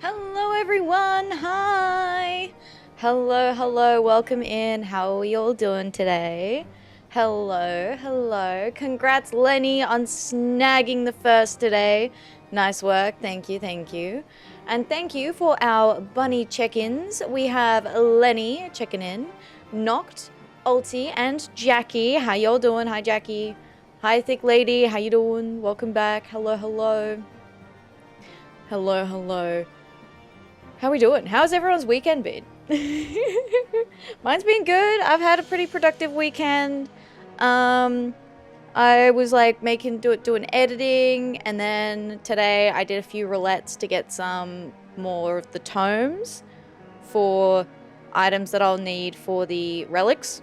Hello everyone, hi! Hello, welcome in. How are we all doing today? Hello. Congrats Lenny on snagging the first today. Nice work, thank you. And thank you for our bunny check-ins. We have Lenny checking in, Knocked, Ulti, and Jackie. How y'all doing? Hi Jackie. Hi thick lady, how you doing? Welcome back. Hello. How we doing? How's everyone's weekend been? Mine's been good. I've had a pretty productive weekend. I was like doing editing, and then today I did a few roulettes to get some more of the tomes for items that I'll need for the relics.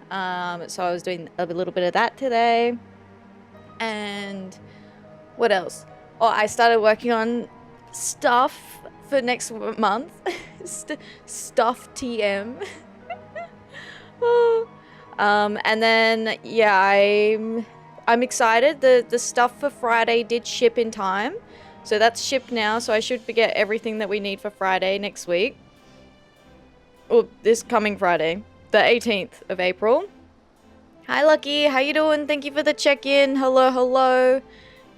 So I was doing a little bit of that today. And what else? Oh, I started working on stuff for next month. Stuff TM. And then yeah, I'm excited. The stuff for Friday did ship in time, so that's shipped now, so I should get everything that we need for Friday next week, or this coming Friday, the 18th of April. Hi Lucky, how you doing? Thank you for the check-in. Hello.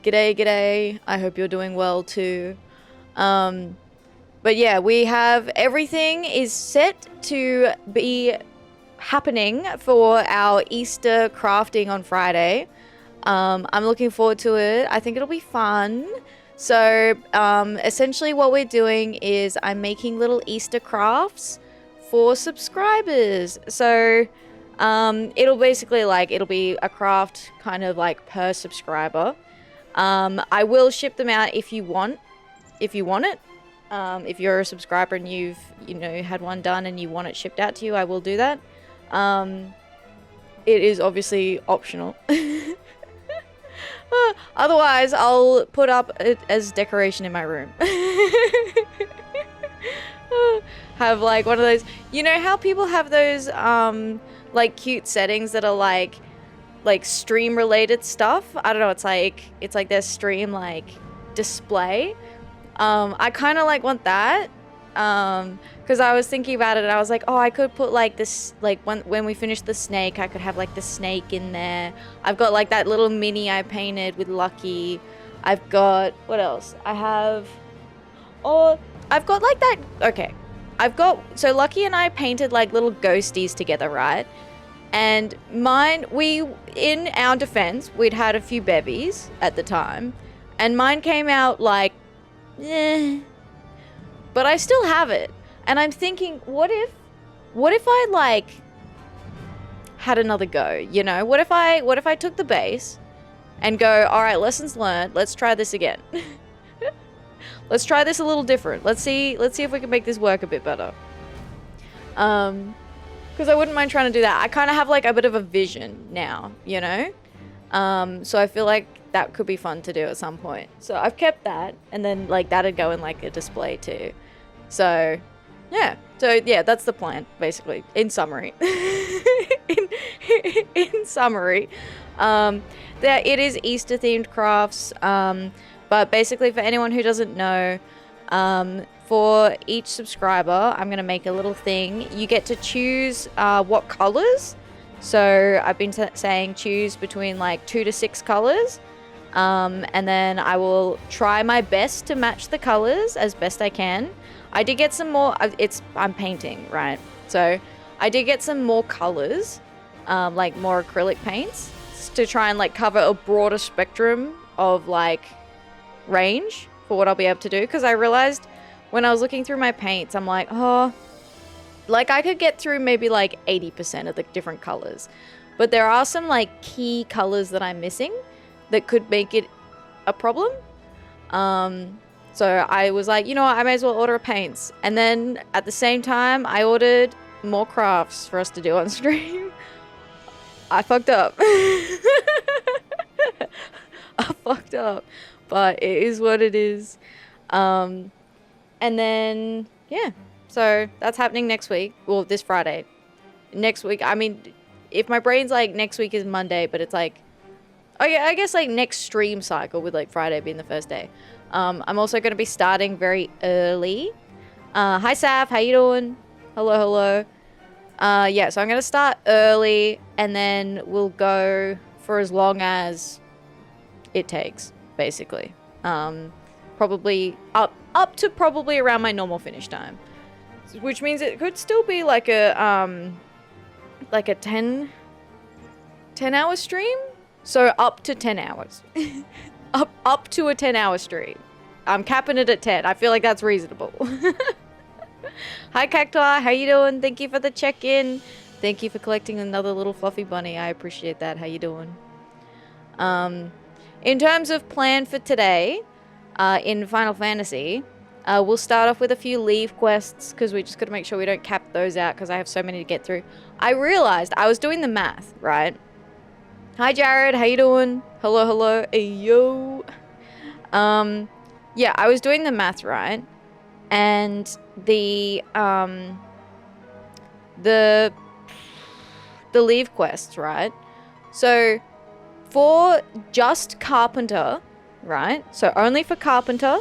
G'day. I hope you're doing well too. But yeah, we have everything is set to be happening for our Easter crafting on Friday. I'm looking forward to it. I think it'll be fun. So essentially what we're doing is I'm making little Easter crafts for subscribers. So it'll basically it'll be a craft kind of like per subscriber. I will ship them out if you want it. If you're a subscriber and you've had one done and you want it shipped out to you, I will do that. It is obviously optional. Otherwise, I'll put up it as decoration in my room. Have like one of those, you know how people have those like cute settings that are like stream related stuff? I don't know, it's like their stream like display. I kind of want that, because I was thinking about it and I was like, oh, I could put like this, like when we finish the snake, I could have like the snake in there. I've got like that little mini I painted with Lucky. I've got, what else? I've got like that, okay. So Lucky and I painted like little ghosties together, right? And in our defense, we'd had a few bevies at the time, and mine came out like, but I still have it, and I'm thinking, what if I like had another go? What if I took the base and go, all right, lessons learned, let's try this again. Let's try this a little different. Let's see if we can make this work a bit better. Because I wouldn't mind trying to do that. I kind of have like a bit of a vision now, so I feel like that could be fun to do at some point. So I've kept that, and then like that'd go in like a display too. So yeah, that's the plan basically. In summary, in summary, there it is Easter themed crafts. But basically, for anyone who doesn't know, for each subscriber, I'm gonna make a little thing. You get to choose what colors. So I've been saying choose between like 2 to 6 colors. And then I will try my best to match the colors as best I can. I did get some more, I'm painting, right? So I did get some more colors, like more acrylic paints, to try and like cover a broader spectrum of like range for what I'll be able to do. Because I realized when I was looking through my paints, I'm like, oh, like I could get through maybe like 80% of the different colors. But there are some like key colors that I'm missing that could make it a problem. So I was like, you know what, I may as well order paints. And then at the same time, I ordered more crafts for us to do on stream. I fucked up. I fucked up. But it is what it is. And then, yeah. So that's happening next week. Well, this Friday. Next week, I mean, if my brain's like next week is Monday, but it's like, I guess like next stream cycle with like Friday being the first day. I'm also going to be starting very early. Hi, Saf. How you doing? Hello, hello. Yeah, so I'm going to start early, and then we'll go for as long as it takes, basically. Probably up to probably around my normal finish time, which means it could still be like a 10-hour stream. So up to 10 hours. up to a 10-hour stream. I'm capping it at 10. I feel like that's reasonable. Hi, Cacti. How you doing? Thank you for the check-in. Thank you for collecting another little fluffy bunny. I appreciate that. How you doing? In terms of plan for today, in Final Fantasy, we'll start off with a few Levequests, because we just got to make sure we don't cap those out, because I have so many to get through. I realized I was doing the math, right? Hi, Jared. How you doing? Hello, hello. Hey, yo. Yeah, I was doing the math, right? And the Levequests, right? So for just Carpenter, right? So only for Carpenter,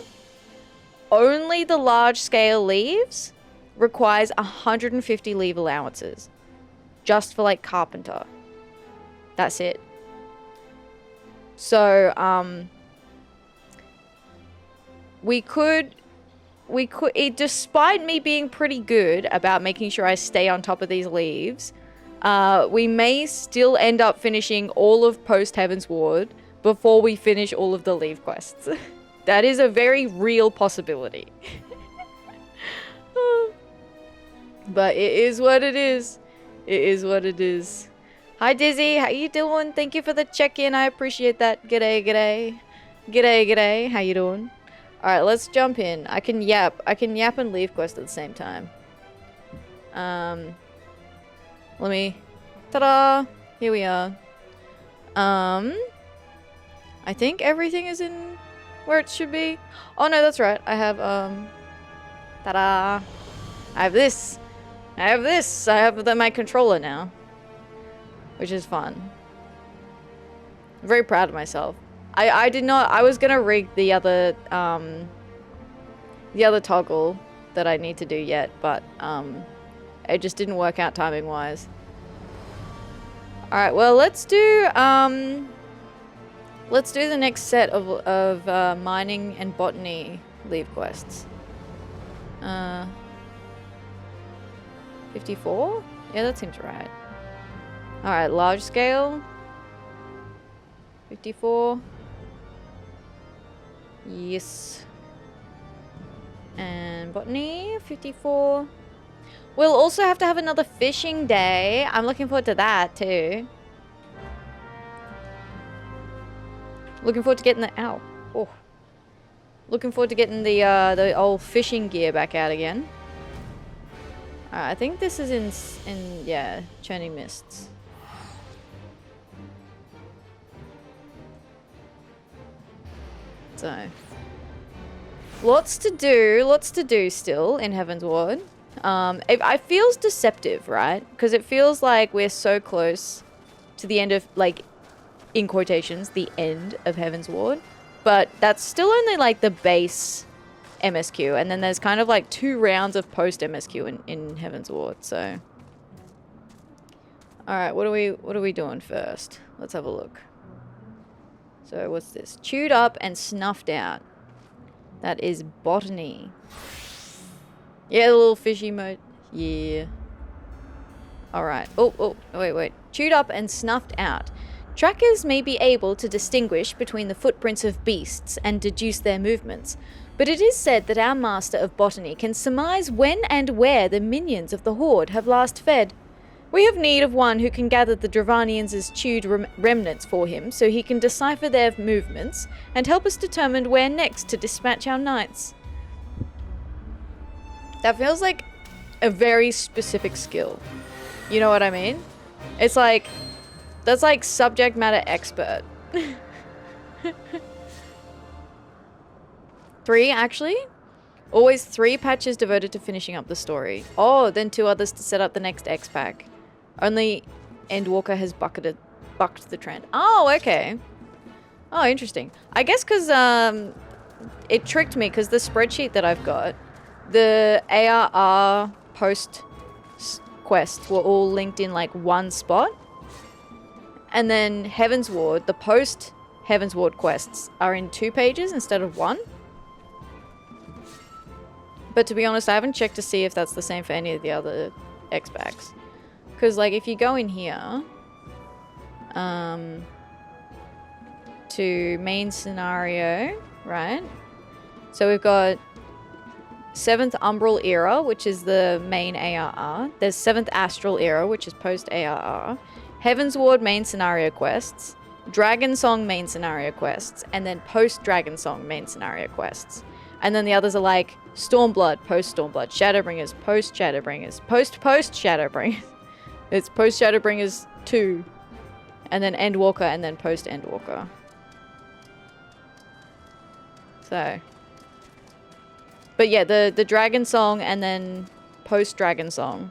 only the large scale leaves requires 150 leave allowances. Just for like Carpenter. That's it. So, despite me being pretty good about making sure I stay on top of these leaves, we may still end up finishing all of Post Heaven's Ward before we finish all of the Levequests. That is a very real possibility. But it is what it is. It is what it is. Hi, Dizzy. How you doing? Thank you for the check-in. I appreciate that. G'day, g'day. G'day, g'day. How you doing? Alright, let's jump in. I can yap and Levequest at the same time. Let me... Ta-da! Here we are. I think everything is in where it should be. Oh, no, that's right. I have, ta-da! I have this. I have this. I have my controller now. Which is fun. I'm very proud of myself. I did not... I was gonna rig the other toggle that I need to do yet, but, it just didn't work out timing-wise. Alright, well, let's do the next set of mining and botany Levequests. 54? Yeah, that seems right. Alright, large scale. 54. Yes. And botany, 54. We'll also have to have another fishing day. I'm looking forward to that too. Looking forward to getting the... Ow. Oh. Looking forward to getting the old fishing gear back out again. Alright, I think this is in yeah, Churning Mists. So, lots to do still in Heaven's Ward. It feels deceptive, right? Because it feels like we're so close to the end of, like, in quotations, the end of Heaven's Ward. But that's still only, like, the base MSQ. And then there's kind of, like, 2 rounds of post-MSQ in Heaven's Ward, so... Alright, what are we doing first? Let's have a look. So what's this? Chewed up and snuffed out. That is botany. Yeah, the little fishy mode. Yeah. Alright. Oh, wait. Chewed up and snuffed out. Trackers may be able to distinguish between the footprints of beasts and deduce their movements, but it is said that our master of botany can surmise when and where the minions of the horde have last fed. We have need of one who can gather the Dravanians' chewed remnants for him, so he can decipher their movements, and help us determine where next to dispatch our knights. That feels like a very specific skill. You know what I mean? It's like... That's like subject matter expert. 3, actually? Always 3 patches devoted to finishing up the story. Oh, then 2 others to set up the next X-Pack. Only Endwalker has bucked the trend. Oh, okay. Oh, interesting. I guess because it tricked me because the spreadsheet that I've got, the ARR post quests were all linked in like one spot. And then Heaven's Ward, the post Heaven's Ward quests are in 2 pages instead of 1. But to be honest, I haven't checked to see if that's the same for any of the other X-Backs. Because like if you go in here, to main scenario, right? So we've got 7th Umbral Era, which is the main ARR. There's 7th Astral Era, which is post ARR. Heaven's Ward main scenario quests. Dragon Song main scenario quests. And then post Dragon Song main scenario quests. And then the others are like Stormblood, post Stormblood, Shadowbringers, post Shadowbringers, post Shadowbringers. It's post Shadowbringers 2. And then Endwalker, and then post Endwalker. So. But yeah, the Dragon Song and then post Dragon Song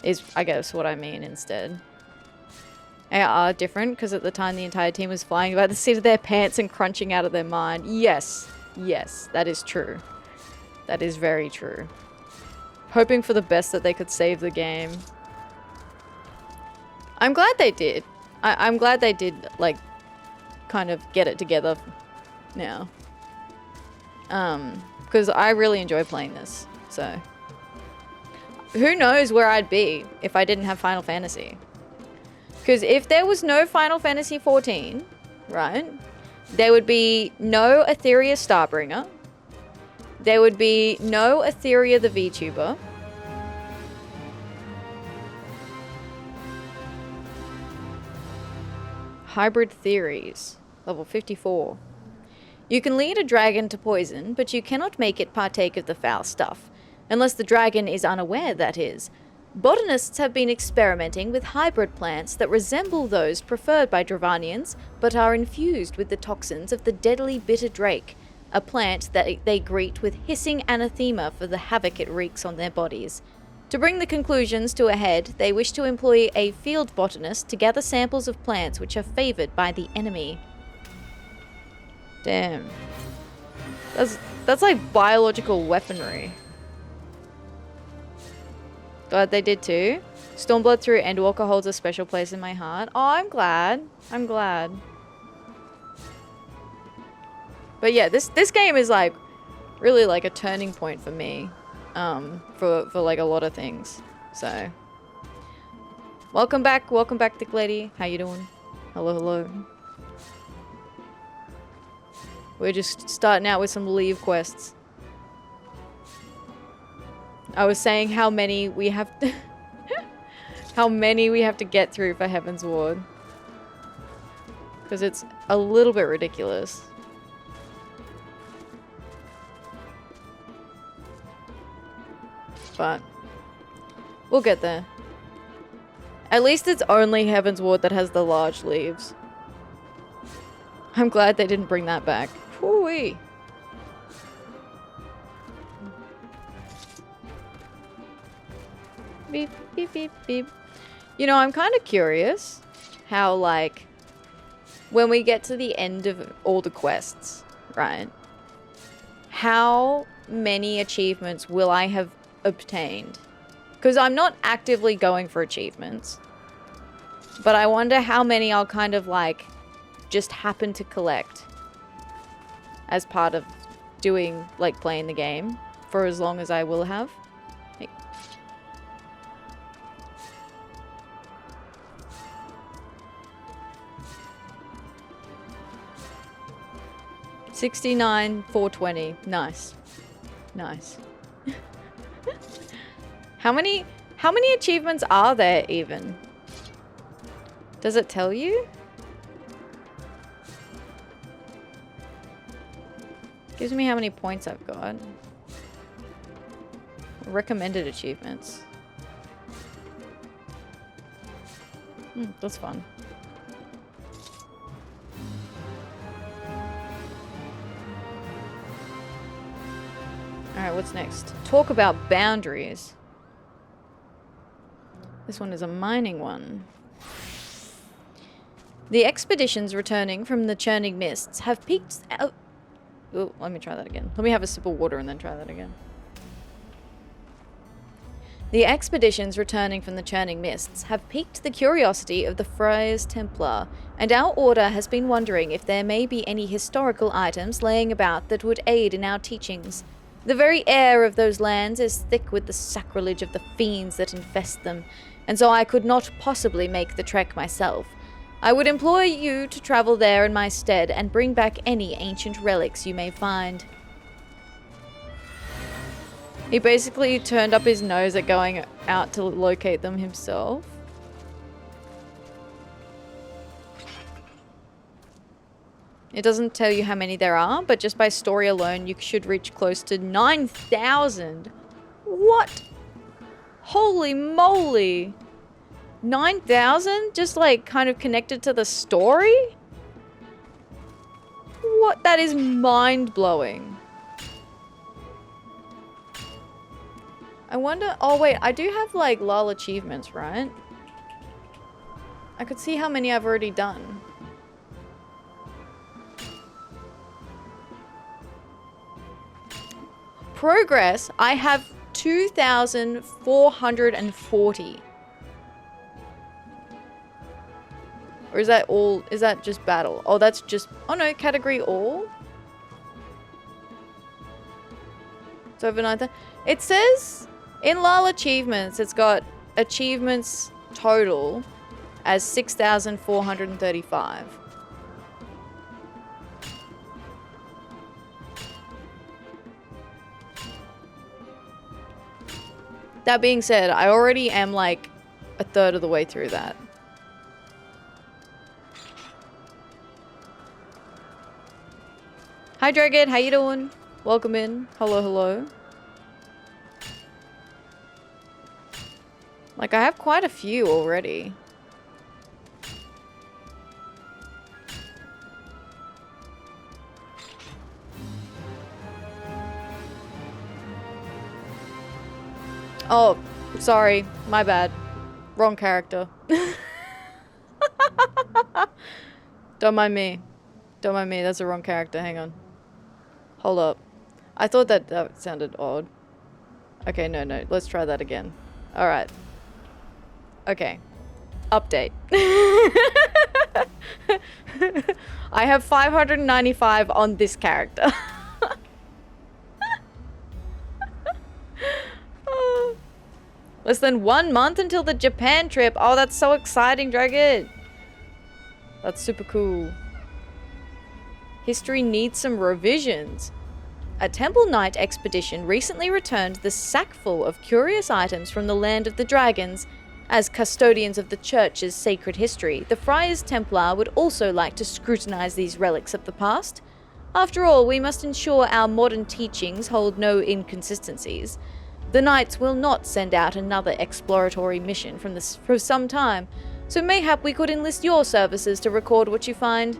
is, I guess, what I mean instead. AR different, because at the time the entire team was flying by the seat of their pants and crunching out of their mind. Yes. Yes, that is true. That is very true. Hoping for the best that they could save the game. I'm glad they did. I'm glad they did, like, kind of get it together now. Because I really enjoy playing this, so. Who knows where I'd be if I didn't have Final Fantasy. Because if there was no Final Fantasy 14, right, there would be no Atheria Starbringer. There would be no Atheria the VTuber. Hybrid Theories, level 54. You can lead a dragon to poison, but you cannot make it partake of the foul stuff. Unless the dragon is unaware, that is. Botanists have been experimenting with hybrid plants that resemble those preferred by Dravanians, but are infused with the toxins of the deadly bitter drake, a plant that they greet with hissing anathema for the havoc it wreaks on their bodies. To bring the conclusions to a head, they wish to employ a field botanist to gather samples of plants which are favoured by the enemy. Damn. That's like biological weaponry. God, they did too. Stormblood through Endwalker holds a special place in my heart. Oh, I'm glad. I'm glad. But yeah, this game is like really like a turning point for me. For like a lot of things. So welcome back, Thick Lady. How you doing? Hello, hello. We're just starting out with some Levequests. I was saying how many we have to how many we have to get through for Heaven's Ward. Because it's a little bit ridiculous. But we'll get there. At least it's only Heaven's Ward that has the large leaves. I'm glad they didn't bring that back. Whoo-wee. Beep, beep, beep, beep. You know, I'm kind of curious how, like, when we get to the end of all the quests, right? How many achievements will I have obtained? Because I'm not actively going for achievements. But I wonder how many I'll kind of, like, just happen to collect as part of doing, like, playing the game for as long as I will have. Like, 69, 420. Nice. Nice. How many achievements are there even? Does it tell you? Gives me how many points I've got. Recommended achievements. That's fun. Alright, what's next? Talk about boundaries. This one is a mining one. The expeditions returning from the churning mists have peaked out... Oh, let me try that again. Let me have a sip of water and then try that again. The expeditions returning from the churning mists have piqued the curiosity of the Friars Templar, and our order has been wondering if there may be any historical items laying about that would aid in our teachings. The very air of those lands is thick with the sacrilege of the fiends that infest them, and so I could not possibly make the trek myself. I would implore you to travel there in my stead and bring back any ancient relics you may find. He basically turned up his nose at going out to locate them himself. It doesn't tell you how many there are, but just by story alone, you should reach close to 9,000. What? Holy moly. 9,000? Just like kind of connected to the story? What? That is mind-blowing. I wonder... Oh, wait. I do have, like, LOL achievements, right? I could see how many I've already done. Progress. I have 2,440. Or is that all... Is that just battle? Oh, that's just... Oh, no. Category all? It's over 9,000. It says... In LOL achievements, it's got achievements total as 6,435. That being said, I already am like a third of the way through that. Hi Dragid, how you doing? Welcome in. Hello, hello. Like, I have quite a few already. Oh, sorry. My bad. Wrong character. Don't mind me. Don't mind me. That's the wrong character. Hang on. Hold up. I thought that sounded odd. Okay, no. Let's try that again. Alright. Okay. Update. I have 595 on this character. Less than 1 month until the Japan trip. Oh, that's so exciting, Dragon. That's super cool. History needs some revisions. A Temple Knight expedition recently returned the sackful of curious items from the land of the dragons. As custodians of the church's sacred history, the Friars Templar would also like to scrutinize these relics of the past. After all, we must ensure our modern teachings hold no inconsistencies. The Knights will not send out another exploratory mission for some time, so mayhap we could enlist your services to record what you find.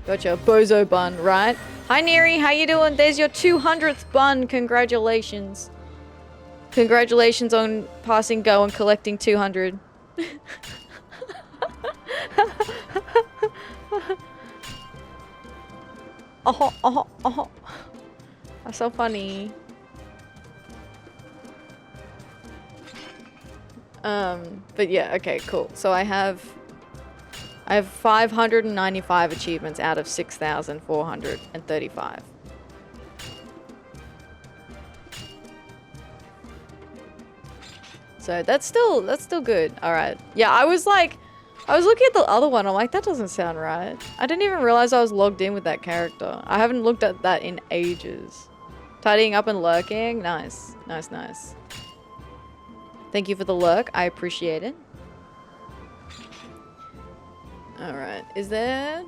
Gotcha, bozo bun, right? Hi Neri, how you doing? There's your 200th bun, congratulations. Congratulations on passing go and collecting 200. Oh. That's so funny. But yeah, okay, cool. So I have 595 achievements out of 6,435. So that's still good. All right. Yeah, I was looking at the other one. I'm like, that doesn't sound right. I didn't even realize I was logged in with that character. I haven't looked at that in ages. Tidying up and lurking. Nice. Nice. Thank you for the lurk. I appreciate it. All right. Is there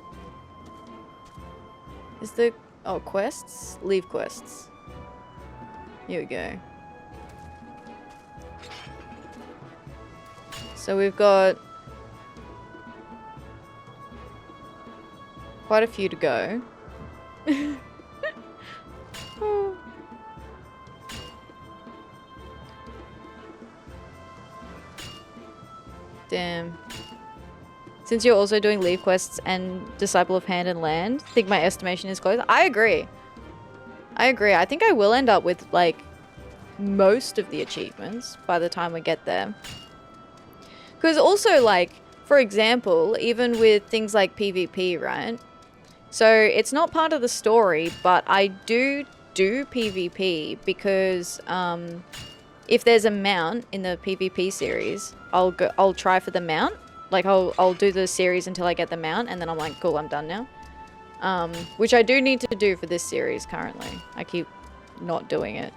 oh, quests? Leave quests. Here we go. So we've got quite a few to go. Oh. Damn. Since you're also doing Levequests and Disciple of Hand and Land, I think my estimation is close. I agree. I agree. I think I will end up with, like, most of the achievements by the time we get there. Because also, like, for example, even with things like PvP, right? So it's not part of the story, but I do PvP because if there's a mount in the PvP series, I'll try for the mount. Like, I'll do the series until I get the mount, and then I'm like, cool, I'm done now. Which I do need to do for this series currently. I keep not doing it.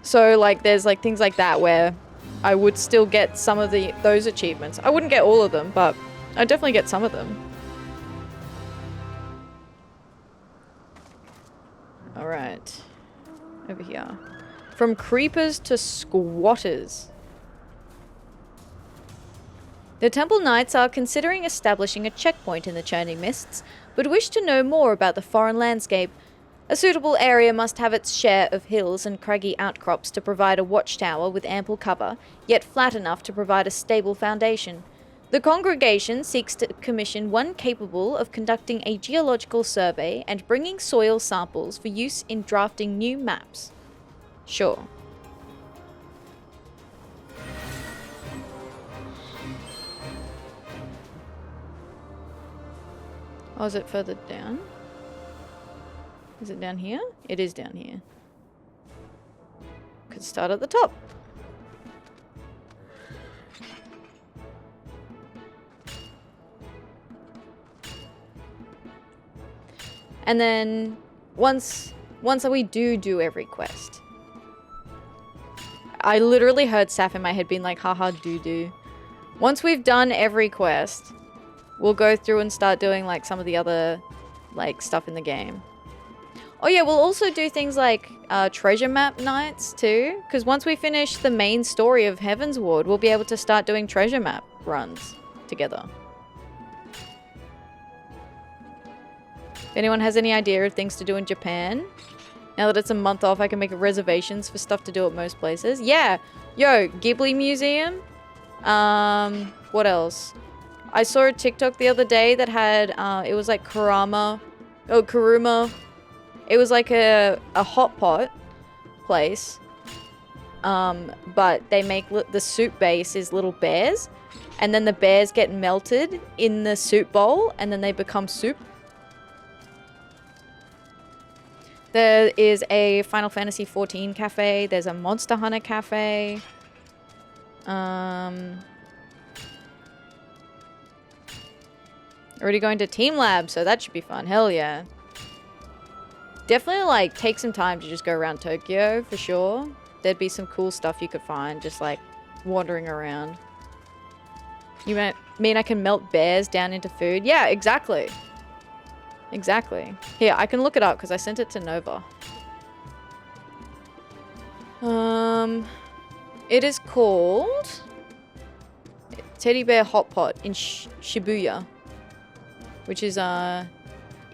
So, like, there's, like, things like that where I would still get some of those achievements. I wouldn't get all of them, but I'd definitely get some of them. Alright. Over here. From creepers to squatters. The Temple Knights are considering establishing a checkpoint in the Churning Mists, but wish to know more about the foreign landscape. A suitable area must have its share of hills and craggy outcrops to provide a watchtower with ample cover, yet flat enough to provide a stable foundation. The congregation seeks to commission one capable of conducting a geological survey and bringing soil samples for use in drafting new maps. Sure. Oh, is it further down? Is it down here? It is down here. Could start at the top. And then once we do every quest, I literally heard Saf in my head being like, haha, doo-doo. Once we've done every quest, we'll go through and start doing, like, some of the other, like, stuff in the game. Oh yeah, we'll also do things like treasure map nights too, because once we finish the main story of Heaven's Ward, we'll be able to start doing treasure map runs together. If anyone has any idea of things to do in Japan, now that it's a month off, I can make reservations for stuff to do at most places. Yeah, yo, Ghibli Museum. What else? I saw a TikTok the other day that had, it was like Kuruma. It was like a hot pot place. But they make, the soup base is little bears. And then the bears get melted in the soup bowl and then they become soup. There is a Final Fantasy XIV cafe. There's a Monster Hunter cafe. Already going to Team Lab, so that should be fun. Hell yeah. Definitely, like, take some time to just go around Tokyo, for sure. There'd be some cool stuff you could find, just, like, wandering around. You mean I can melt bears down into food? Yeah, exactly. Exactly. Here, I can look it up because I sent it to Nova. It is called Teddy Bear Hot Pot in Shibuya, which is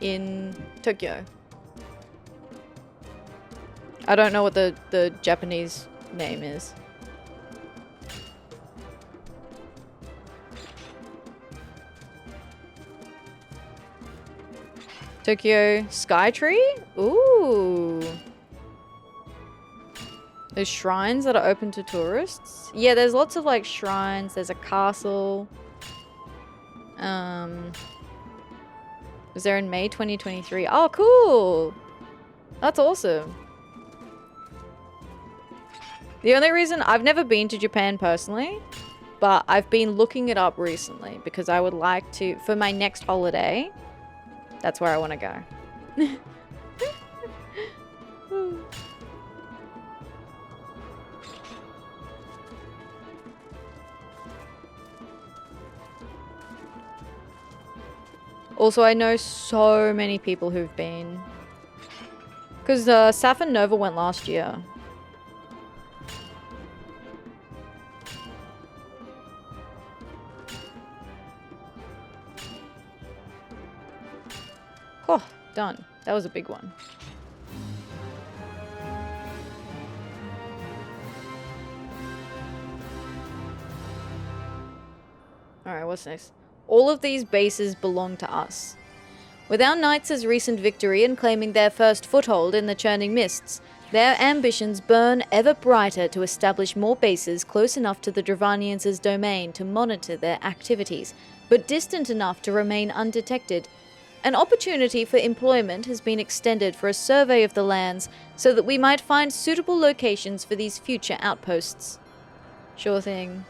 in Tokyo. I don't know what the Japanese name is. Tokyo Skytree? Ooh. There's shrines that are open to tourists. Yeah, there's lots of, like, shrines. There's a castle. Was there in May 2023? Oh, cool! That's awesome. The only reason I've never been to Japan personally, but I've been looking it up recently because I would like to, for my next holiday, that's where I want to go. Also, I know so many people who've been. Because Saf and Nova went last year. Oh, done. That was a big one. Alright, what's next? All of these bases belong to us. With our knights' recent victory and claiming their first foothold in the churning mists, their ambitions burn ever brighter to establish more bases close enough to the Dravanians' domain to monitor their activities, but distant enough to remain undetected. An opportunity for employment has been extended for a survey of the lands so that we might find suitable locations for these future outposts. Sure thing.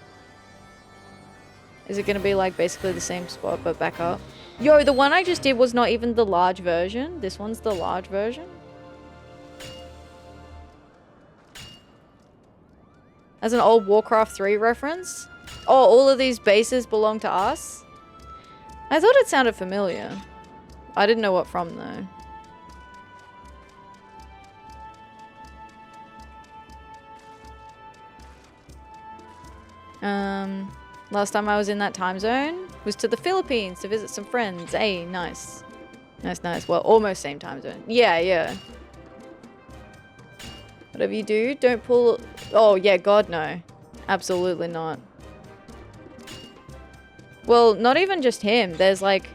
Is it gonna be like basically the same spot but back up? Yo, the one I just did was not even the large version. This one's the large version. As an old Warcraft 3 reference? Oh, all of these bases belong to us? I thought it sounded familiar. I didn't know what from though. Last time I was in that time zone was to the Philippines to visit some friends. Hey, nice. Nice, nice. Well, almost same time zone. Yeah, yeah. Whatever you do, don't pull... Oh, yeah, God, no. Absolutely not. Well, not even just him. There's, like...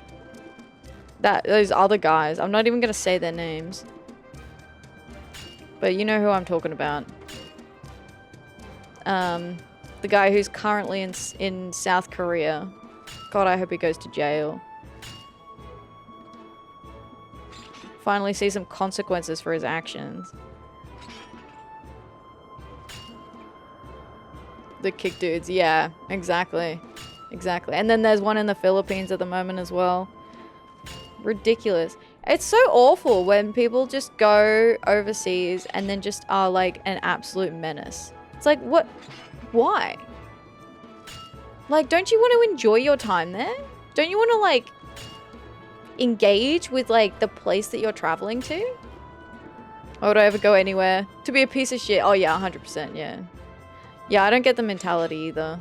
those other guys. I'm not even gonna say their names. But you know who I'm talking about. The guy who's currently in South Korea. God, I hope he goes to jail. Finally see some consequences for his actions. The kick dudes, yeah, exactly. Exactly. And then there's one in the Philippines at the moment as well. Ridiculous. It's so awful when people just go overseas and then just are like an absolute menace. It's like, what? Why? Like, don't you want to enjoy your time there? Don't you want to, like, engage with, like, the place that you're traveling to? Or would I ever go anywhere? To be a piece of shit? Oh, yeah, 100%, yeah. Yeah, I don't get the mentality either.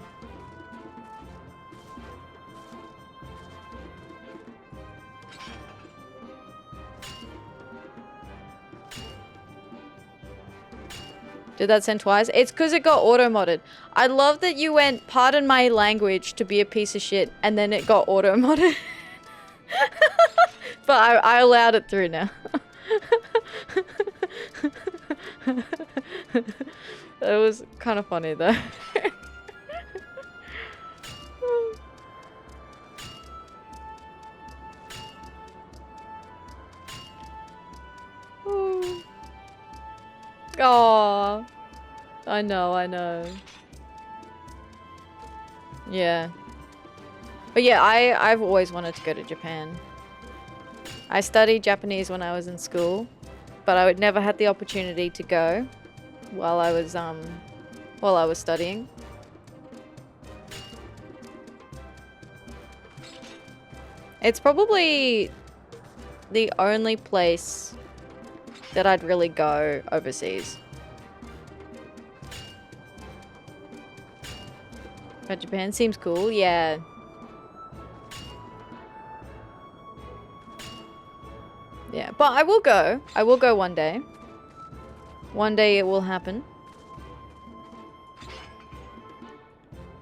Did that send twice? It's because it got auto-modded. I love that you went, pardon my language, to be a piece of shit, and then it got auto-modded. But I allowed it through now. It was kind of funny though. Oh, I know, I know. Yeah. But yeah, I've always wanted to go to Japan. I studied Japanese when I was in school, but I would never had the opportunity to go while I was studying. It's probably the only place that I'd really go overseas. But Japan seems cool, yeah. Yeah, but I will go. I will go one day. One day it will happen.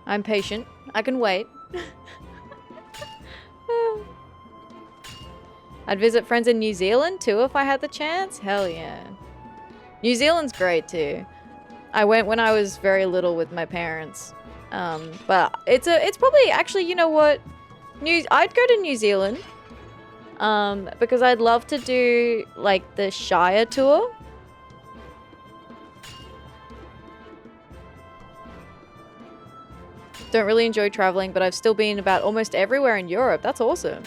I'm patient. I can wait. I'd visit friends in New Zealand too if I had the chance. Hell yeah. New Zealand's great too. I went when I was very little with my parents. But it's probably actually, you know what? I'd go to New Zealand. Because I'd love to do like the Shire tour. Don't really enjoy traveling, but I've still been about almost everywhere in Europe. That's awesome.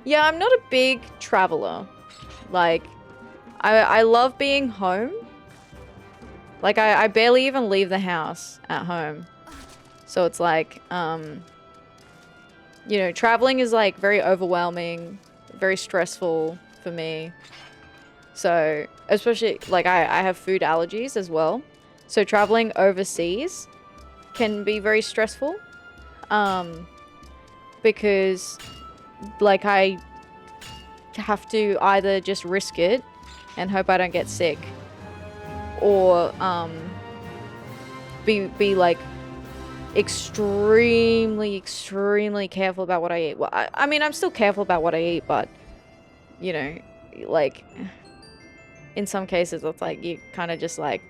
Yeah, I'm not a big traveler. Like, I love being home. Like, I barely even leave the house at home. So it's like, you know, traveling is like very overwhelming, very stressful for me. So, especially, like, I have food allergies as well. So traveling overseas can be very stressful. Because, like, I have to either just risk it and hope I don't get sick, or be like extremely, extremely careful about what I eat. Well, I mean, I'm still careful about what I eat, but, you know, like, in some cases, it's like, you kind of just, like,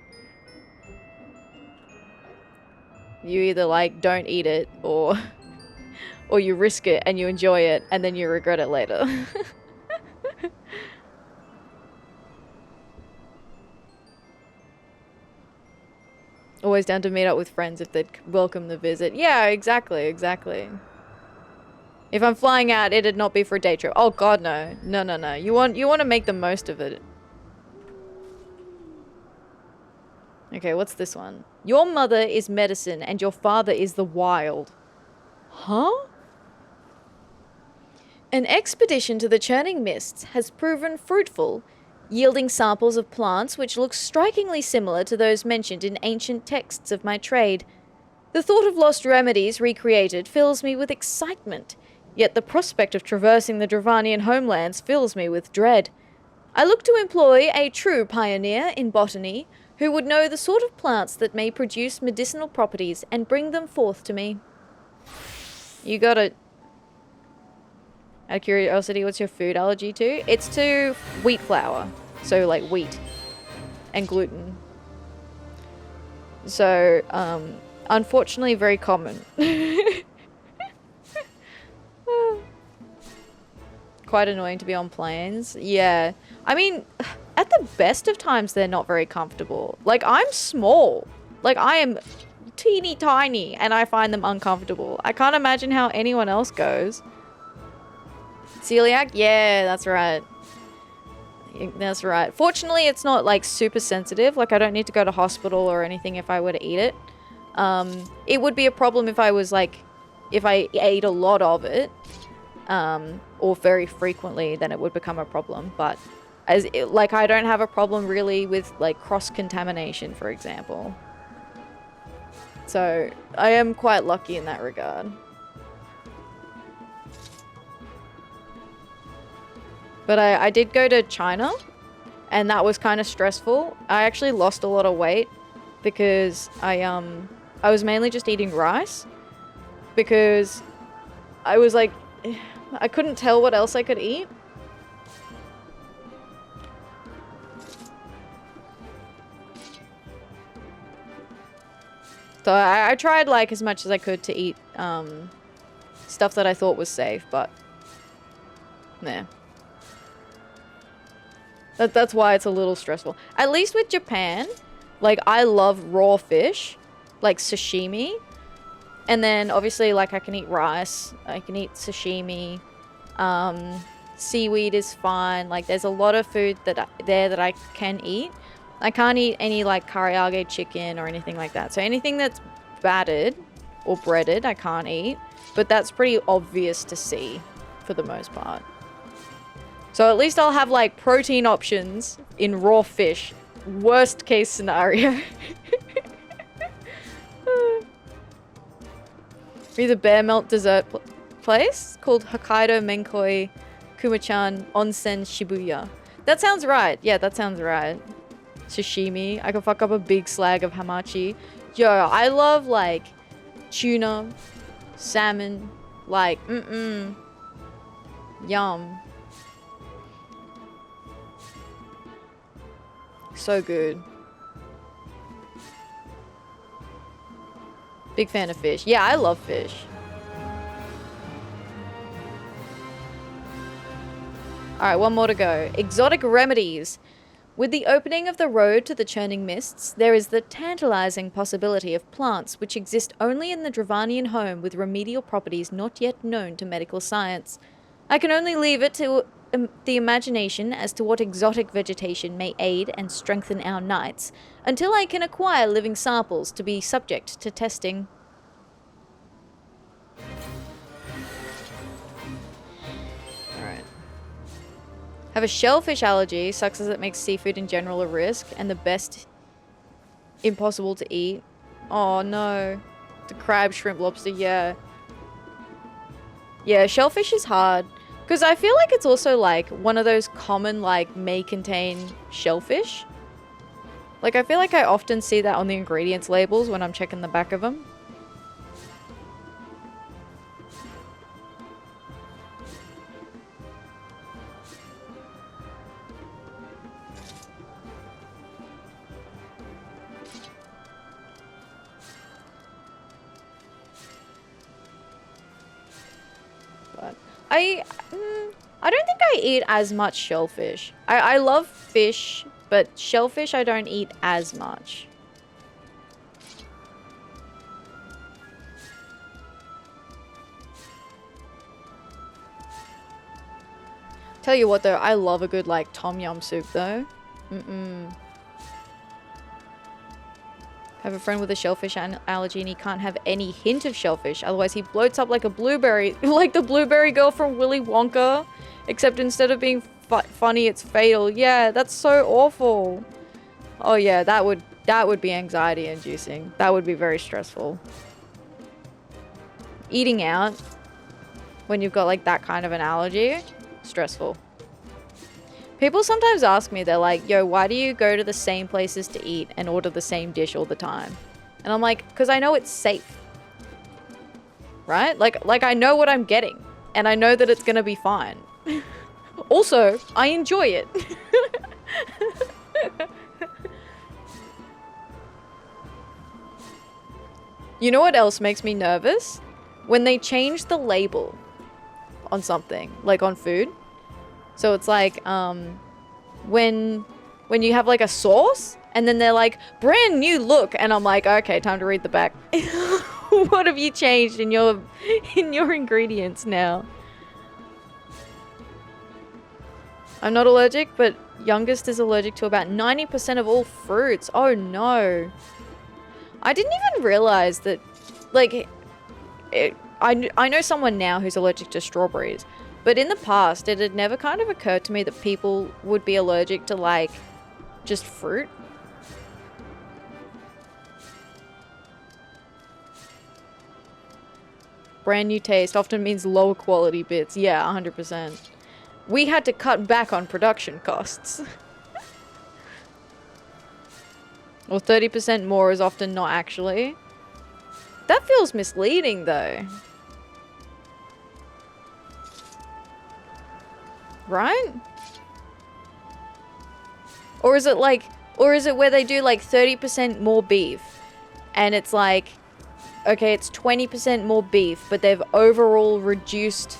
you either, like, don't eat it, or you risk it and you enjoy it, and then you regret it later. Always down to meet up with friends if they'd welcome the visit. Yeah, exactly, exactly. If I'm flying out, it'd not be for a day trip. Oh god, no. No, no, no. You want to make the most of it. Okay, what's this one? Your mother is medicine and your father is the wild. Huh? An expedition to the Churning Mists has proven fruitful, yielding samples of plants which look strikingly similar to those mentioned in ancient texts of my trade. The thought of lost remedies recreated fills me with excitement, yet the prospect of traversing the Dravanian homelands fills me with dread. I look to employ a true pioneer in botany, who would know the sort of plants that may produce medicinal properties and bring them forth to me. You gotta... Out of curiosity, what's your food allergy to? It's to wheat flour. So, like, wheat. And gluten. So, unfortunately, very common. Quite annoying to be on planes. Yeah. I mean, at the best of times, they're not very comfortable. Like, I'm small. Like, I am teeny tiny, and I find them uncomfortable. I can't imagine how anyone else goes. Celiac? Yeah, that's right. That's right. Fortunately, it's not, like, super sensitive. Like, I don't need to go to hospital or anything if I were to eat it. It would be a problem if I was, like, if I ate a lot of it, or very frequently, then it would become a problem. But, like, I don't have a problem, really, with, like, cross-contamination, for example. So, I am quite lucky in that regard. But I did go to China, and that was kind of stressful. I actually lost a lot of weight because I was mainly just eating rice because I was like, I couldn't tell what else I could eat. So I tried like as much as I could to eat stuff that I thought was safe, but nah. That's why it's a little stressful. At least with Japan, like, I love raw fish, like sashimi. And then, obviously, like, I can eat rice. I can eat sashimi. Seaweed is fine. Like, there's a lot of food that I can eat. I can't eat any, like, karaage chicken or anything like that. So anything that's battered or breaded, I can't eat. But that's pretty obvious to see, for the most part. So at least I'll have, like, protein options in raw fish. Worst case scenario. Be the bear melt dessert place called Hokkaido Menkoi Kumachan Onsen Shibuya. That sounds right. Yeah, that sounds right. Sashimi. I could fuck up a big slag of hamachi. Yo, I love, like, tuna, salmon, like, yum. So good. Big fan of fish. Yeah, I love fish. Alright, one more to go. Exotic remedies. With the opening of the road to the Churning Mists, there is the tantalizing possibility of plants which exist only in the Dravanian home with remedial properties not yet known to medical science. I can only leave it to the imagination as to what exotic vegetation may aid and strengthen our knights, until I can acquire living samples to be subject to testing. Alright. Have a shellfish allergy, sucks as it makes seafood in general a risk, and the best impossible to eat. Oh no. The crab, shrimp, lobster, yeah. Yeah, shellfish is hard. Because I feel like it's also, like, one of those common, like, may contain shellfish. Like, I feel like I often see that on the ingredients labels when I'm checking the back of them. I don't think I eat as much shellfish. I love fish, but shellfish I don't eat as much. Tell you what though, I love a good like tom yum soup though. Have a friend with a shellfish allergy and he can't have any hint of shellfish, otherwise he bloats up like a blueberry, like the blueberry girl from Willy Wonka, except instead of being funny, it's fatal. Yeah, that's so awful. Oh yeah, that would be anxiety inducing. That would be very stressful. Eating out when you've got like that kind of an allergy, stressful. People sometimes ask me, they're like, yo, why do you go to the same places to eat and order the same dish all the time? And I'm like, because I know it's safe. Right? Like I know what I'm getting. And I know that it's gonna be fine. Also, I enjoy it. You know what else makes me nervous? When they change the label on something, like on food. So it's like, when you have like a sauce and then they're like, brand new look. And I'm like, okay, time to read the back. What have you changed in your ingredients now? I'm not allergic, but youngest is allergic to about 90% of all fruits. Oh no. I didn't even realize that, like, I know someone now who's allergic to strawberries. But in the past, it had never kind of occurred to me that people would be allergic to, like, just fruit. Brand new taste often means lower quality bits. Yeah, 100%. We had to cut back on production costs. Or 30% more is often not actually. That feels misleading, though. Right? Or is it like, or is it where they do like 30% more beef and it's like, okay, it's 20% more beef, but they've overall reduced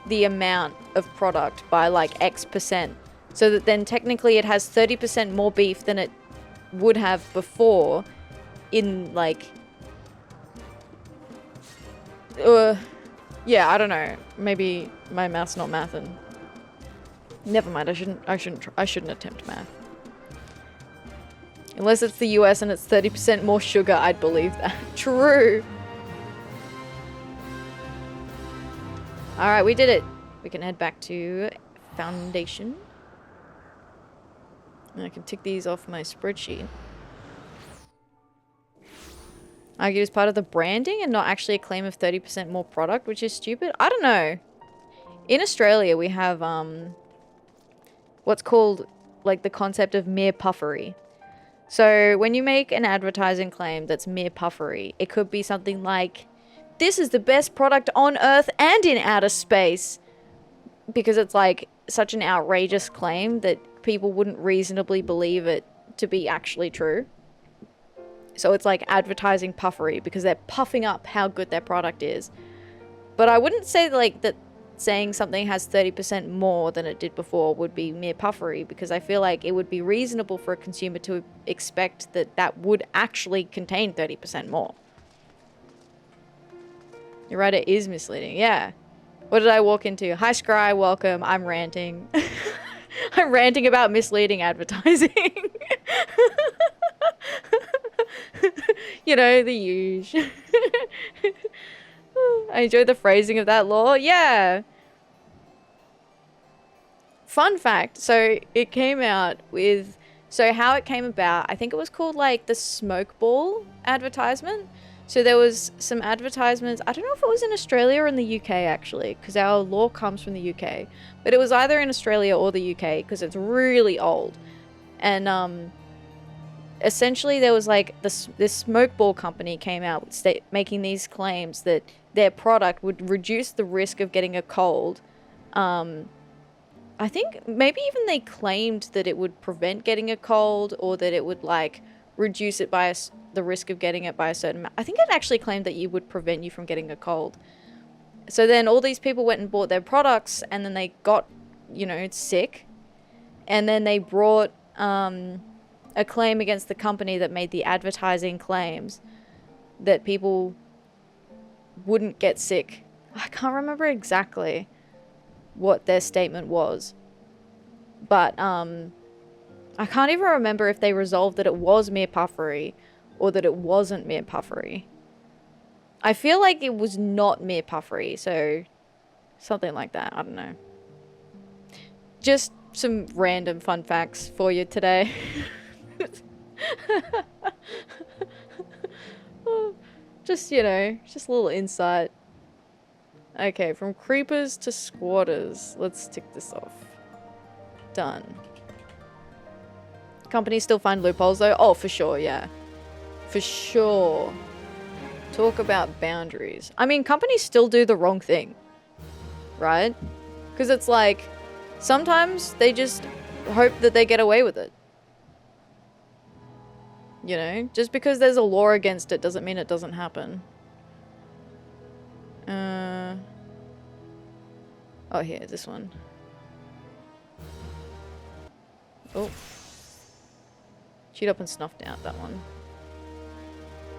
the amount of product by like X percent, so that then technically it has 30% more beef than it would have before in like, yeah, I don't know, maybe my math's not mathin'. Never mind, I shouldn't attempt math. Unless it's the US and it's 30% more sugar, I'd believe that. True. Alright, we did it. We can head back to Foundation. And I can tick these off my spreadsheet. Argued as part of the branding and not actually a claim of 30% more product, which is stupid. I don't know. In Australia, we have, what's called like the concept of mere puffery. So when you make an advertising claim that's mere puffery, it could be something like, this is the best product on Earth and in outer space. Because it's like such an outrageous claim that people wouldn't reasonably believe it to be actually true. So it's like advertising puffery because they're puffing up how good their product is. But I wouldn't say like that saying something has 30% more than it did before would be mere puffery, because I feel like it would be reasonable for a consumer to expect that that would actually contain 30% more. You're right, it is misleading. Yeah. What did I walk into? Hi, Scry, welcome. I'm ranting. I'm ranting about misleading advertising. You know, the usual. I enjoy the phrasing of that law. Yeah. Fun fact. So it came out with... So how it came about, I think it was called like the smoke ball advertisement. So there was some advertisements. I don't know if it was in Australia or in the UK actually, because our law comes from the UK. But it was either in Australia or the UK because it's really old. And essentially there was like this smoke ball company came out making these claims that their product would reduce the risk of getting a cold. I think maybe even they claimed that it would prevent getting a cold, or that it would like reduce it by the risk of getting it by a certain amount. I think it actually claimed that it would prevent you from getting a cold. So then all these people went and bought their products, and then they got, you know, sick. And then they brought a claim against the company that made the advertising claims that people wouldn't get sick. I can't remember exactly what their statement was. But I can't even remember if they resolved that it was mere puffery or that it wasn't mere puffery. I feel like it was not mere puffery, so something like that. I don't know. Just some random fun facts for you today. Just, you know, just a little insight. Okay, from creepers to squatters. Let's tick this off. Done. Companies still find loopholes though? Oh, for sure, yeah. For sure. Talk about boundaries. I mean, companies still do the wrong thing. Right? Because it's like, sometimes they just hope that they get away with it. You know? Just because there's a law against it doesn't mean it doesn't happen. Oh, here, this one. Oh. Chewed up and snuffed out, that one.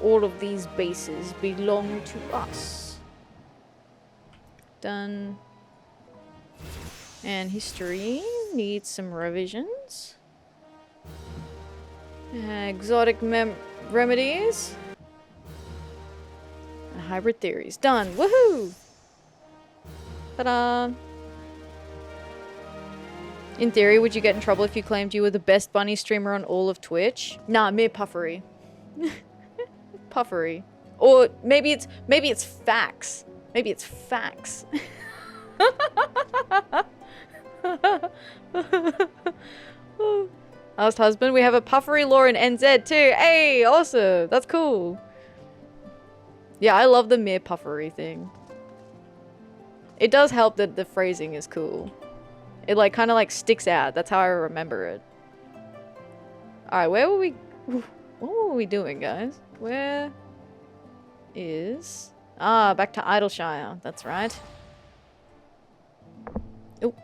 All of these bases belong to us. Done. And history needs some revisions. Exotic remedies. And hybrid theories. Done. Woohoo! Ta-da! In theory, would you get in trouble if you claimed you were the best bunny streamer on all of Twitch? Nah, mere puffery. Puffery. Or maybe it's facts. Maybe it's facts. Last husband, we have a puffery law in NZ too. Hey, awesome. That's cool. Yeah, I love the mere puffery thing. It does help that the phrasing is cool. It like kind of like sticks out. That's how I remember it. Alright, where were we? What were we doing, guys? Where is... Ah, back to Idyllshire. That's right. Oh.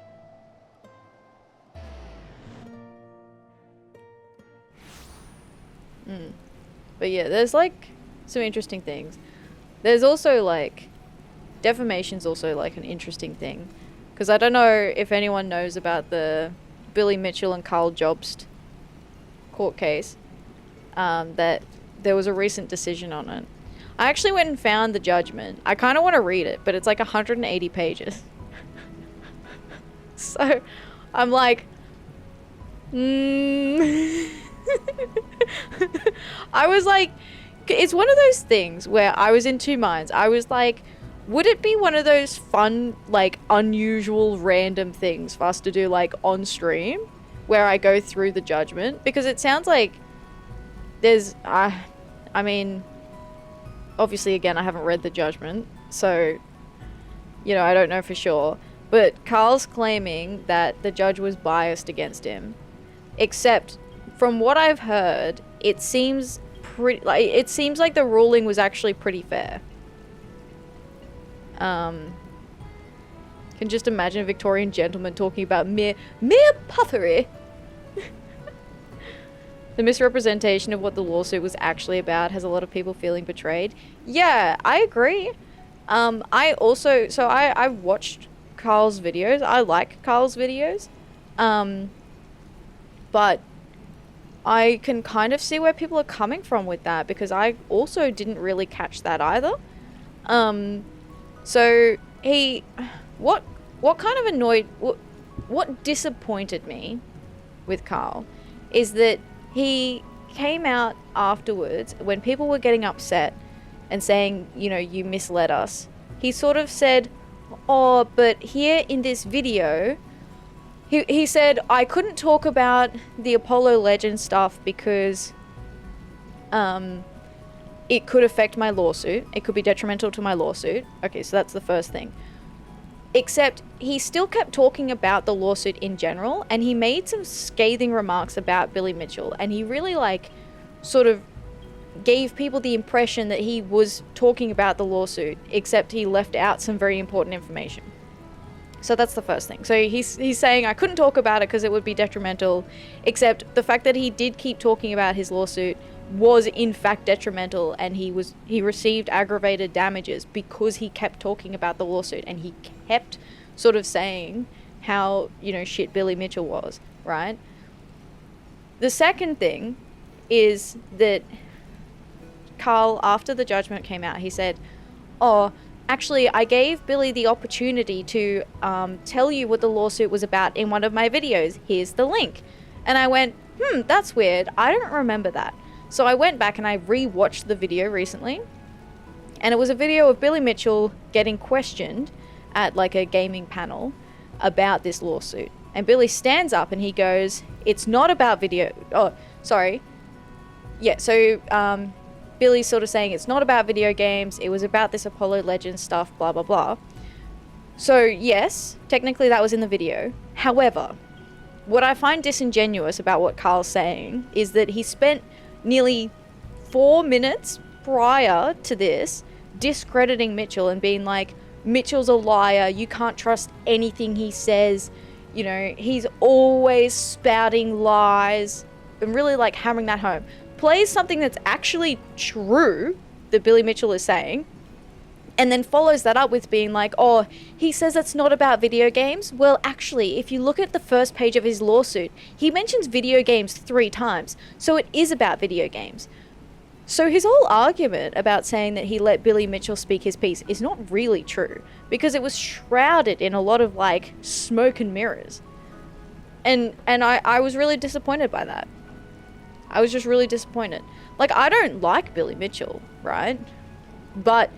But yeah, there's like some interesting things. There's also like... Defamation's also like an interesting thing. Because I don't know if anyone knows about the Billy Mitchell and Carl Jobst court case. That there was a recent decision on it. I actually went and found the judgment. I kind of want to read it, but it's like 180 pages. So, I'm like... I was like... It's one of those things where I was in two minds. I was like... Would it be one of those fun, like, unusual, random things for us to do, like, on stream? Where I go through the judgment? Because it sounds like there's... I mean... Obviously, again, I haven't read the judgment. So, you know, I don't know for sure. But Carl's claiming that the judge was biased against him. Except, from what I've heard, it seems pretty... Like, it seems like the ruling was actually pretty fair. Can just imagine a Victorian gentleman talking about mere puffery. The misrepresentation of what the lawsuit was actually about has a lot of people feeling betrayed. Yeah, I agree. I also, so I've watched Carl's videos. I like Carl's videos. But I can kind of see where people are coming from with that, because I also didn't really catch that either. So what kind of annoyed, what disappointed me with Carl is that he came out afterwards when people were getting upset and saying, you know, you misled us. He sort of said, oh, but here in this video, he said, I couldn't talk about the Apollo Legend stuff because, it could affect my lawsuit. It could be detrimental to my lawsuit. Okay, so that's the first thing. Except he still kept talking about the lawsuit in general, and he made some scathing remarks about Billy Mitchell, and he really like sort of gave people the impression that he was talking about the lawsuit, except he left out some very important information. So that's the first thing. So he's saying I couldn't talk about it because it would be detrimental, except the fact that he did keep talking about his lawsuit was in fact detrimental, and he received aggravated damages because he kept talking about the lawsuit, and he kept sort of saying how, you know, shit Billy Mitchell was, right? The second thing is that Carl, after the judgment came out, he said, oh, actually, I gave Billy the opportunity to tell you what the lawsuit was about in one of my videos. Here's the link. And I went, that's weird. I don't remember that. So I went back and I re-watched the video recently. And it was a video of Billy Mitchell getting questioned at like a gaming panel about this lawsuit. And Billy stands up and he goes, it's not about video. Oh, sorry. Yeah, so Billy's sort of saying it's not about video games. It was about this Apollo Legends stuff, blah, blah, blah. So yes, technically that was in the video. However, what I find disingenuous about what Carl's saying is that he spent nearly 4 minutes prior to this discrediting Mitchell and being like, Mitchell's a liar, you can't trust anything he says, you know, he's always spouting lies, and really like hammering that home. Plays something that's actually true that Billy Mitchell is saying, and then follows that up with being like, oh, he says it's not about video games. Well, actually, if you look at the first page of his lawsuit, he mentions video games 3 times, so it is about video games. So his whole argument about saying that he let Billy Mitchell speak his piece is not really true, because it was shrouded in a lot of like smoke and mirrors. And I was really disappointed by that. I was just really disappointed. Like, I don't like Billy Mitchell, right? But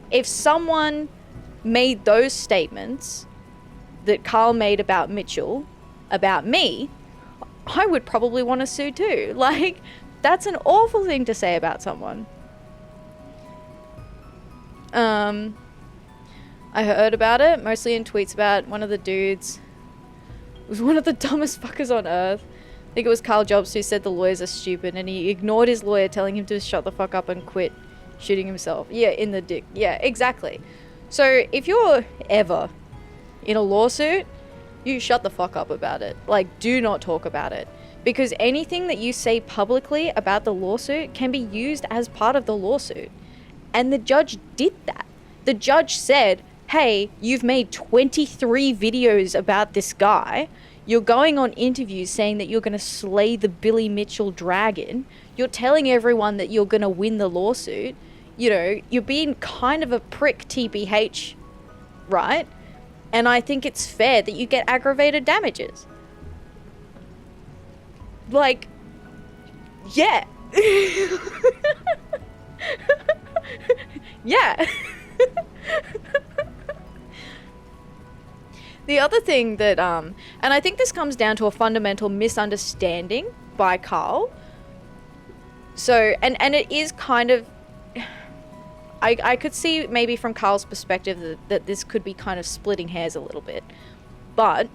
if someone made those statements that Carl made about Mitchell, about me, I would probably want to sue too. Like, that's an awful thing to say about someone. I heard about it, mostly in tweets about one of the dudes. It was one of the dumbest fuckers on earth. I think it was Carl Jobs who said the lawyers are stupid, and he ignored his lawyer telling him to shut the fuck up and quit shooting himself. Yeah, in the dick. Yeah, exactly. So if you're ever in a lawsuit, you shut the fuck up about it. Like, do not talk about it. Because anything that you say publicly about the lawsuit can be used as part of the lawsuit. And the judge did that. The judge said, hey, you've made 23 videos about this guy. You're going on interviews saying that you're going to slay the Billy Mitchell dragon. You're telling everyone that you're going to win the lawsuit. You know, you're being kind of a prick, TBH, right? And I think it's fair that you get aggravated damages. Like, yeah. Yeah. The other thing that, and I think this comes down to a fundamental misunderstanding by Carl. So, and it is kind of, I could see maybe from Carl's perspective that this could be kind of splitting hairs a little bit. But,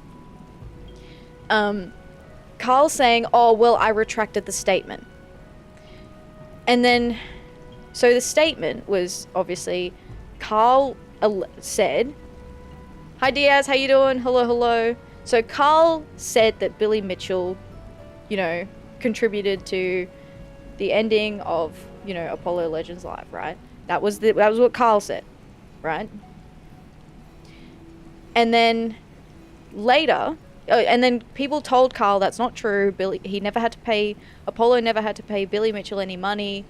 Carl's saying, oh, well, I retracted the statement. And then, so the statement was obviously, Carl said, hi Diaz, how you doing? Hello, hello. So Carl said that Billy Mitchell, you know, contributed to the ending of, you know, Apollo Legends Live, right? That was what Carl said, right? And then later, and then people told Carl that's not true. Apollo never had to pay Billy Mitchell any money,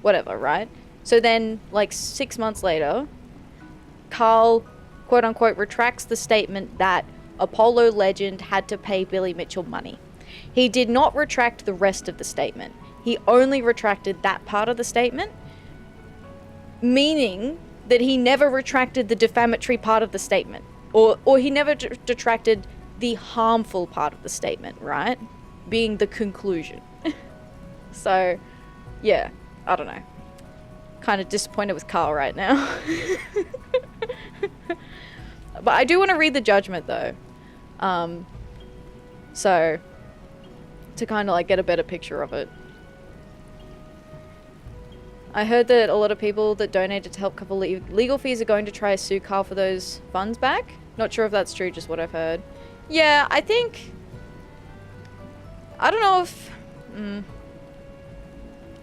whatever, right? So then, like 6 months later, Carl, quote unquote, retracts the statement that Apollo Legend had to pay Billy Mitchell money. He did not retract the rest of the statement. He only retracted that part of the statement, meaning that he never retracted the defamatory part of the statement, or he never retracted the harmful part of the statement, right? Being the conclusion. So, yeah, I don't know. Kind of disappointed with Carl right now. But I do want to read the judgment though. So, to kind of like get a better picture of it. I heard that a lot of people that donated to help cover legal fees are going to try to sue Carl for those funds back. Not sure if that's true, just what I've heard. Yeah, I think... I don't know if...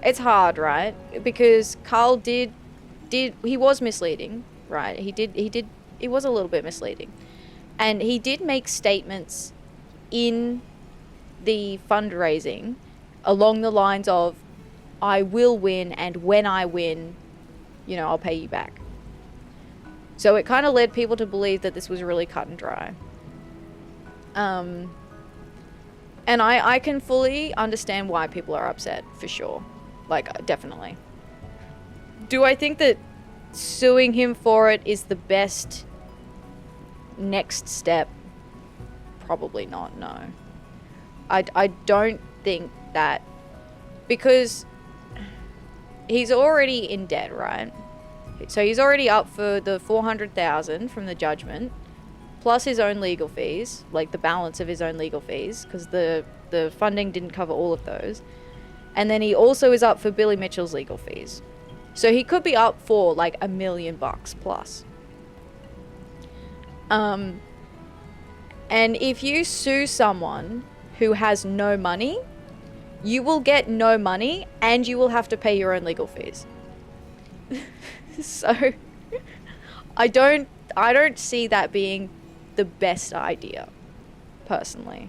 It's hard, right? Because Carl he was misleading, right? He was a little bit misleading. And he did make statements in the fundraising along the lines of, I will win, and when I win, you know, I'll pay you back. So it kind of led people to believe that this was really cut and dry. And I can fully understand why people are upset, for sure. Like, definitely. Do I think that suing him for it is the best next step? Probably not, no. I don't think that, because he's already in debt, right? So he's already up for the 400,000 from the judgment, plus his own legal fees, like the balance of his own legal fees, because the funding didn't cover all of those. And then he also is up for Billy Mitchell's legal fees. So he could be up for like $1 million plus. And if you sue someone who has no money, you will get no money and you will have to pay your own legal fees. So I don't see that being the best idea, personally.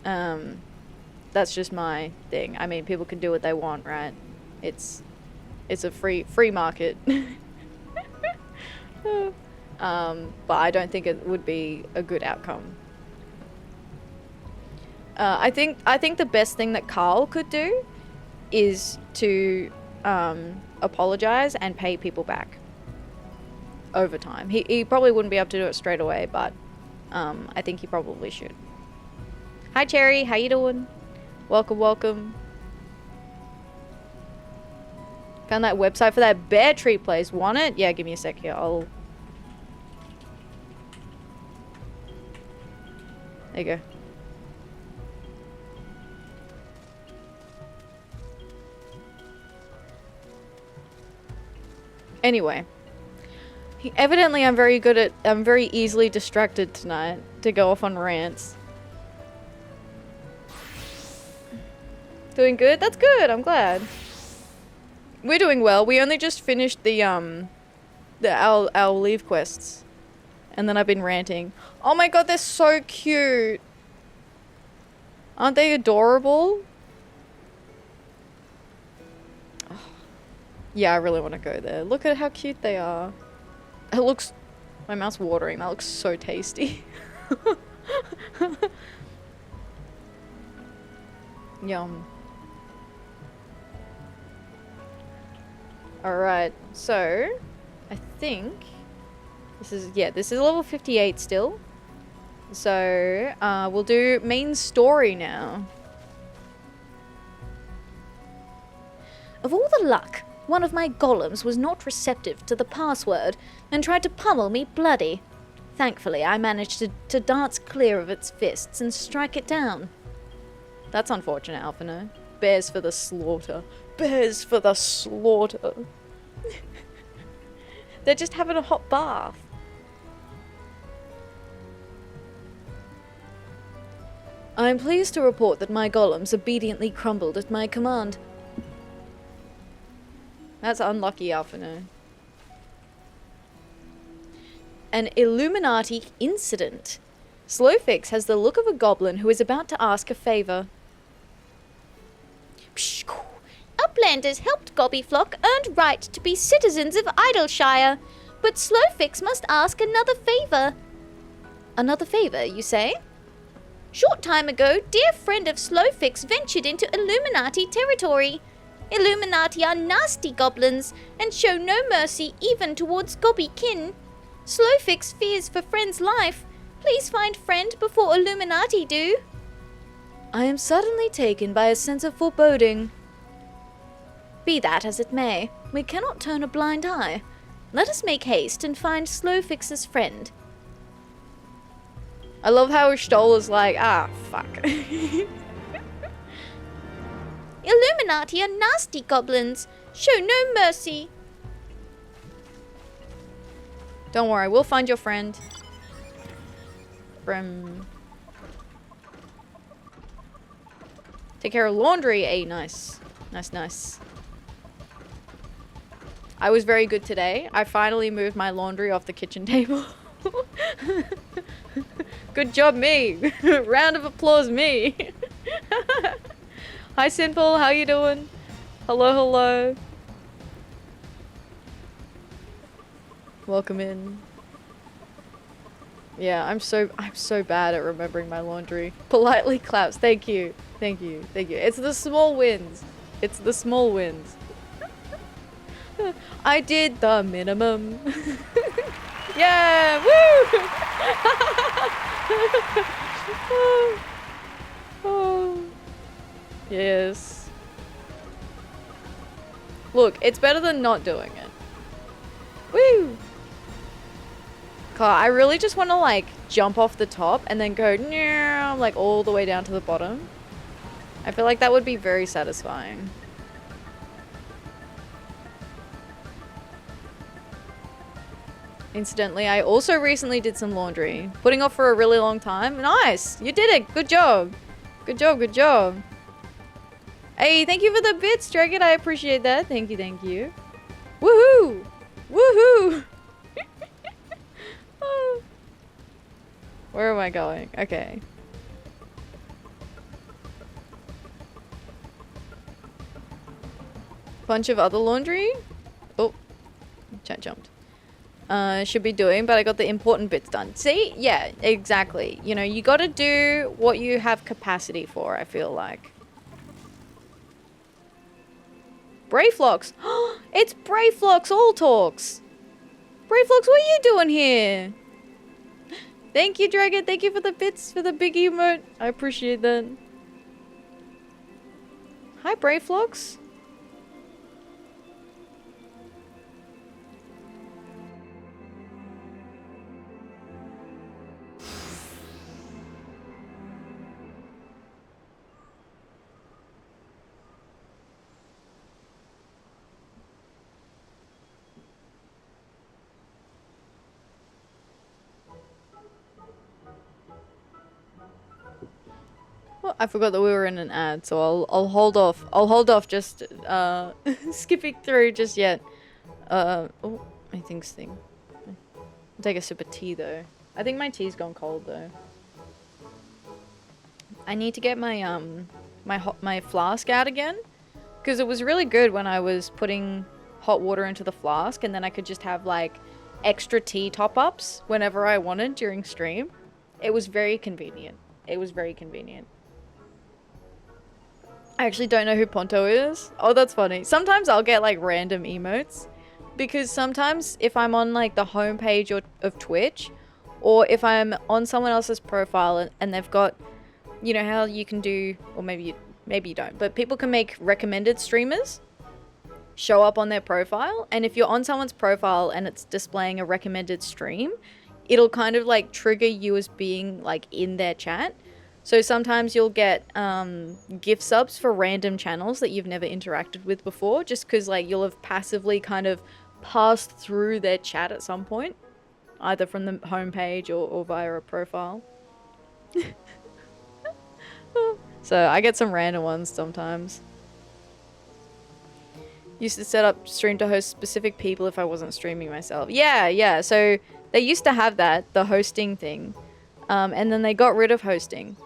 That's just my thing. I mean, people can do what they want, right? It's a free market. But I don't think it would be a good outcome. I think the best thing that Carl could do is to apologize and pay people back over time. He probably wouldn't be able to do it straight away, but I think he probably should. Hi Cherry, how you doing? Welcome. Found that website for that bear tree place. Want it? Yeah, give me a sec here. There you go. Anyway. Evidently I'm very easily distracted tonight to go off on rants. Doing good? That's good, I'm glad. We're doing well. We only just finished our Levequests. And then I've been ranting. Oh my god, they're so cute. Aren't they adorable? Oh. Yeah, I really want to go there. Look at how cute they are. It looks... My mouth's watering. That looks so tasty. Yum. Alright, so... I think... This is level 58 still. So, we'll do main story now. Of all the luck, one of my golems was not receptive to the password and tried to pummel me bloody. Thankfully, I managed to dance clear of its fists and strike it down. That's unfortunate, Alphino. Bears for the slaughter. Bears for the slaughter. They're just having a hot bath. I am pleased to report that my golems obediently crumbled at my command. That's unlucky, Alphino. An Illuminati Incident. Slowfix has the look of a goblin who is about to ask a favor. Uplanders helped Gobbyflock earned right to be citizens of Idyllshire, but Slowfix must ask another favor. Another favor, you say? Short time ago, dear friend of Slowfix ventured into Illuminati territory. Illuminati are nasty goblins and show no mercy even towards Gobbykin. Slowfix fears for friend's life. Please find friend before Illuminati do. I am suddenly taken by a sense of foreboding. Be that as it may, we cannot turn a blind eye. Let us make haste and find Slowfix's friend. I love how Stoll is like, ah, fuck. Illuminati are nasty goblins. Show no mercy. Don't worry, we'll find your friend. Take care of laundry. Hey, nice. Nice. I was very good today. I finally moved my laundry off the kitchen table. Good job, me. Round of applause, me. Hi, Sinful. How you doing? Hello. Welcome in. Yeah, I'm so bad at remembering my laundry. Politely claps. Thank you. It's the small wins. I did the minimum. Yeah, woo! Oh. Yes. Look, it's better than not doing it. Woo! God, I really just want to like jump off the top and then go like all the way down to the bottom. I feel like that would be very satisfying. Incidentally, I also recently did some laundry. Putting off for a really long time. Nice! You did it! Good job! Good job. Hey, thank you for the bits, Dragon. I appreciate that. Thank you. Woohoo! Oh. Where am I going? Okay. Bunch of other laundry? Oh. Chat jumped. Should be doing, but I got the important bits done. See? Yeah, exactly. You know, you gotta do what you have capacity for, I feel like. Brayflocks! It's Brayflocks All Talks! Brayflocks, what are you doing here? Thank you, Dragon. Thank you for the bits, for the big emote. I appreciate that. Hi, Brayflocks. Well, I forgot that we were in an ad, so I'll hold off. I'll hold off just skipping through just yet. Oh, my thing's thing. I'll take a sip of tea though. I think my tea's gone cold though. I need to get my my flask out again, because it was really good when I was putting hot water into the flask, and then I could just have like extra tea top-ups whenever I wanted during stream. It was very convenient. I actually don't know who Ponto is. Oh, that's funny. Sometimes I'll get like random emotes, because sometimes if I'm on like the homepage of Twitch, or if I'm on someone else's profile and they've got, you know how you can do, or maybe you don't, but people can make recommended streamers show up on their profile, and if you're on someone's profile and it's displaying a recommended stream, it'll kind of like trigger you as being like in their chat. So sometimes you'll get gift subs for random channels that you've never interacted with before, just because like you'll have passively kind of passed through their chat at some point, either from the homepage or via a profile. So I get some random ones sometimes. Used to set up stream to host specific people if I wasn't streaming myself. Yeah. So they used to have that, the hosting thing. And then they got rid of hosting.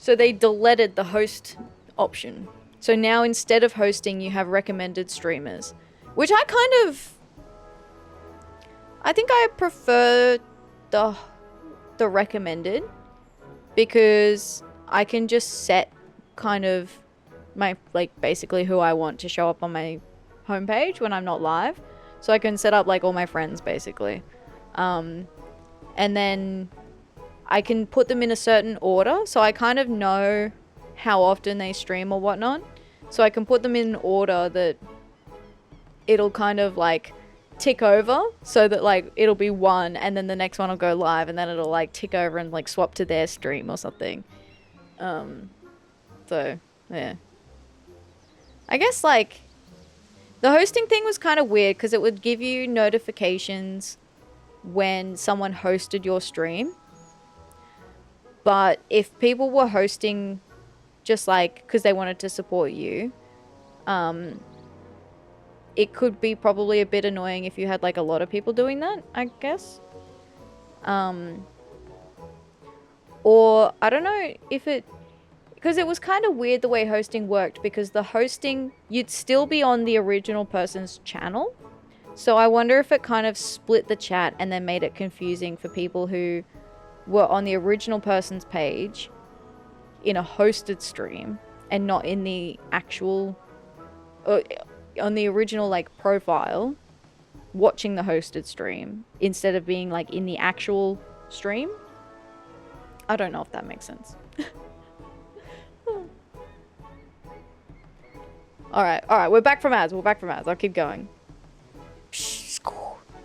So they deleted the host option. So now instead of hosting, you have recommended streamers. Which I think I prefer the recommended. Because I can just set kind of my, like, basically who I want to show up on my homepage when I'm not live. So I can set up like all my friends basically. And then I can put them in a certain order, so I kind of know how often they stream or whatnot. So I can put them in an order that it'll kind of like tick over, so that like it'll be one and then the next one will go live and then it'll like tick over and like swap to their stream or something. So yeah. I guess, like, the hosting thing was kind of weird because it would give you notifications when someone hosted your stream. But if people were hosting just, like, because they wanted to support you, it could be probably a bit annoying if you had, like, a lot of people doing that, I guess. Or, I don't know if it... Because it was kind of weird the way hosting worked, because the hosting, you'd still be on the original person's channel. So I wonder if it kind of split the chat and then made it confusing for people who were on the original person's page in a hosted stream and not in the actual... on the original, like, profile, watching the hosted stream instead of being, like, in the actual stream. I don't know if that makes sense. Alright, we're back from ads. I'll keep going. Psh,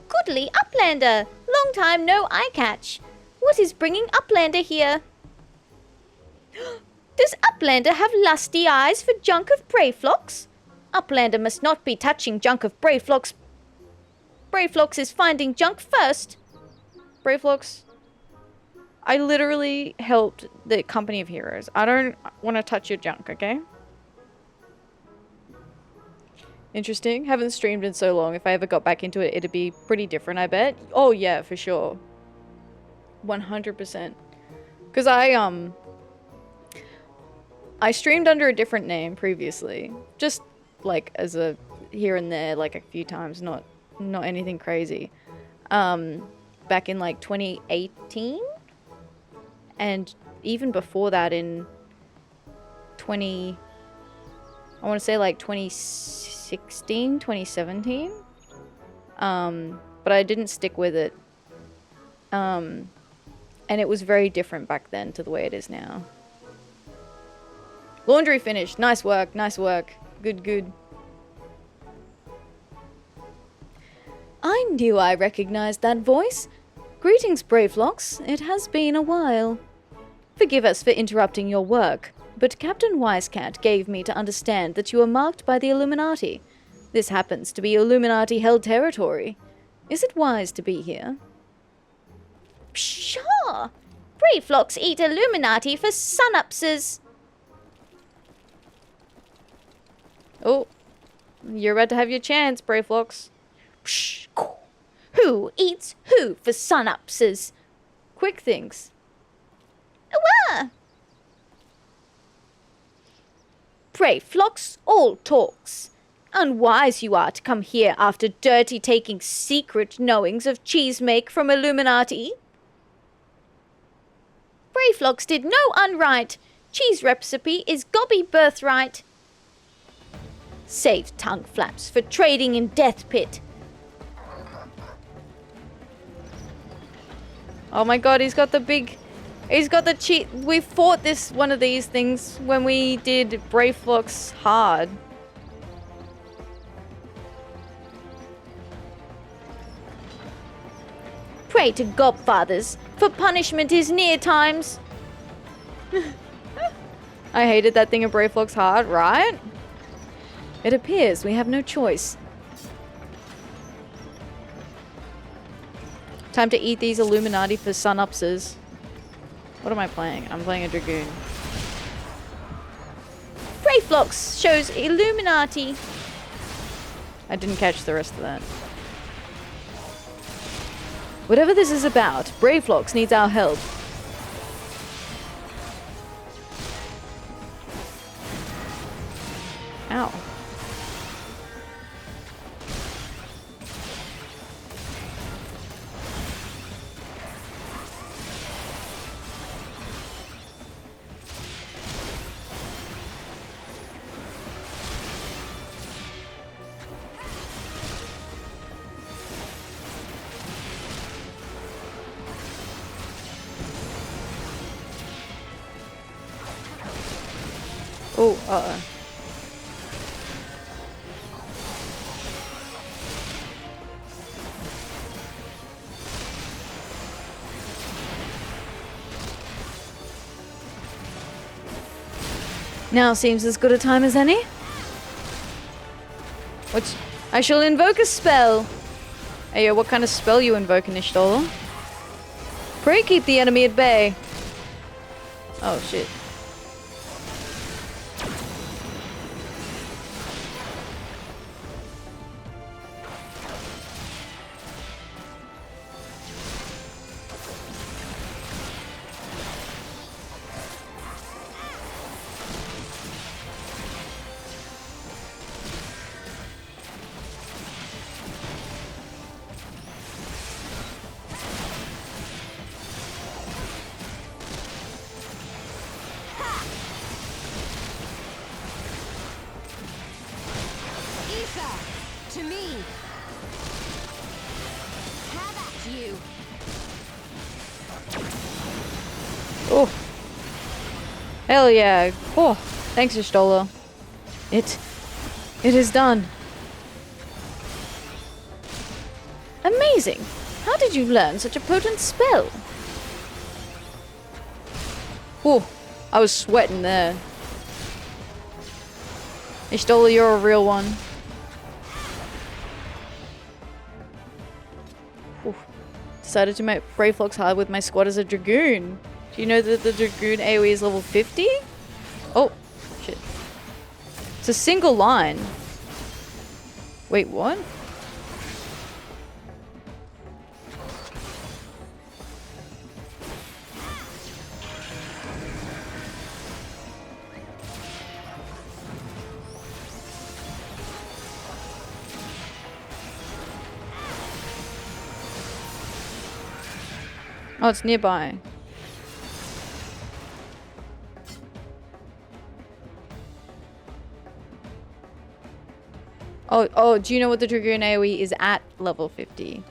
goodly Uplander! Long time no eye catch. What is bringing Uplander here? Does Uplander have lusty eyes for junk of Brayflox? Uplander must not be touching junk of Brayflox. Brayflox is finding junk first. Brayflox, I literally helped the Company of Heroes. I don't want to touch your junk, okay? Interesting. Haven't streamed in so long. If I ever got back into it, it'd be pretty different, I bet. Oh, yeah, for sure. 100%. Because I streamed under a different name previously. Just, like, as a here and there, like, a few times. Not anything crazy. Back in, like, 2018? And even before that in I want to say, like, 2016, 2017. But I didn't stick with it. And it was very different back then to the way it is now. Laundry finished. Nice work. Nice work. Good. I knew I recognized that voice. Greetings, Brayflox. It has been a while. Forgive us for interrupting your work, but Captain Wisecat gave me to understand that you are marked by the Illuminati. This happens to be Illuminati-held territory. Is it wise to be here? Pshaw! Brayflox eat Illuminati for sun-upses. Oh, you're about to have your chance, Brayflox. Psh! Who eats who for sun-upses? Quick things. Wah! Brayflox all talks. Unwise you are to come here after dirty taking secret knowings of cheese make from Illuminati. Brayflox did no unright. Cheese recipe is gobby birthright. Save tongue flaps for trading in death pit. Oh my god, he's got the cheat. We fought one of these things when we did Brayflox hard. Pray to godfathers, for punishment is near times. I hated that thing of Brayflox hard, right? It appears we have no choice. Time to eat these Illuminati for sun-upses. What am I playing? I'm playing a Dragoon. Brayflox shows Illuminati. I didn't catch the rest of that. Whatever this is about, Brayflox needs our help. Ow. Oh, uh-oh. Now seems as good a time as any. What's... I shall invoke a spell. Hey, what kind of spell you invoking, Ishtola? Pray keep the enemy at bay. Oh, shit. To me. Have at you. Oh. Hell yeah. Oh, thanks, Ishtola. It is done. Amazing. How did you learn such a potent spell? Oh, I was sweating there. Ishtola, you're a real one. Decided to make Brave Flocks hard with my squad as a Dragoon. Do you know that the Dragoon AoE is level 50? Oh, shit. It's a single line. Wait, what? Oh, it's nearby. Oh, do you know what the Dragoon AoE is at level 50?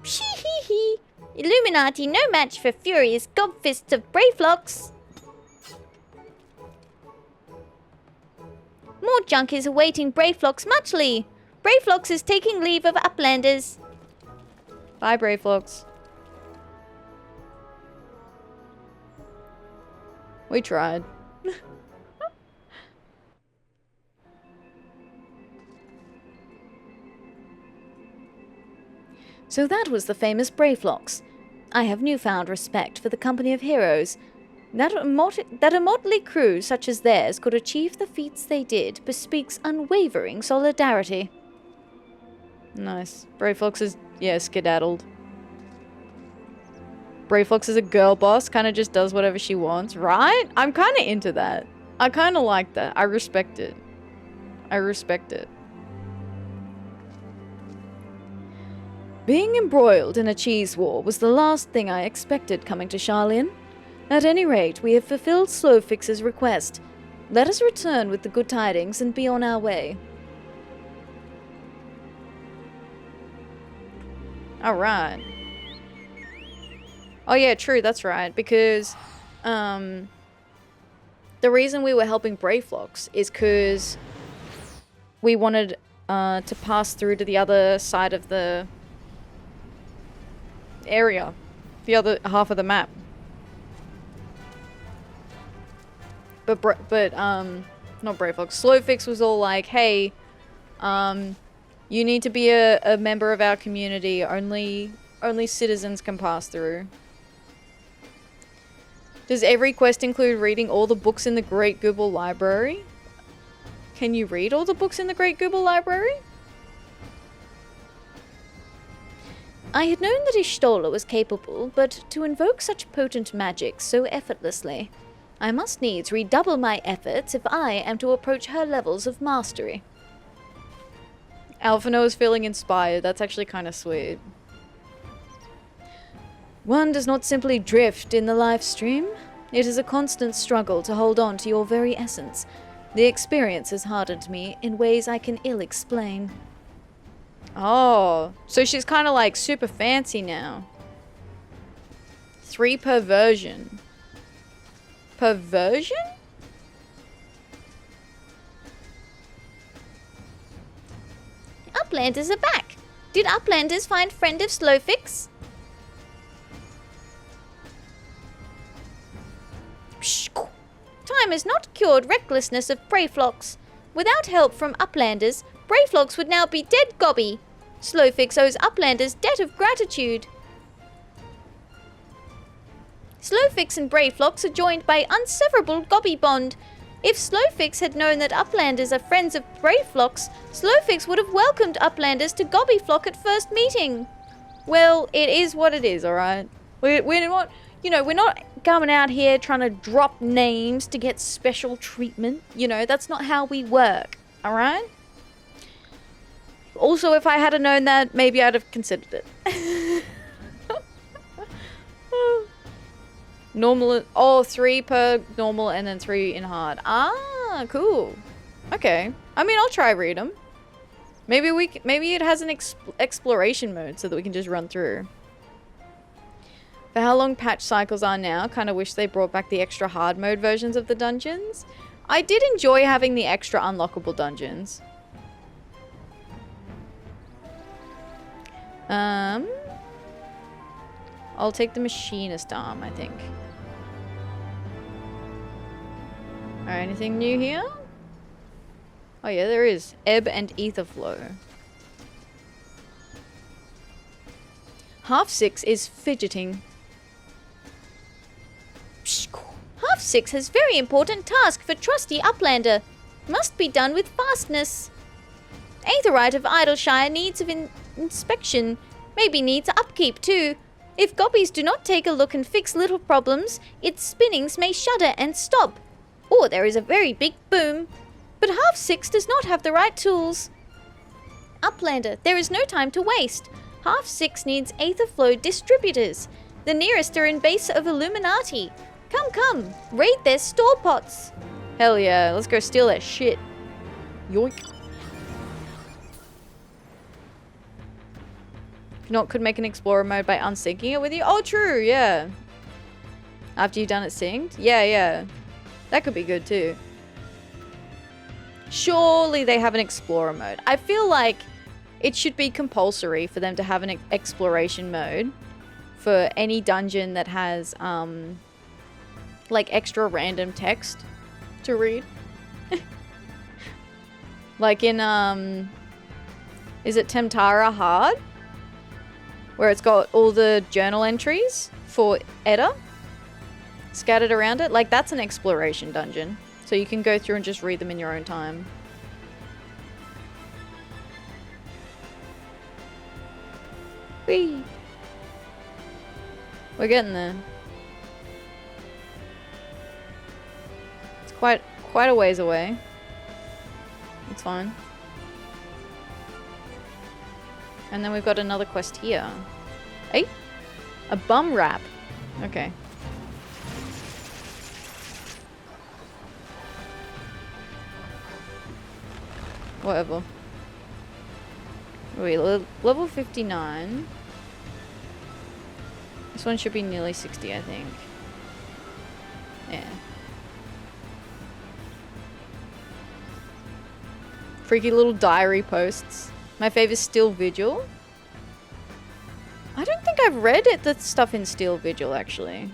Pshee-hee-hee. Illuminati no match for furious gobfists of Brayflocks. More junk is awaiting Brayflocks muchly. Brayflocks is taking leave of Uplanders. Bye, Brave Flocks. We tried. So that was the famous Brayflocks. I have newfound respect for the company of heroes. That a motley crew such as theirs could achieve the feats they did bespeaks unwavering solidarity. Nice. Brave Fox is, yeah, skedaddled. Brave Fox is a girl boss, kind of just does whatever she wants, right? I'm kind of into that. I kind of like that. I respect it. I respect it. Being embroiled in a cheese war was the last thing I expected coming to Charlian. At any rate, we have fulfilled Slowfix's request. Let us return with the good tidings and be on our way. Alright. Oh yeah, true, that's right, because the reason we were helping Brayflocks is because we wanted to pass through to the other side of the area, the other half of the map. But not Brayflocks. Slowfix was all like, hey, you need to be a member of our community. Only citizens can pass through. Does every quest include reading all the books in the Great Google Library? Can you read all the books in the Great Google Library? I had known that Ishtola was capable, but to invoke such potent magic so effortlessly, I must needs redouble my efforts if I am to approach her levels of mastery. Alphino is feeling inspired. That's actually kind of sweet. One does not simply drift in the live stream. It is a constant struggle to hold on to your very essence. The experience has hardened me in ways I can ill explain. Oh, so she's kind of like super fancy now. 3 perversion. Perversion? Uplanders are back. Did Uplanders find friend of Slowfix? Time has not cured recklessness of Brayflox. Without help from Uplanders, Brayflox would now be dead gobby. Slowfix owes Uplanders debt of gratitude. Slowfix and Brayflox are joined by unseverable gobby bond. If Slowfix had known that Uplanders are friends of Brayflox, Slowfix would have welcomed Uplanders to Gobbyflock at first meeting. Well, it is what it is, alright? We're not, we're not coming out here trying to drop names to get special treatment. That's not how we work, alright? Also, if I had known that, maybe I'd have considered it. Normal, 3 per normal and then 3 in hard. Ah, cool. Okay. I mean, I'll try read them. Maybe it has an exploration mode so that we can just run through. For how long patch cycles are now, kind of wish they brought back the extra hard mode versions of the dungeons. I did enjoy having the extra unlockable dungeons. I'll take the machinist arm, I think. Alright, anything new here? Oh yeah, there is. Ebb and Aetherflow. Half 6 is fidgeting. Half 6 has very important task for trusty Uplander. Must be done with fastness. Aetherite of Idyllshire needs of inspection. Maybe needs upkeep too. If gobbies do not take a look and fix little problems, its spinnings may shudder and stop. Or there is a very big boom. But half 6 does not have the right tools. Uplander, there is no time to waste. Half 6 needs Aetherflow distributors. The nearest are in base of Illuminati. Come, raid their store pots. Hell yeah, let's go steal that shit. Yoink. If not, could make an explorer mode by unsyncing it with you. Oh, true, yeah. After you've done it synced? Yeah. That could be good too. Surely they have an explorer mode. I feel like it should be compulsory for them to have an exploration mode for any dungeon that has like extra random text to read. Like in is it Temtara Hard? Where it's got all the journal entries for Edda scattered around it. Like, that's an exploration dungeon. So you can go through and just read them in your own time. Whee! We're getting there. It's quite a ways away. It's fine. And then we've got another quest here. Hey? A bum wrap. Okay. Whatever. Wait, level 59. This one should be nearly 60, I think. Yeah. Freaky little diary posts. My favorite is Steel Vigil. I don't think I've read the stuff in Steel Vigil, actually.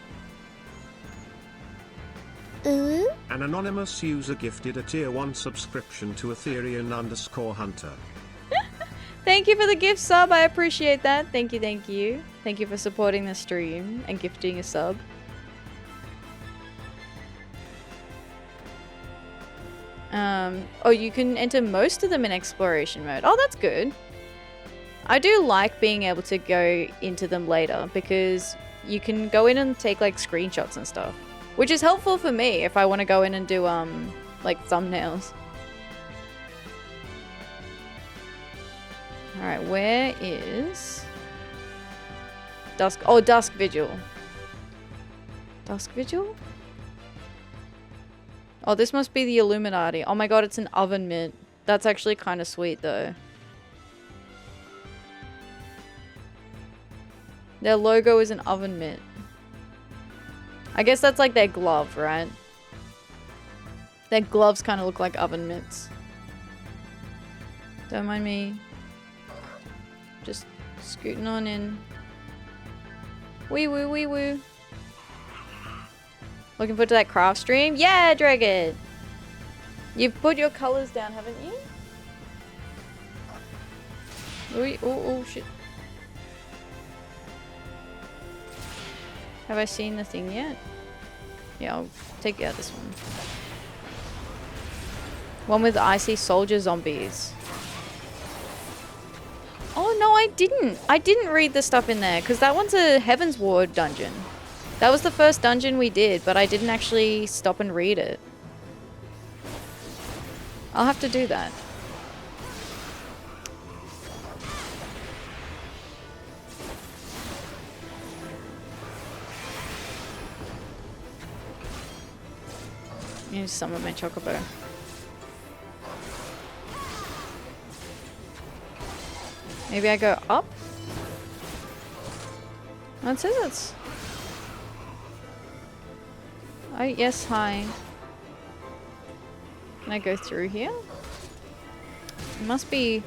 An anonymous user gifted a tier 1 subscription to Atherian_Hunter. Thank you for the gift sub. I appreciate that. Thank you. Thank you for supporting the stream and gifting a sub. Oh, you can enter most of them in exploration mode. Oh, that's good. I do like being able to go into them later because you can go in and take like screenshots and stuff, which is helpful for me if I want to go in and do like thumbnails. All right, where is Dusk? Oh, Dusk Vigil. Dusk Vigil? Oh, this must be the Illuminati. Oh my god, it's an oven mitt. That's actually kind of sweet though. Their logo is an oven mitt. I guess that's like their glove, right? Their gloves kind of look like oven mitts. Don't mind me. Just scooting on in. Wee woo, wee woo. Looking forward to that craft stream? Yeah, Dragon! You've put your colours down, haven't you? Oh, shit. Have I seen the thing yet? Yeah, I'll take out this one. One with icy soldier zombies. Oh no, I didn't. I didn't read the stuff in there because that one's a Heaven's Ward dungeon. That was the first dungeon we did, but I didn't actually stop and read it. I'll have to do that. I need to summon my chocobo. Maybe I go up? Oh, it says it's... Oh, yes, hi. Can I go through here? It must be...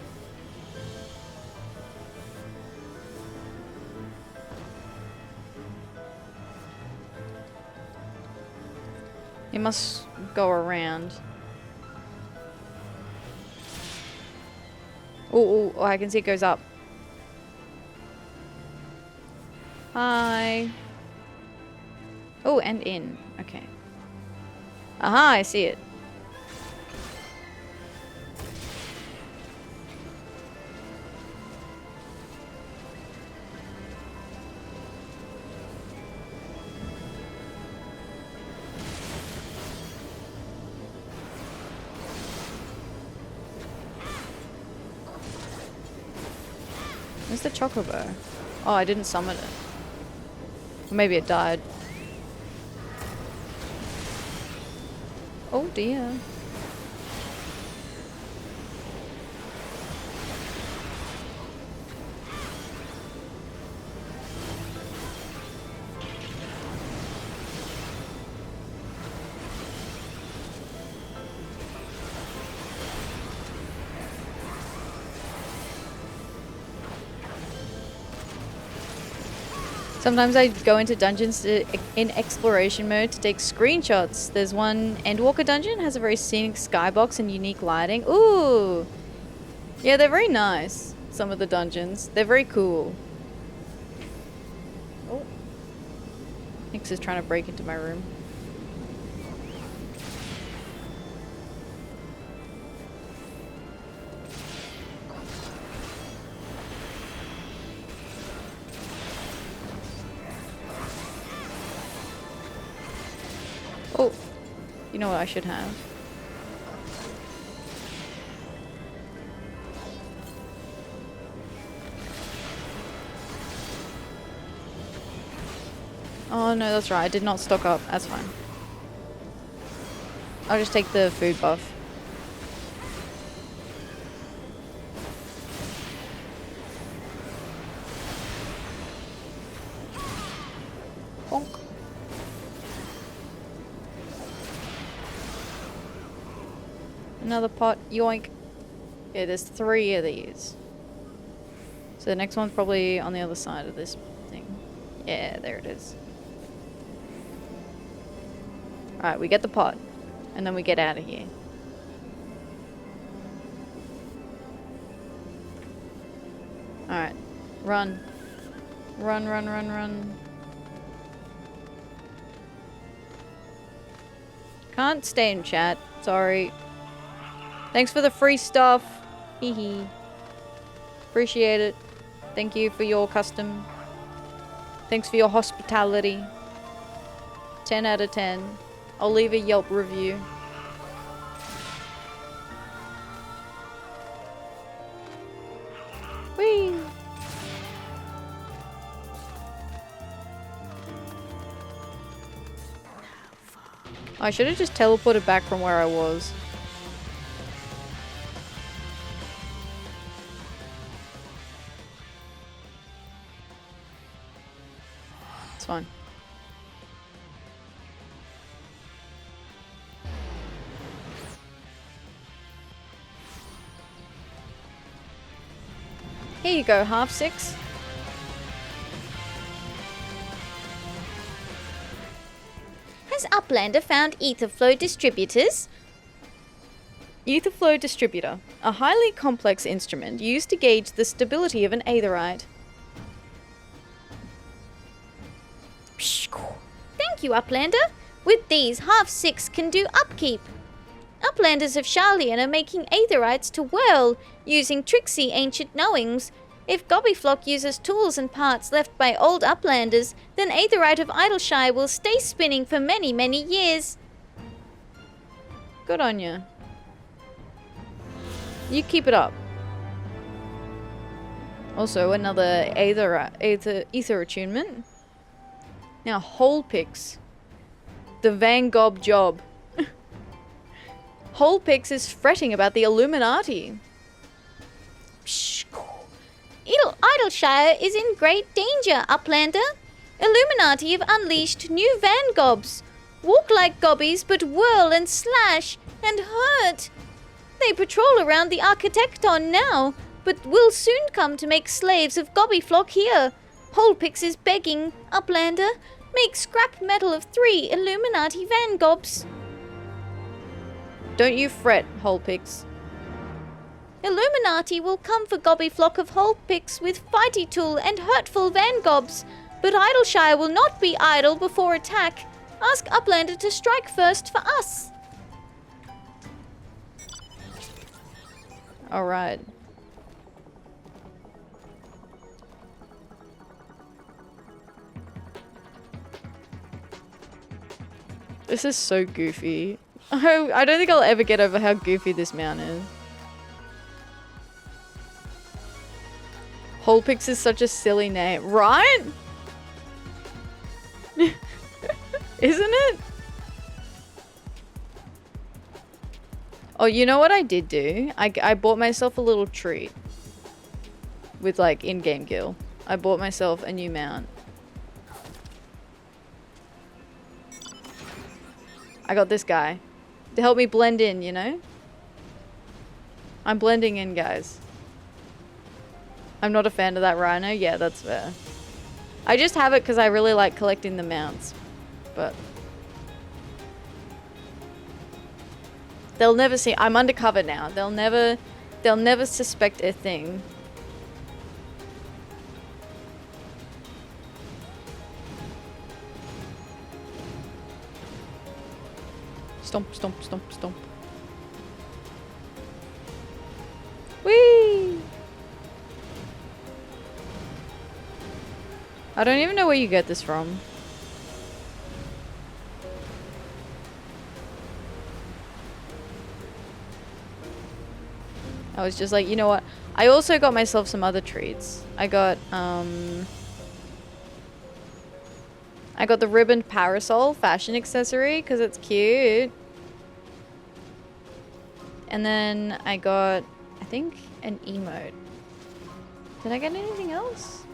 It must go around. Oh, I can see it goes up. Hi. Oh, and in. Okay. Aha, I see it. Where's the chocobo? Oh, I didn't summon it. Or maybe it died. Oh dear. Sometimes I go into dungeons in exploration mode to take screenshots. There's one Endwalker dungeon, has a very scenic skybox and unique lighting. Ooh! Yeah, they're very nice, some of the dungeons. They're very cool. Oh. Nyx is trying to break into my room. Oh, you know what I should have? Oh no, that's right. I did not stock up. That's fine. I'll just take the food buff. Bonk. Another pot, yoink. Yeah, there's 3 of these. So the next one's probably on the other side of this thing. Yeah, there it is. Alright, we get the pot. And then we get out of here. Alright. Run. Run, run, run, run. Can't stay in chat. Sorry. Thanks for the free stuff. Hee hee. Appreciate it. Thank you for your custom. Thanks for your hospitality. 10 out of 10. I'll leave a Yelp review. Whee! I should have just teleported back from where I was. It's fine. Here you go, half 6. Has Uplander found Aetherflow distributors? Aetherflow distributor, a highly complex instrument used to gauge the stability of an aetherite. Thank you, Uplander. With these, half-six can do upkeep. Uplanders of Sharlayan are making aetherites to whirl, using tricksy ancient knowings. If Gobbyflock uses tools and parts left by old Uplanders, then Aetherite of Idyllshire will stay spinning for many, many years. Good on you. You keep it up. Also, another ether attunement. Now, Hole Picks. The Vangob Job. Hole Picks is fretting about the Illuminati. Idyllshire is in great danger, Uplander. Illuminati have unleashed new Vangobs. Walk like gobbies, but whirl and slash and hurt. They patrol around the Architecton now, but will soon come to make slaves of Gobbyflock here. Holpix is begging, Uplander, make scrap metal of 3 Illuminati Vangobs. Don't you fret, Holpix. Illuminati will come for Gobbyflock of Holpix with fighty tool and hurtful Vangobs, but Idyllshire will not be idle before attack. Ask Uplander to strike first for us. Alright. This is so goofy. I don't think I'll ever get over how goofy this mount is. Holpix is such a silly name, right? Isn't it? Oh, you know what I did do? I bought myself a little treat. With like in-game gil. I bought myself a new mount. I got this guy. To help me blend in, you know? I'm blending in, guys. I'm not a fan of that rhino. Yeah, that's fair. I just have it because I really like collecting the mounts. But they'll never see. I'm undercover now. They'll never suspect a thing. Stomp, stomp, stomp, stomp. Whee! I don't even know where you get this from. I was just like, you know what? I also got myself some other treats. I got the ribboned parasol fashion accessory because it's cute. And then I got, I think, an emote. Did I get anything else?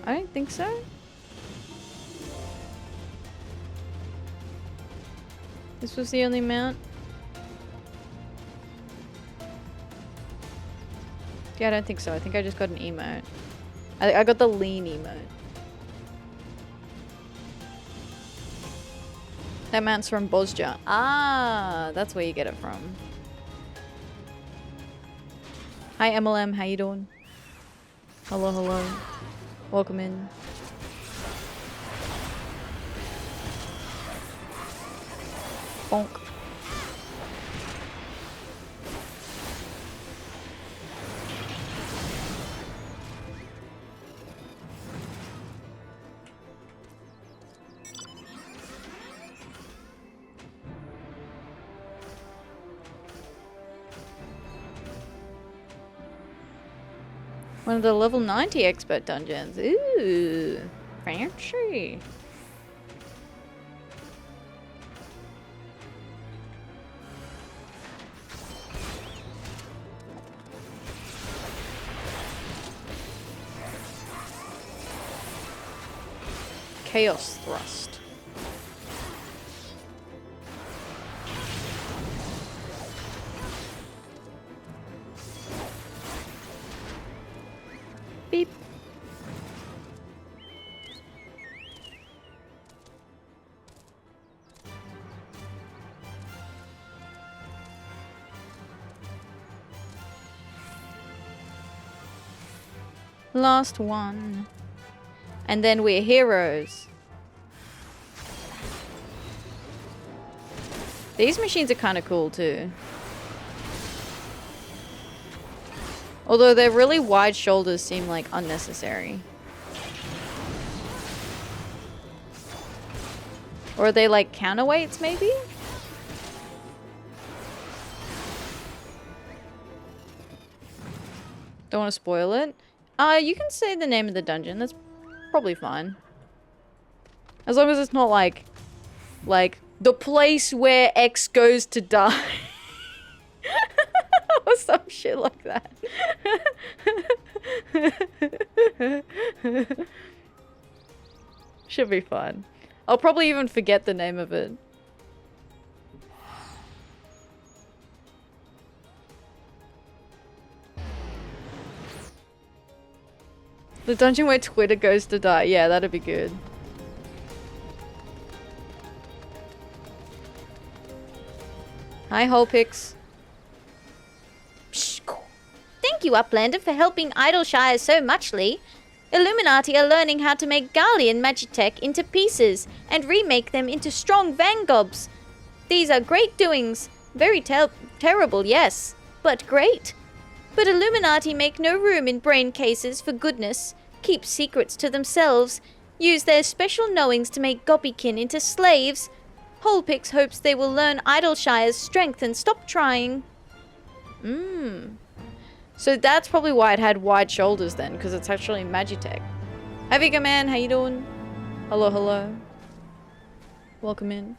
I don't think so. This was the only mount. Yeah, I don't think so. I think I just got an emote. I got the lean emote. That mount's from Bozja. Ah, that's where you get it from. Hi MLM, how you doing? Hello, hello. Welcome in. Bonk. One of the level 90 expert dungeons. Ooh, fancy. Chaos Thrust. Beep. Last one. And then we're heroes. These machines are kind of cool too. Although their really wide shoulders seem like unnecessary. Or are they like counterweights maybe? Don't want to spoil it. You can say the name of the dungeon. That's probably fine. As long as it's not like the place where X goes to die. Or some shit like that. Should be fun. I'll probably even forget the name of it. The dungeon where Twitter goes to die. Yeah, that'd be good. Hi, Holpix. Thank you, Uplander, for helping Idyllshire so muchly. Illuminati are learning how to make Garlean Magitech into pieces and remake them into strong Vangobs. These are great doings. Very terrible, yes, but great. But Illuminati make no room in brain cases for goodness, keep secrets to themselves, use their special knowings to make Gobbykin into slaves. Holpix hopes they will learn Idyllshire's strength and stop trying. So that's probably why it had wide shoulders then, because it's actually Magitech. Hi Vega Man, how you doing? Hello, hello. Welcome in.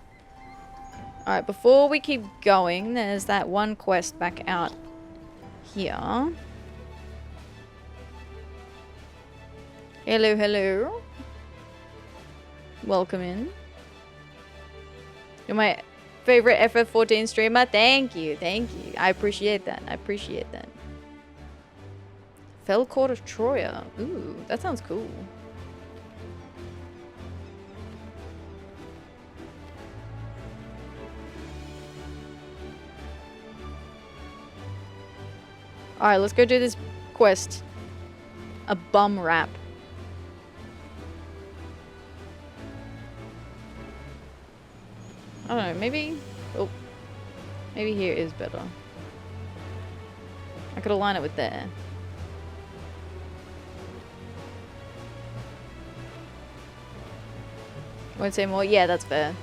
Alright, before we keep going, there's that one quest back out here. Hello, hello. Welcome in. You're my favorite FF14 streamer. Thank you, thank you. I appreciate that. I appreciate that. Fell Court of Troya. Ooh, that sounds cool. Alright, let's go do this quest. A bum rap. I don't know, maybe... Oh. Maybe here is better. I could align it with there. Won't say more? Yeah, that's fair.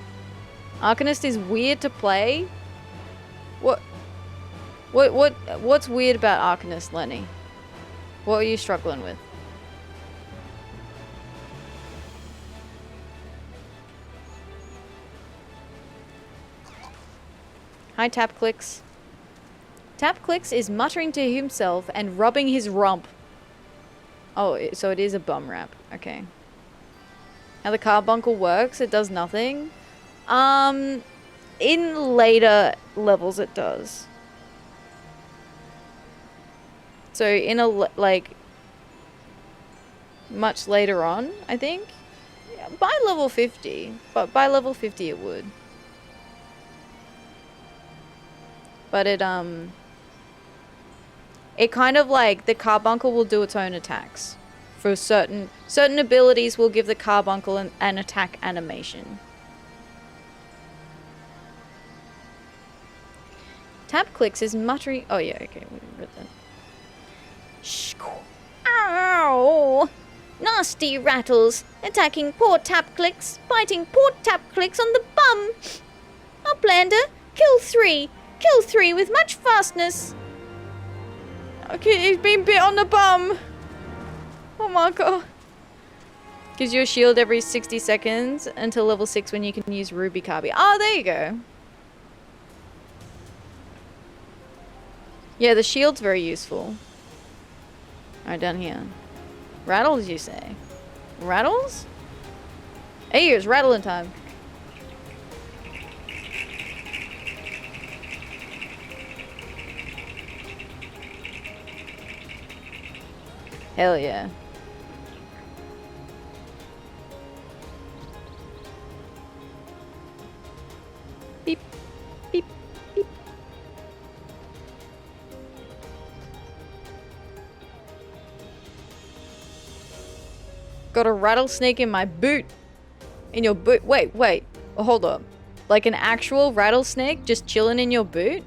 Arcanist is weird to play? What's weird about Arcanist, Lenny? What are you struggling with? Hi, Tapclicks. Tapclicks is muttering to himself and rubbing his rump. Oh, so it is a bum rap. Okay. How the carbuncle works, it does nothing. In later levels it does. So in a, like, much later on, I think. Yeah, by level 50. But by level 50 it would. But it kind of like, the carbuncle will do its own attacks. For certain abilities will give the carbuncle an attack animation. Tapclicks is muttering. Oh yeah, okay, we read that. Shh. Ow! Nasty rattles, attacking poor Tapclicks, biting poor Tapclicks on the bum. Uplander, kill 3. Kill 3 with much fastness. Okay, he's been bit on the bum. Oh my god. Gives you a shield every 60 seconds until level 6 when you can use Ruby Carby. Oh, there you go. Yeah, the shield's very useful. Alright, down here. Rattles, you say? Rattles? Hey, it's rattling time. Hell yeah. Beep, beep, beep. Got a rattlesnake in my boot. In your boot. Wait, wait. Oh, hold up. Like an actual rattlesnake just chilling in your boot?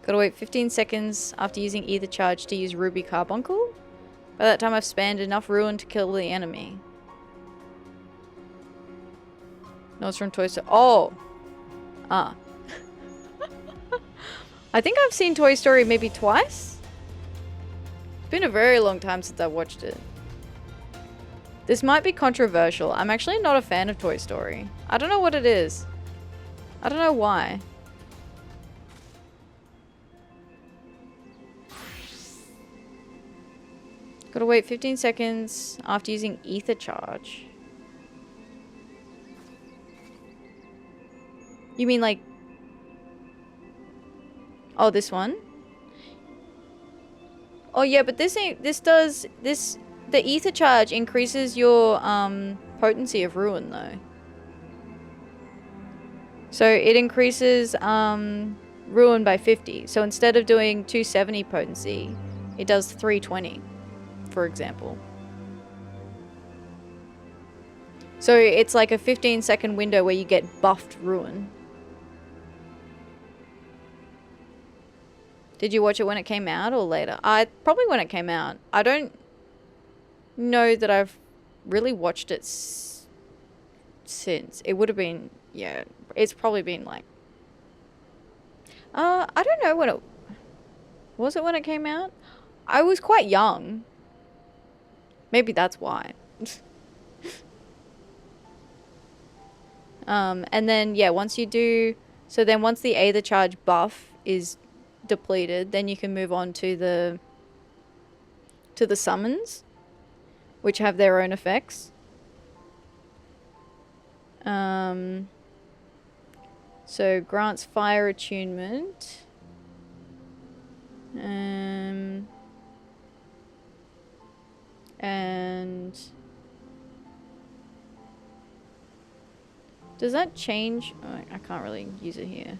Gotta wait 15 seconds after using either charge to use Ruby Carbuncle. By that time I've spanned enough ruin to kill the enemy. No, it's from Toy Story. Oh! Ah. I think I've seen Toy Story maybe twice? It's been a very long time since I watched it. This might be controversial. I'm actually not a fan of Toy Story. I don't know what it is. I don't know why. Gotta wait 15 seconds after using Ether Charge. You mean like... Oh, this one? Oh yeah, but this ain't... This does... This... The Ether Charge increases your potency of Ruin though. So it increases Ruin by 50. So instead of doing 270 potency, it does 320. For example. So it's like a 15-second window where you get buffed Ruin. Did you watch it when it came out or later? Probably when it came out. I don't know that I've really watched it since. It would have been, yeah, it's probably been like... I don't know when it... Was it when it came out? I was quite young. Maybe that's why. And then, yeah, once you do... So then once the Aether Charge buff is depleted, then you can move on to the summons, which have their own effects. So grants fire attunement. And does that change? Oh, I can't really use it here.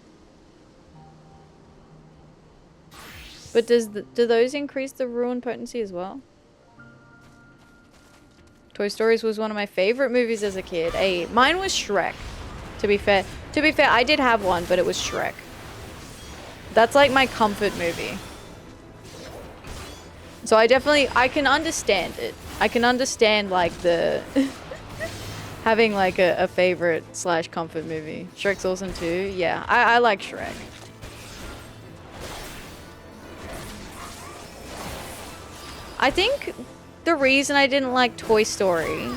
But do those increase the Ruin potency as well? Toy Stories was one of my favorite movies as a kid. Hey, mine was Shrek. To be fair, I did have one, but it was Shrek. That's like my comfort movie. So I can understand it. I can understand like the having like a favorite / comfort movie. Shrek's awesome too. Yeah, I like Shrek. I think the reason I didn't like Toy Story,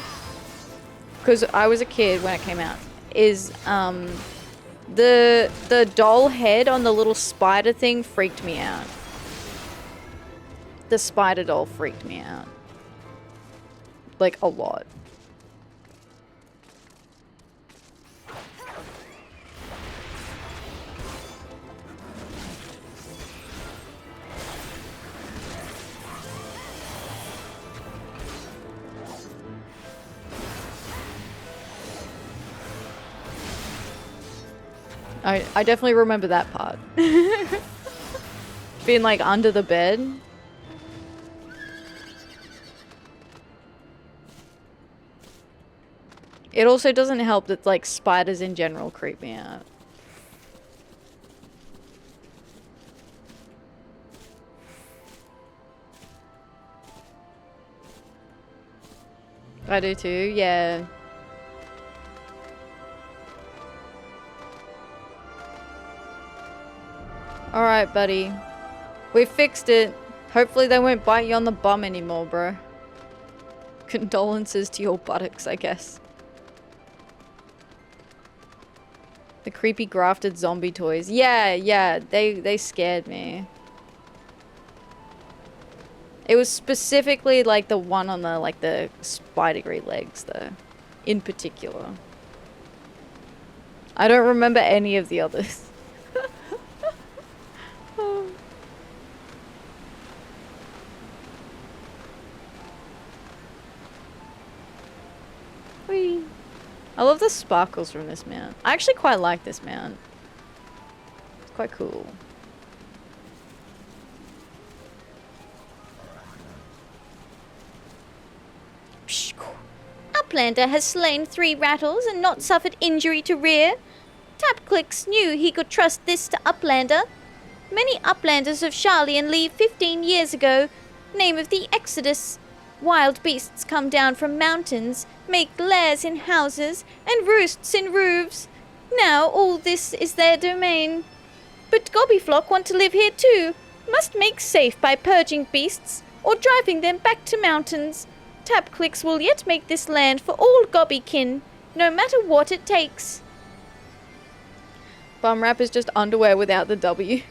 because I was a kid when it came out, is the doll head on the little spider thing freaked me out. The spider doll freaked me out. Like, a lot. I definitely remember that part. Being like under the bed. It also doesn't help that like spiders in general creep me out. I do too, yeah. Alright, buddy. We fixed it. Hopefully they won't bite you on the bum anymore, bro. Condolences to your buttocks, I guess. The creepy grafted zombie toys. Yeah, they scared me. It was specifically like the one on the like the spidery legs though, in particular. I don't remember any of the others. Whee. I love the sparkles from this mount. I actually quite like this mount. It's quite cool. Uplander has slain 3 rattles and not suffered injury to rear. Tapclicks knew he could trust this to Uplander. Many Uplanders of Charlian leave 15 years ago. Name of the Exodus. Wild beasts come down from mountains, make lairs in houses, and roosts in roofs. Now all this is their domain. But Gobbyflock want to live here too. Must make safe by purging beasts, or driving them back to mountains. Tapclicks will yet make this land for all Gobbykin, no matter what it takes. Bum wrap is just underwear without the W.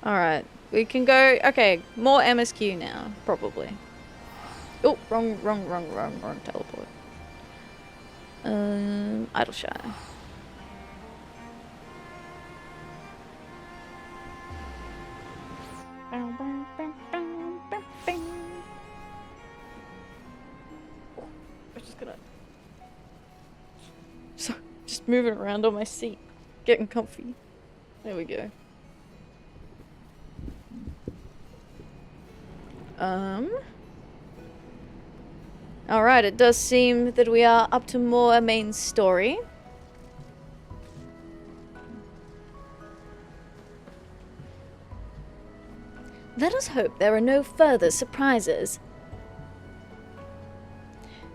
Alright, we can go... Okay, more MSQ now, probably. Oh, wrong teleport. Idyllshire. So, just moving around on my seat, getting comfy. There we go. Alright, it does seem that we are up to more main story. Let us hope there are no further surprises.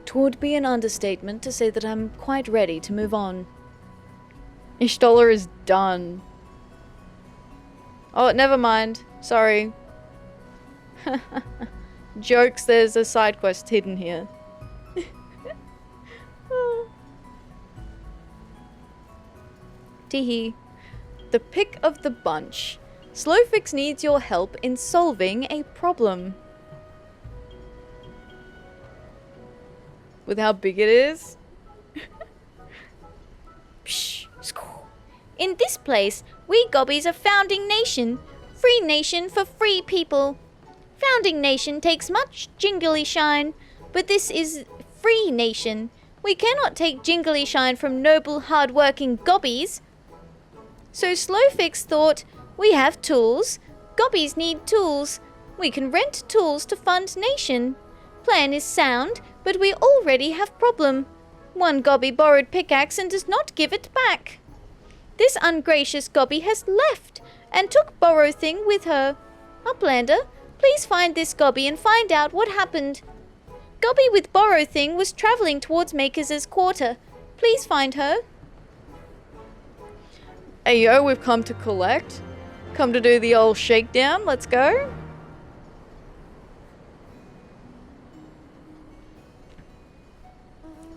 'Twould be an understatement to say that I'm quite ready to move on. Ishtola is done. Oh, never mind. Sorry. Jokes, there's a side quest hidden here. Teehee. The pick of the bunch. Slowfix needs your help in solving a problem. With how big it is? Psh, in this place, we Gobbies are founding nation. Free nation for free people. Founding nation takes much jingly shine, but this is free nation. We cannot take jingly shine from noble, hard-working Gobbies. So Slowfix thought, we have tools. Gobbies need tools. We can rent tools to fund nation. Plan is sound, but we already have problem. One Gobby borrowed pickaxe and does not give it back. This ungracious Gobby has left and took borrow thing with her. Uplander, please find this Gobby and find out what happened. Gobby with borrow thing was travelling towards Makers' quarter. Please find her. Hey yo, we've come to collect. Come to do the old shakedown. Let's go.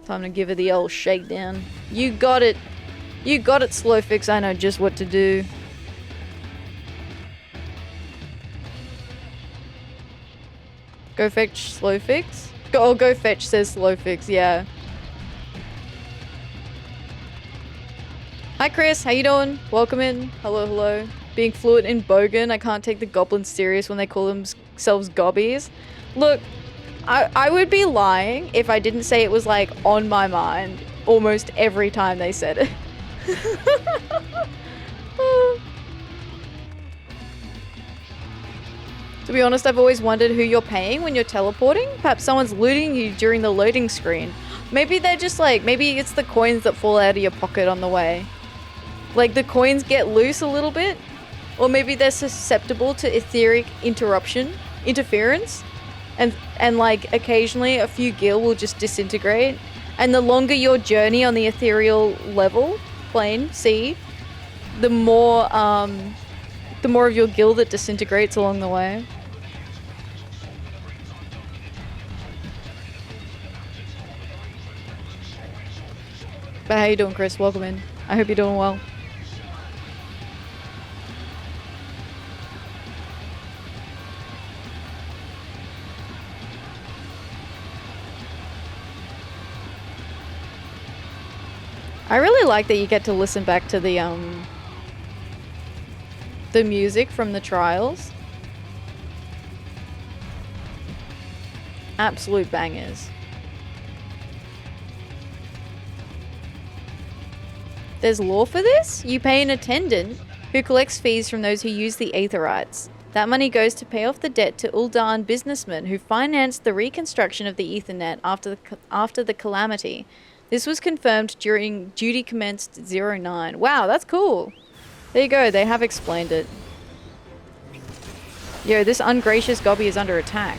Time to give her the old shakedown. You got it. You got it, Slowfix. I know just what to do. Go fetch Slowfix? Go fetch, says Slowfix, yeah. Hi Chris, how you doing? Welcome in. Hello, hello. Being fluent in Bogan, I can't take the goblins serious when they call themselves gobbies. Look, I would be lying if I didn't say it was like on my mind almost every time they said it. To be honest, I've always wondered who you're paying when you're teleporting. Perhaps someone's looting you during the loading screen. Maybe they're just like, maybe it's the coins that fall out of your pocket on the way. Like the coins get loose a little bit. Or maybe they're susceptible to etheric interference. And like occasionally a few gil will just disintegrate. And the longer your journey on the ethereal level, plane, sea, the more of your gil that disintegrates along the way. But how you doing, Chris? Welcome in. I hope you're doing well. I really like that you get to listen back to the music from the trials. Absolute bangers. There's law for this? You pay an attendant. who collects fees from those who use the Aetherites. That money goes to pay off the debt to Ul'dan businessmen who financed the reconstruction of the Ethernet after the calamity. This was confirmed during duty commenced 09. Wow, that's cool. There you go, they have explained it. Yo, this ungracious gobby is under attack.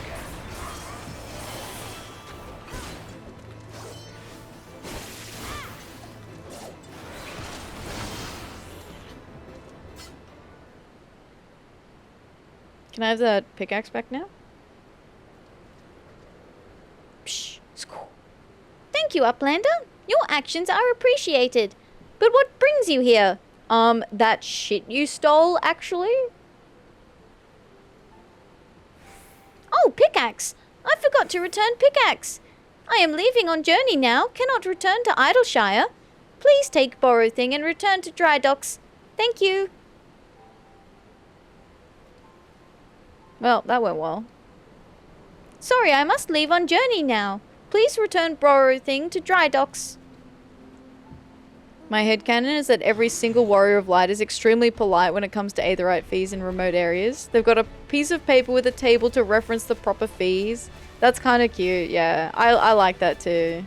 Can I have that pickaxe back now? Psh, score. Thank you, Uplander. Your actions are appreciated. But what brings you here? That shit you stole, actually? Oh, pickaxe. I forgot to return pickaxe. I am leaving on journey now. Cannot return to Idyllshire. Please take borrow thing and return to dry docks. Thank you. Well, that went well. Sorry, I must leave on journey now. Please return borrow thing to dry docks. My headcanon is that every single Warrior of Light is extremely polite when it comes to Aetherite fees in remote areas. They've got a piece of paper with a table to reference the proper fees. That's kind of cute, yeah. I like that too.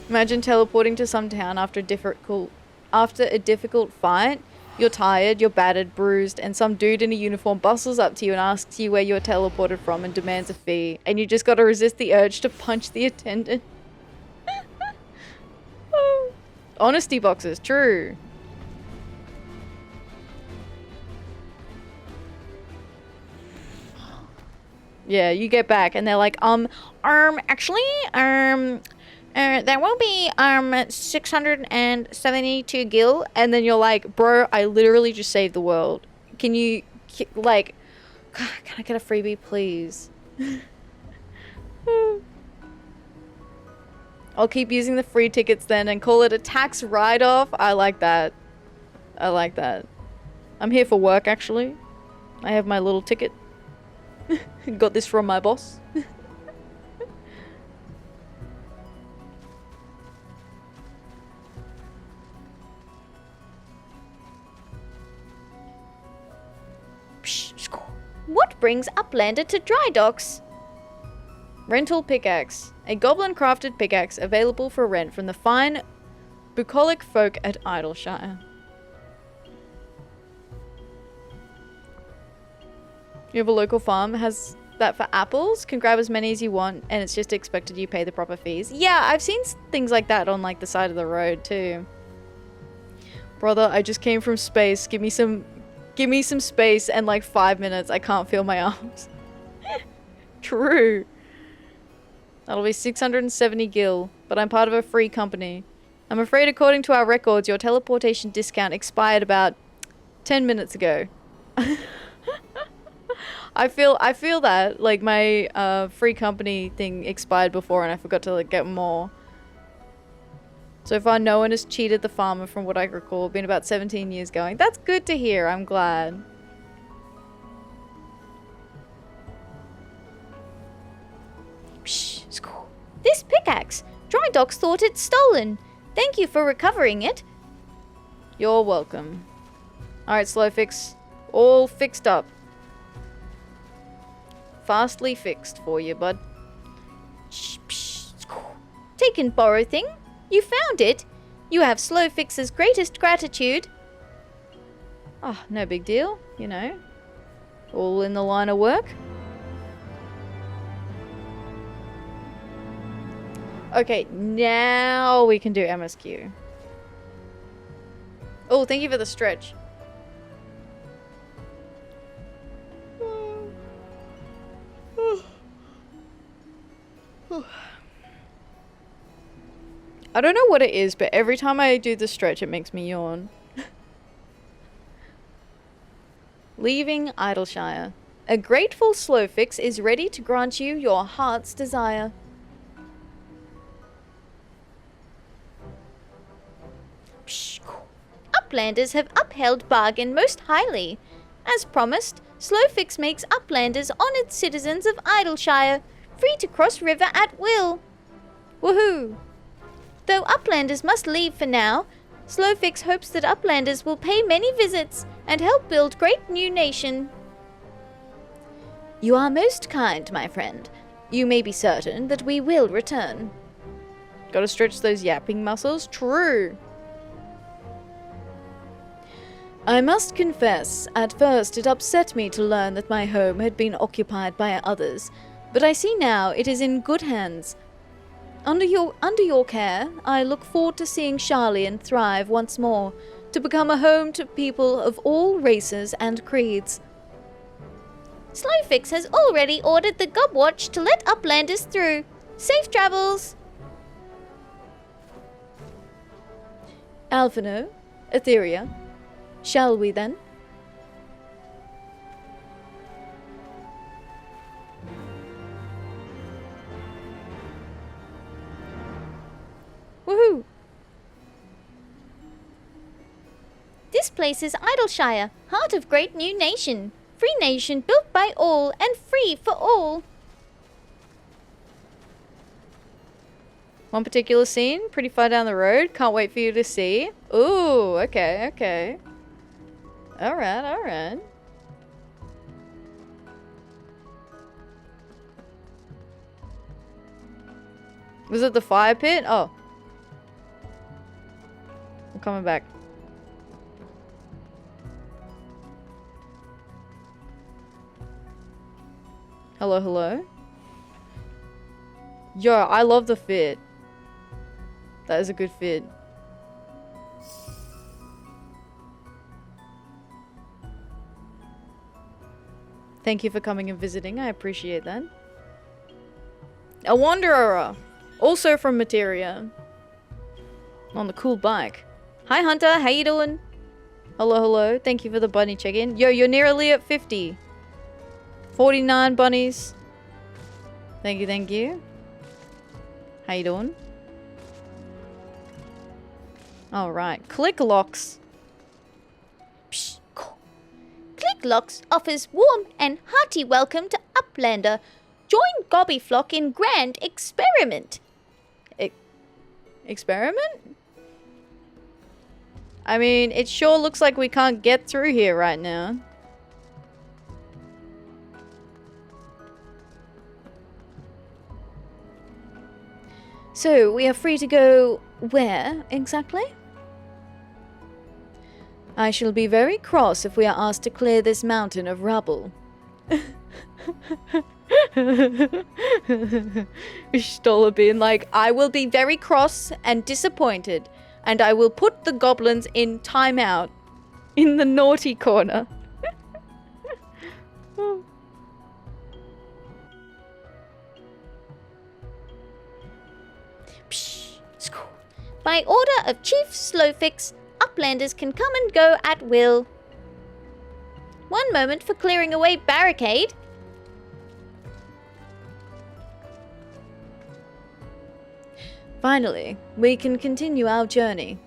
Imagine teleporting to some town after a difficult fight. You're tired, you're battered, bruised, and some dude in a uniform bustles up to you and asks you where you're teleported from and demands a fee. And you just gotta resist the urge to punch the attendant. Honesty boxes, true. Yeah, you get back and they're like, actually, there will be 672 gil, and then you're like, bro, I literally just saved the world. Can you, like, can I get a freebie, please? I'll keep using the free tickets then and call it a tax write-off. I like that. I like that. I'm here for work, actually. I have my little ticket. Got this from my boss. What brings Uplander to dry docks? Rental pickaxe. A goblin-crafted pickaxe available for rent from the fine bucolic folk at Idyllshire. You have a local farm, has that for apples, can grab as many as you want, and it's just expected you pay the proper fees. Yeah, I've seen things like that on like the side of the road too. Brother, I just came from space. Give me some space and like 5 minutes. I can't feel my arms. True. That'll be 670 gil, but I'm part of a free company. I'm afraid according to our records, your teleportation discount expired about 10 minutes ago. I feel that, like, my free company thing expired before and I forgot to like, get more. So far, no one has cheated the farmer from what I recall. Been about 17 years going. That's good to hear. I'm glad. Psh, school. This pickaxe. Dry Docks thought it stolen. Thank you for recovering it. You're welcome. Alright, Slowfix. All fixed up. Fastly fixed for you, bud. Shh, psh, school. Taken borrow thing. You found it. You have Slowfix's greatest gratitude. Oh, no big deal, you know. All in the line of work. Okay, now we can do MSQ. Oh, thank you for the stretch. I don't know what it is, but every time I do the stretch, it makes me yawn. Leaving Idyllshire. A grateful Slowfix is ready to grant you your heart's desire. Psh, Uplanders have upheld bargain most highly. As promised, Slowfix makes Uplanders honoured citizens of Idyllshire, free to cross river at will. Woohoo! Though Uplanders must leave for now, Slowfix hopes that Uplanders will pay many visits and help build great new nation. You are most kind, my friend. You may be certain that we will return. Gotta stretch those yapping muscles? True. I must confess, at first it upset me to learn that my home had been occupied by others, but I see now it is in good hands. Under your care, I look forward to seeing Sharlayan thrive once more, to become a home to people of all races and creeds. Slowfix has already ordered the Gobwatch to let Uplanders through. Safe travels! Alphino, Atheria, shall we then? Woohoo! This place is Idyllshire, heart of great new nation. Free nation built by all and free for all. One particular scene, pretty far down the road. Can't wait for you to see. Ooh, okay, okay. Alright, alright. Was it the fire pit? Oh. I'm coming back. Hello, hello. Yo, I love the fit. That is a good fit. Thank you for coming and visiting. I appreciate that. A wanderer. Also from Materia. On the cool bike. Hi, Hunter. How you doing? Hello, hello. Thank you for the bunny check-in. Yo, you're nearly at 50. 49 bunnies. Thank you, thank you. How you doing? Alright. Click locks. Psh, Click Locks offers warm and hearty welcome to Uplander. Join Gobbyflock in grand experiment. Experiment? I mean, it sure looks like we can't get through here right now. So, we are free to go where, exactly? I shall be very cross if we are asked to clear this mountain of rubble. Stola being like, I will be very cross and disappointed, and I will put the goblins in timeout in the naughty corner. By order of Chief Slowfix, Uplanders can come and go at will. One moment for clearing away barricade. Finally, we can continue our journey.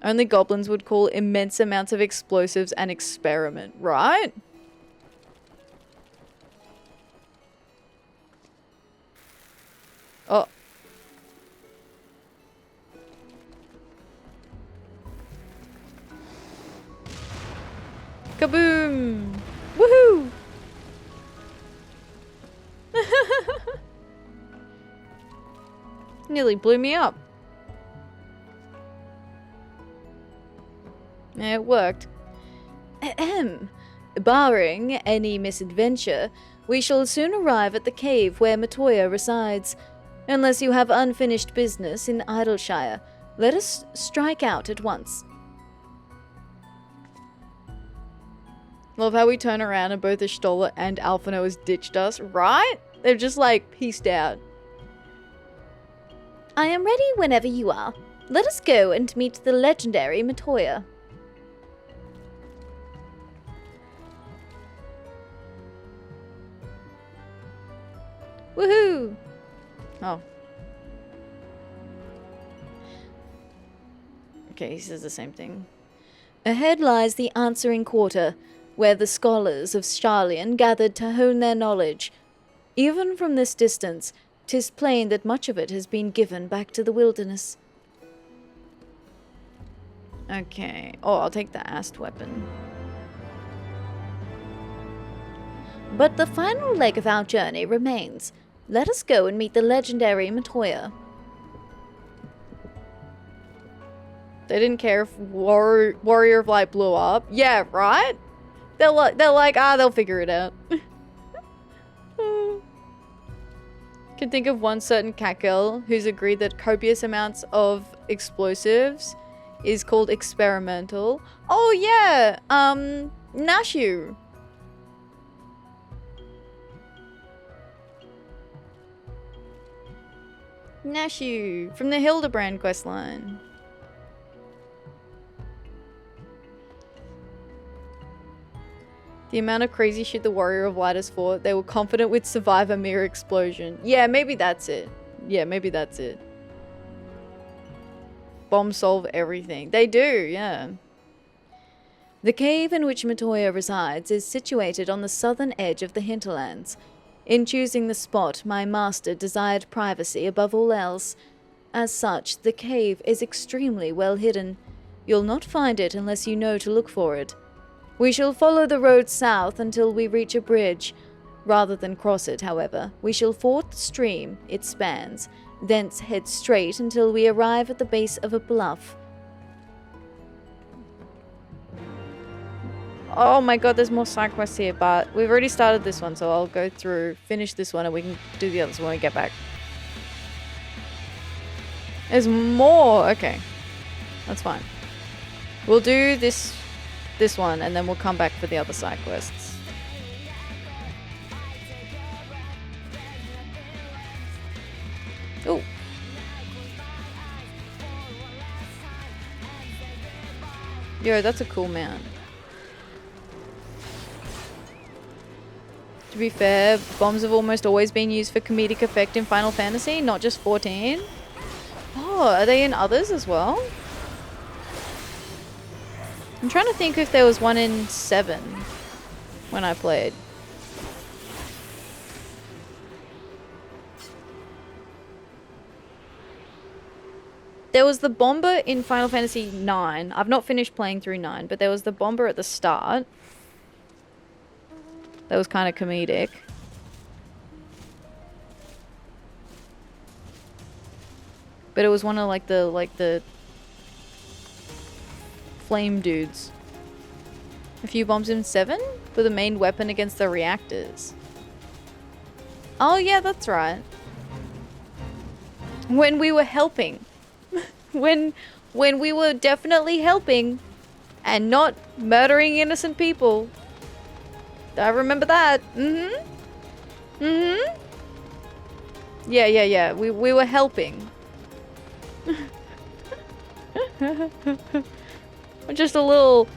Only goblins would call immense amounts of explosives an experiment, right? Oh. Kaboom! Woohoo! Nearly blew me up. It worked. Ahem. Barring any misadventure, we shall soon arrive at the cave where Matoya resides. Unless you have unfinished business in Idyllshire, let us strike out at once. Love how we turn around and both Ishtola and Alphino has ditched us, right? They're just like, peaced out. I am ready whenever you are. Let us go and meet the legendary Matoya. Woohoo! Oh. Okay, he says the same thing. Ahead lies the answering quarter, where the scholars of Sharlayan gathered to hone their knowledge. Even from this distance, 'tis plain that much of it has been given back to the wilderness. Okay. Oh, I'll take the Ast weapon. But the final leg of our journey remains. Let us go and meet the legendary Matoya. They didn't care if Warrior of Light blew up. Yeah, right? They're like, they'll figure it out. Can think of one certain cat girl who's agreed that copious amounts of explosives is called experimental. Oh yeah, Nashu. Nashu from the Hildebrand questline. The amount of crazy shit the Warrior of Light has fought, they were confident we'd survive a mere explosion. Yeah, maybe that's it. Yeah, maybe that's it. Bombs solve everything. They do, yeah. The cave in which Matoya resides is situated on the southern edge of the hinterlands. In choosing the spot, my master desired privacy above all else. As such, the cave is extremely well hidden. You'll not find it unless you know to look for it. We shall follow the road south until we reach a bridge. Rather than cross it, however, we shall ford the stream it spans, thence head straight until we arrive at the base of a bluff. Oh my god, there's more side quests here, but we've already started this one, so I'll go through, finish this one, and we can do the others when we get back. There's more! Okay. That's fine. We'll do this one, and then we'll come back for the other side quests. Oh. Yo, that's a cool mount. To be fair, bombs have almost always been used for comedic effect in Final Fantasy, not just 14. Oh, are they in others as well? I'm trying to think if there was one in 7 when I played. There was the bomber in Final Fantasy 9. I've not finished playing through 9, but there was the bomber at the start. That was kind of comedic. But it was one of like the flame dudes. A few bombs in 7 were the main weapon against the reactors. Oh yeah, that's right. When we were helping. when we were definitely helping and not murdering innocent people. I remember that. Yeah. We were helping. Just a little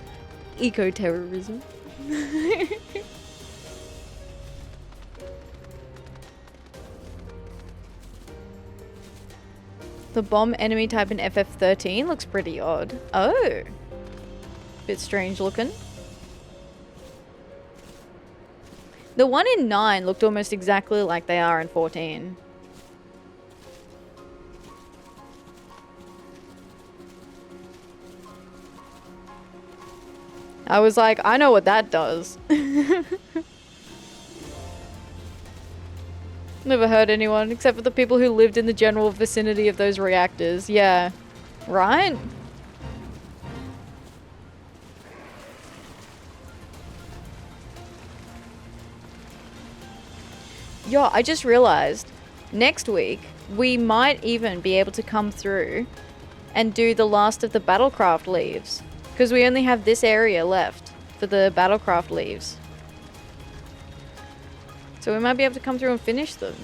eco-terrorism. The bomb enemy type in FF13 looks pretty odd. Oh. Bit strange looking. The one in 9 looked almost exactly like they are in 14. I was like, I know what that does. Never heard anyone, except for the people who lived in the general vicinity of those reactors. Yeah. Right? Yo, I just realized next week we might even be able to come through and do the last of the Battlecraft leaves. Because we only have this area left for the Battlecraft leaves. So we might be able to come through and finish them.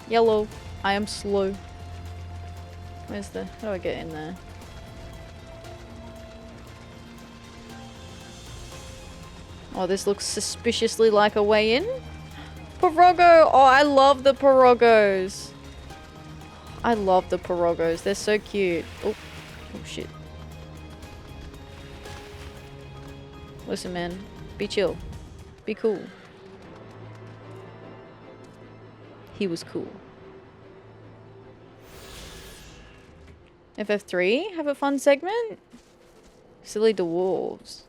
Yellow. I am slow. Where's the... How do I get in there? Oh, this looks suspiciously like a way in. Piroggo! Oh, I love the Pirogos. I love the Pirogos. They're so cute. Oh, shit. Listen, man. Be chill. Be cool. He was cool. FF3 have a fun segment? Silly dwarves.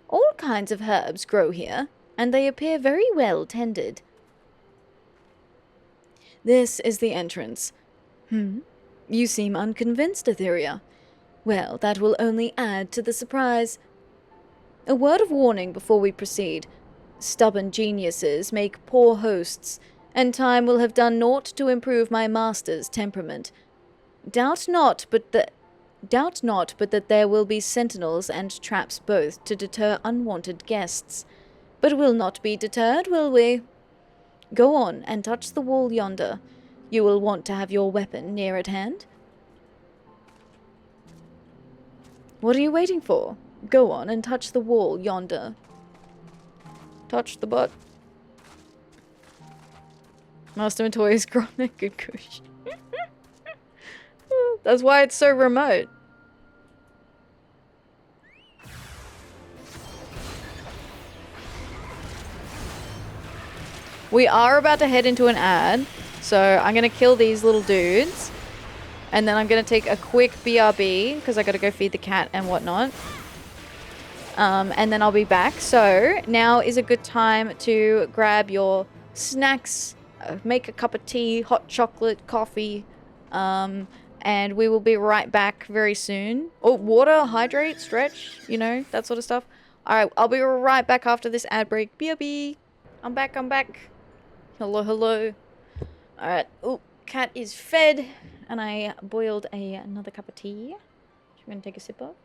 All kinds of herbs grow here, and they appear very well tended. This is the entrance. You seem unconvinced, Atheria. Well, that will only add to the surprise. A word of warning before we proceed. Stubborn geniuses make poor hosts, and time will have done naught to improve my master's temperament. Doubt not but that there will be sentinels and traps both to deter unwanted guests. But we'll not be deterred, will we? Go on and touch the wall yonder. You will want to have your weapon near at hand. What are you waiting for? Go on and touch the wall yonder. Touch the butt. Master Matoya's chronic good kush. That's why it's so remote. We are about to head into an ad, so I'm going to kill these little dudes. And then I'm going to take a quick BRB, because I got to go feed the cat and whatnot. And then I'll be back. So now is a good time to grab your snacks, make a cup of tea, hot chocolate, coffee, and we will be right back very soon. Oh, water, hydrate, stretch, you know, that sort of stuff. Alright, I'll be right back after this ad break. BRB. I'm back. Hello, hello. Alright. Oh, cat is fed. And I boiled another cup of tea. I'm going to take a sip of.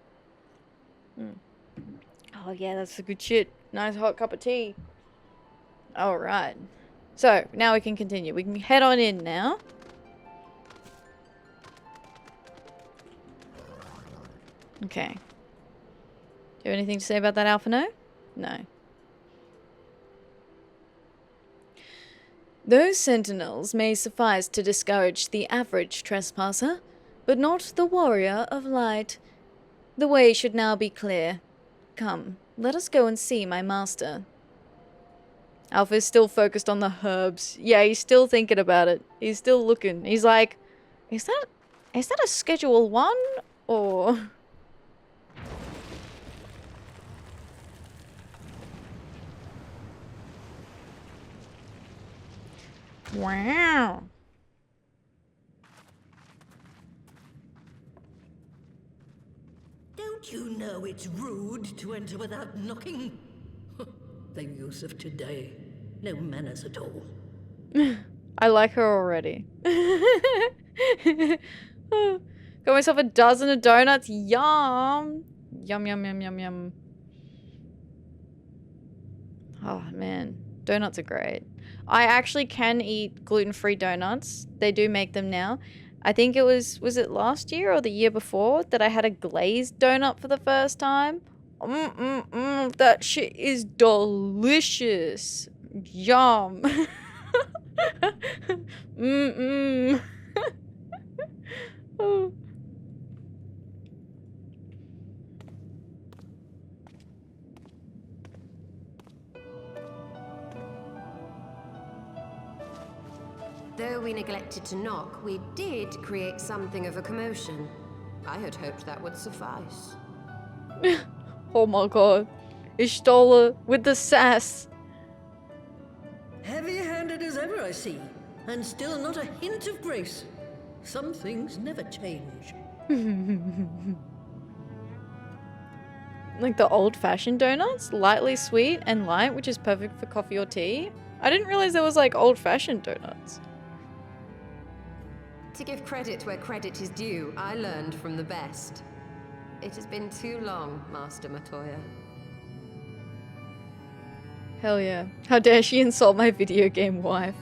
Oh, yeah, that's the good shit. Nice hot cup of tea. Alright. So, now we can continue. We can head on in now. Okay. Do you have anything to say about that, Alphino? No. Those sentinels may suffice to discourage the average trespasser, but not the warrior of light. The way should now be clear. Come, let us go and see my master. Alpha is still focused on the herbs. Yeah, he's still thinking about it. He's still looking. He's like, is that a schedule 1? Or... Wow. Don't you know it's rude to enter without knocking? The youth of today. No manners at all. I like her already. Got myself a dozen of donuts. Yum. Yum, yum, yum, yum, yum. Oh, man. Donuts are great. I actually can eat gluten-free donuts. They do make them now. I think it was it last year or the year before that I had a glazed donut for the first time? That shit is delicious. Yum. Oh. Though we neglected to knock, we did create something of a commotion. I had hoped that would suffice. Oh my god. Ishtola with the sass. Heavy-handed as ever, I see. And still not a hint of grace. Some things never change. Like the old-fashioned donuts? Lightly sweet and light, which is perfect for coffee or tea. I didn't realize there was like old-fashioned donuts. To give credit where credit is due, I learned from the best. It has been too long, Master Matoya. Hell yeah. How dare she insult my video game wife.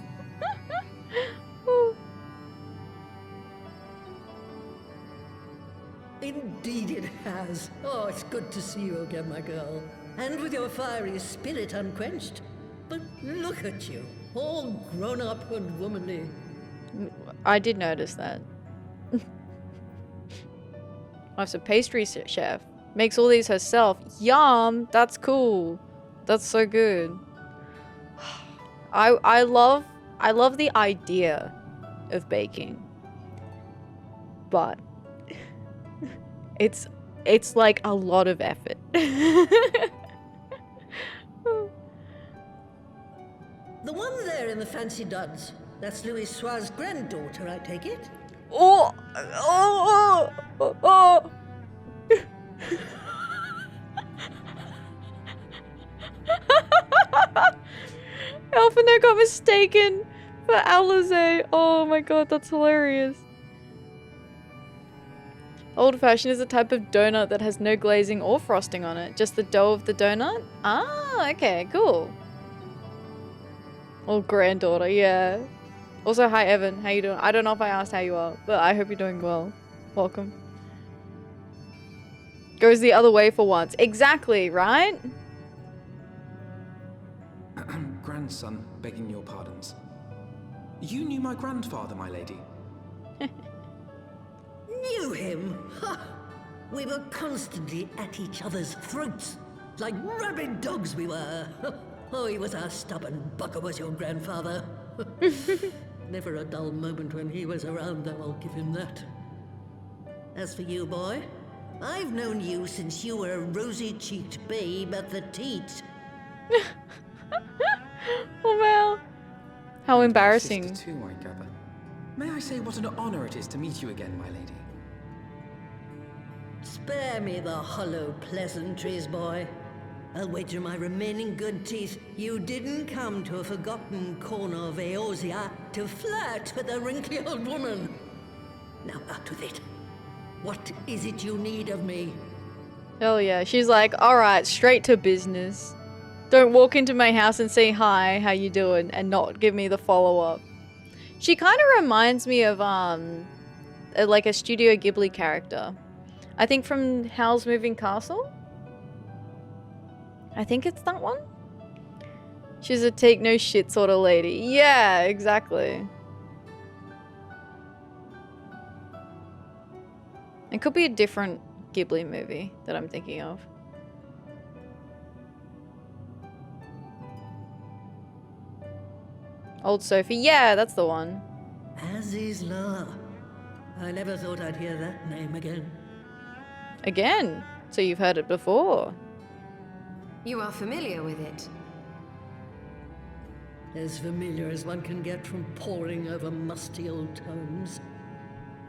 Indeed it has. Oh, it's good to see you again, my girl. And with your fiery spirit unquenched. But look at you, all grown up and womanly. I did notice that. Wife's a pastry chef. Makes all these herself. Yum! That's cool. That's so good. I love the idea of baking, but it's like a lot of effort. The one there in the fancy duds. That's Louis Soir's granddaughter, I take it? Oh, oh, oh, oh. Elfino got mistaken for Alizé. Oh my god, that's hilarious. Old-fashioned is a type of donut that has no glazing or frosting on it. Just the dough of the donut? Ah, okay, cool. Oh, granddaughter, yeah. Also, hi Evan, how you doing? I don't know if I asked how you are, but I hope you're doing well. Welcome. Goes the other way for once. Exactly, right? Grandson, begging your pardons. You knew my grandfather, my lady. Knew him? Ha! We were constantly at each other's throats. Like rabid dogs we were. Oh, he was a stubborn bucker, was your grandfather. Never a dull moment when he was around, though, I'll give him that. As for you, boy, I've known you since you were a rosy-cheeked babe at the teat. Oh well. How embarrassing. Sister too, I gather. May I say what an honor it is to meet you again, my lady? Spare me the hollow pleasantries, boy. I'll wager my remaining good teeth you didn't come to a forgotten corner of Eorzea to flirt with a wrinkly old woman. Now out with it. What is it you need of me? Hell yeah. She's like, alright, straight to business. Don't walk into my house and say hi, how you doing, and not give me the follow-up. She kind of reminds me of, like a Studio Ghibli character. I think from Howl's Moving Castle? I think it's that one? She's a take no shit sort of lady. Yeah, exactly. It could be a different Ghibli movie that I'm thinking of. Old Sophie. Yeah, that's the one. Azizla. I never thought I'd hear that name again. Again? So you've heard it before? You are familiar with it? As familiar as one can get from poring over musty old tomes.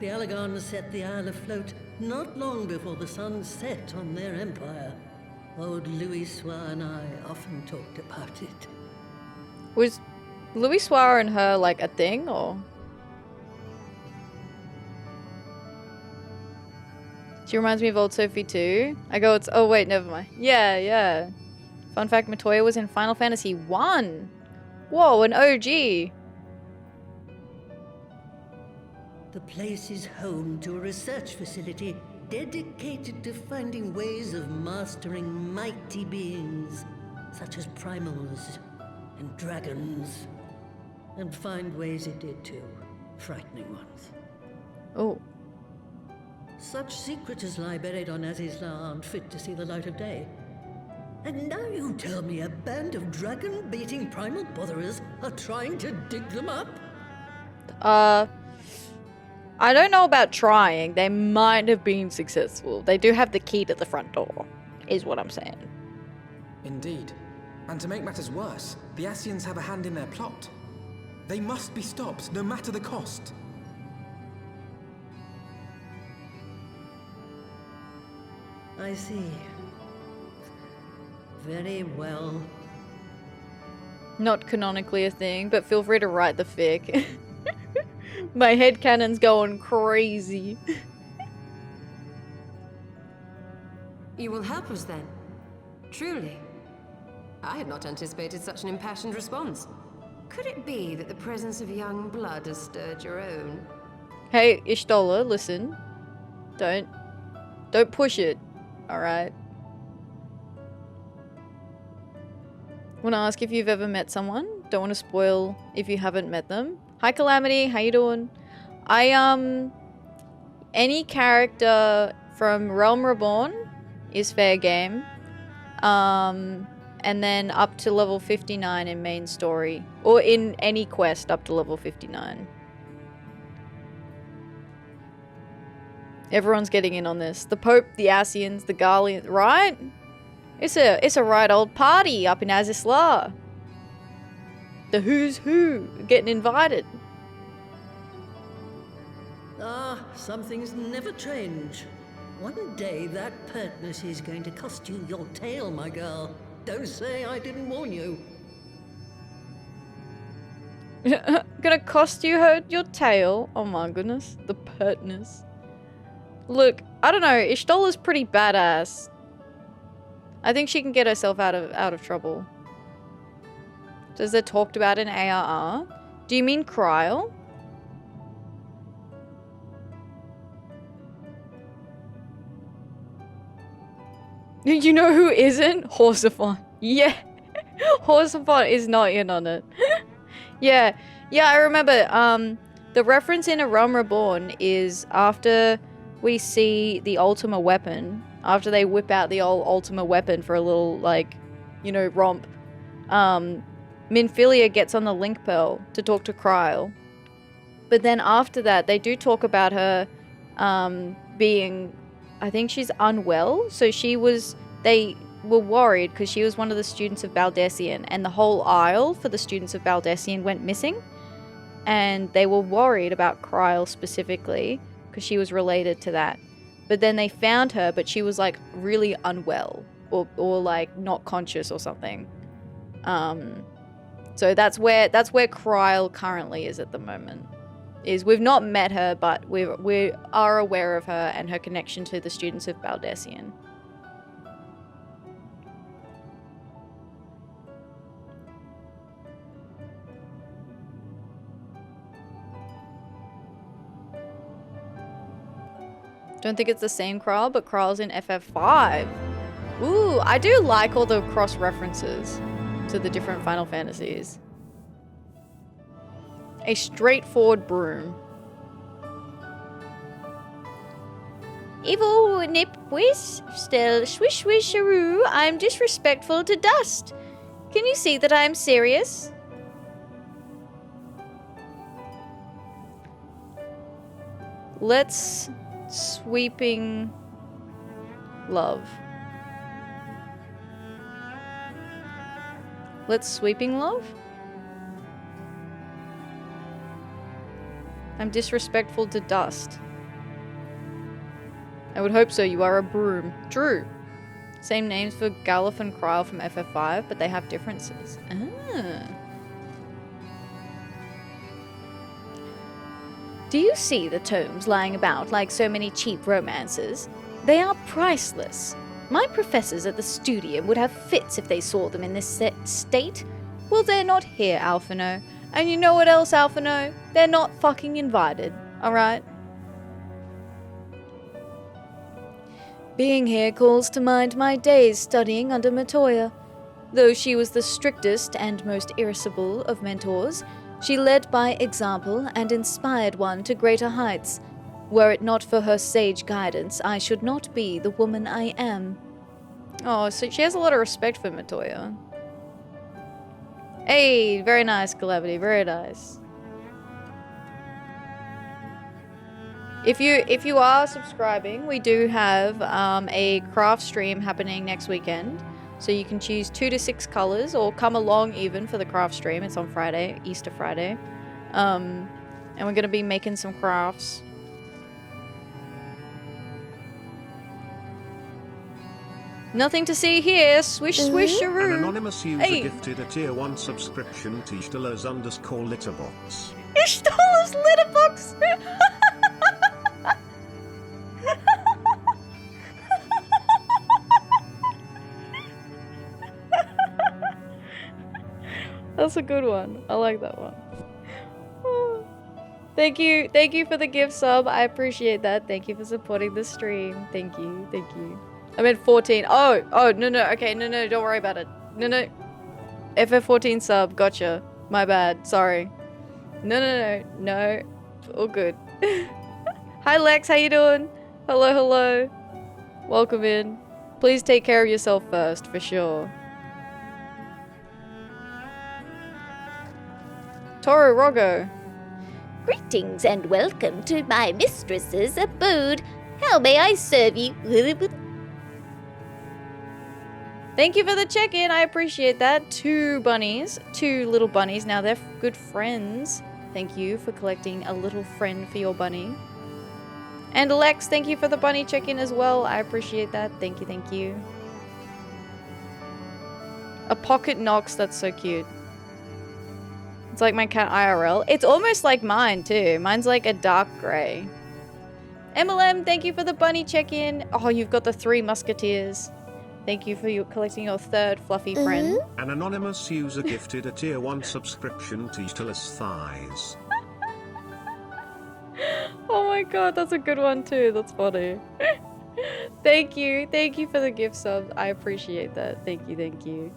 The Alagons set the Isle afloat not long before the sun set on their empire. Old Louis Soir and I often talked about it. Was Louis Soir and her like a thing, or? She reminds me of Old Sophie too. I go, it's, oh wait, never mind. Yeah, yeah. Fun fact, Matoya was in Final Fantasy 1. Whoa, an OG. The place is home to a research facility dedicated to finding ways of mastering mighty beings, such as primals and dragons. And find ways it did too, frightening ones. Oh. Such secrets as lie buried on Azizla aren't fit to see the light of day. And now you tell me a band of dragon-baiting primal botherers are trying to dig them up? I don't know about trying. They might have been successful. They do have the key to the front door, is what I'm saying. Indeed. And to make matters worse, the Ascians have a hand in their plot. They must be stopped, no matter the cost. I see. Very well. Not canonically a thing, but feel free to write the fic. My headcanon's going crazy. You will help us then? Truly? I had not anticipated such an impassioned response. Could it be that the presence of young blood has stirred your own? Hey, Ishtola, listen. Don't push it, alright? Want to ask if you've ever met someone? Don't want to spoil if you haven't met them. Hi Calamity, how you doing? Any character from Realm Reborn is fair game. and then up to level 59 in main story. Or in any quest up to level 59. Everyone's getting in on this. The Pope, the Asians, the Garleans, right? It's a right old party up in Azisla. The who's who getting invited. Ah, some things never change. One day that pertness is going to cost you your tail, my girl. Don't say I didn't warn you. Gonna cost you your tail? Oh my goodness. The pertness. Look, I don't know. Ishtola's pretty badass. I think she can get herself out of trouble. Does it talked about in ARR? Do you mean Kryl? You know who isn't? Horsefon. Yeah. Horsefon is not in on it. Yeah. Yeah, I remember. The reference in A Realm Reborn is after we see the Ultima weapon, after they whip out the old Ultima weapon for a little, like, you know, romp, Minfilia gets on the Link Pearl to talk to Kryl. But then after that, they do talk about her being, I think she's unwell. So they were worried because she was one of the students of Baldessian, and the whole isle for the students of Baldessian went missing. And they were worried about Kryl specifically, because she was related to that. But then they found her, but she was like really unwell or like not conscious or something. So that's where Kryl currently is at the moment. We've not met her, but we are aware of her and her connection to the students of Baldessian. Don't think it's the same Kryl, but Kryl's in FF5. Ooh, I do like all the cross references to the different Final Fantasies. A straightforward broom. Evil nipwis, still swish swisharoo, I'm disrespectful to dust. Can you see that I am serious? Let's sweeping love. Let's sweeping love? I'm disrespectful to dust. I would hope so. You are a broom. True. Same names for Galuf and Kryl from FF5, but they have differences. Ah. Do you see the tomes lying about like so many cheap romances? They are priceless. My professors at the studium would have fits if they saw them in this state. Well, they're not here, Alphino. And you know what else, Alphino? They're not fucking invited, alright? Being here calls to mind my days studying under Matoya. Though she was the strictest and most irascible of mentors, she led by example and inspired one to greater heights. Were it not for her sage guidance, I should not be the woman I am. Oh, so she has a lot of respect for Matoya. Hey, very nice, Calamity, very nice. If you are subscribing, we do have a craft stream happening next weekend. So you can choose 2 to 6 colors or come along even for the craft stream. It's on Friday, Easter Friday. And we're going to be making some crafts. Nothing to see here. Swish, swisharoo. An anonymous user Hey. gifted a tier 1 subscription to Ishtalas_litterbox. Ishtola's litterbox. That's a good one. I like that one. Oh. Thank you for the gift sub. I appreciate that. Thank you for supporting the stream. Thank you. I meant 14. Oh, no. Okay, no, don't worry about it. No. FF14 sub. Gotcha. My bad. Sorry. No. All good. Hi, Lex. How you doing? Hello. Welcome in. Please take care of yourself first, for sure. Saro Roggo. Greetings and welcome to my mistress's abode. How may I serve you? Thank you for the check-in. I appreciate that. 2 bunnies. 2 little bunnies. Now they're good friends. Thank you for collecting a little friend for your bunny. And Lex, thank you for the bunny check-in as well. I appreciate that. Thank you, thank you. A pocket Nox, that's so cute. It's like my cat IRL. It's almost like mine too. Mine's like a dark grey. MLM, thank you for the bunny check-in. Oh, you've got the 3 musketeers. Thank you for collecting your 3rd fluffy friend. An anonymous user gifted a tier 1 subscription to Idyllshire Thighs. Oh my god, that's a good one too. That's funny. Thank you. Thank you for the gift subs. I appreciate that. Thank you, thank you.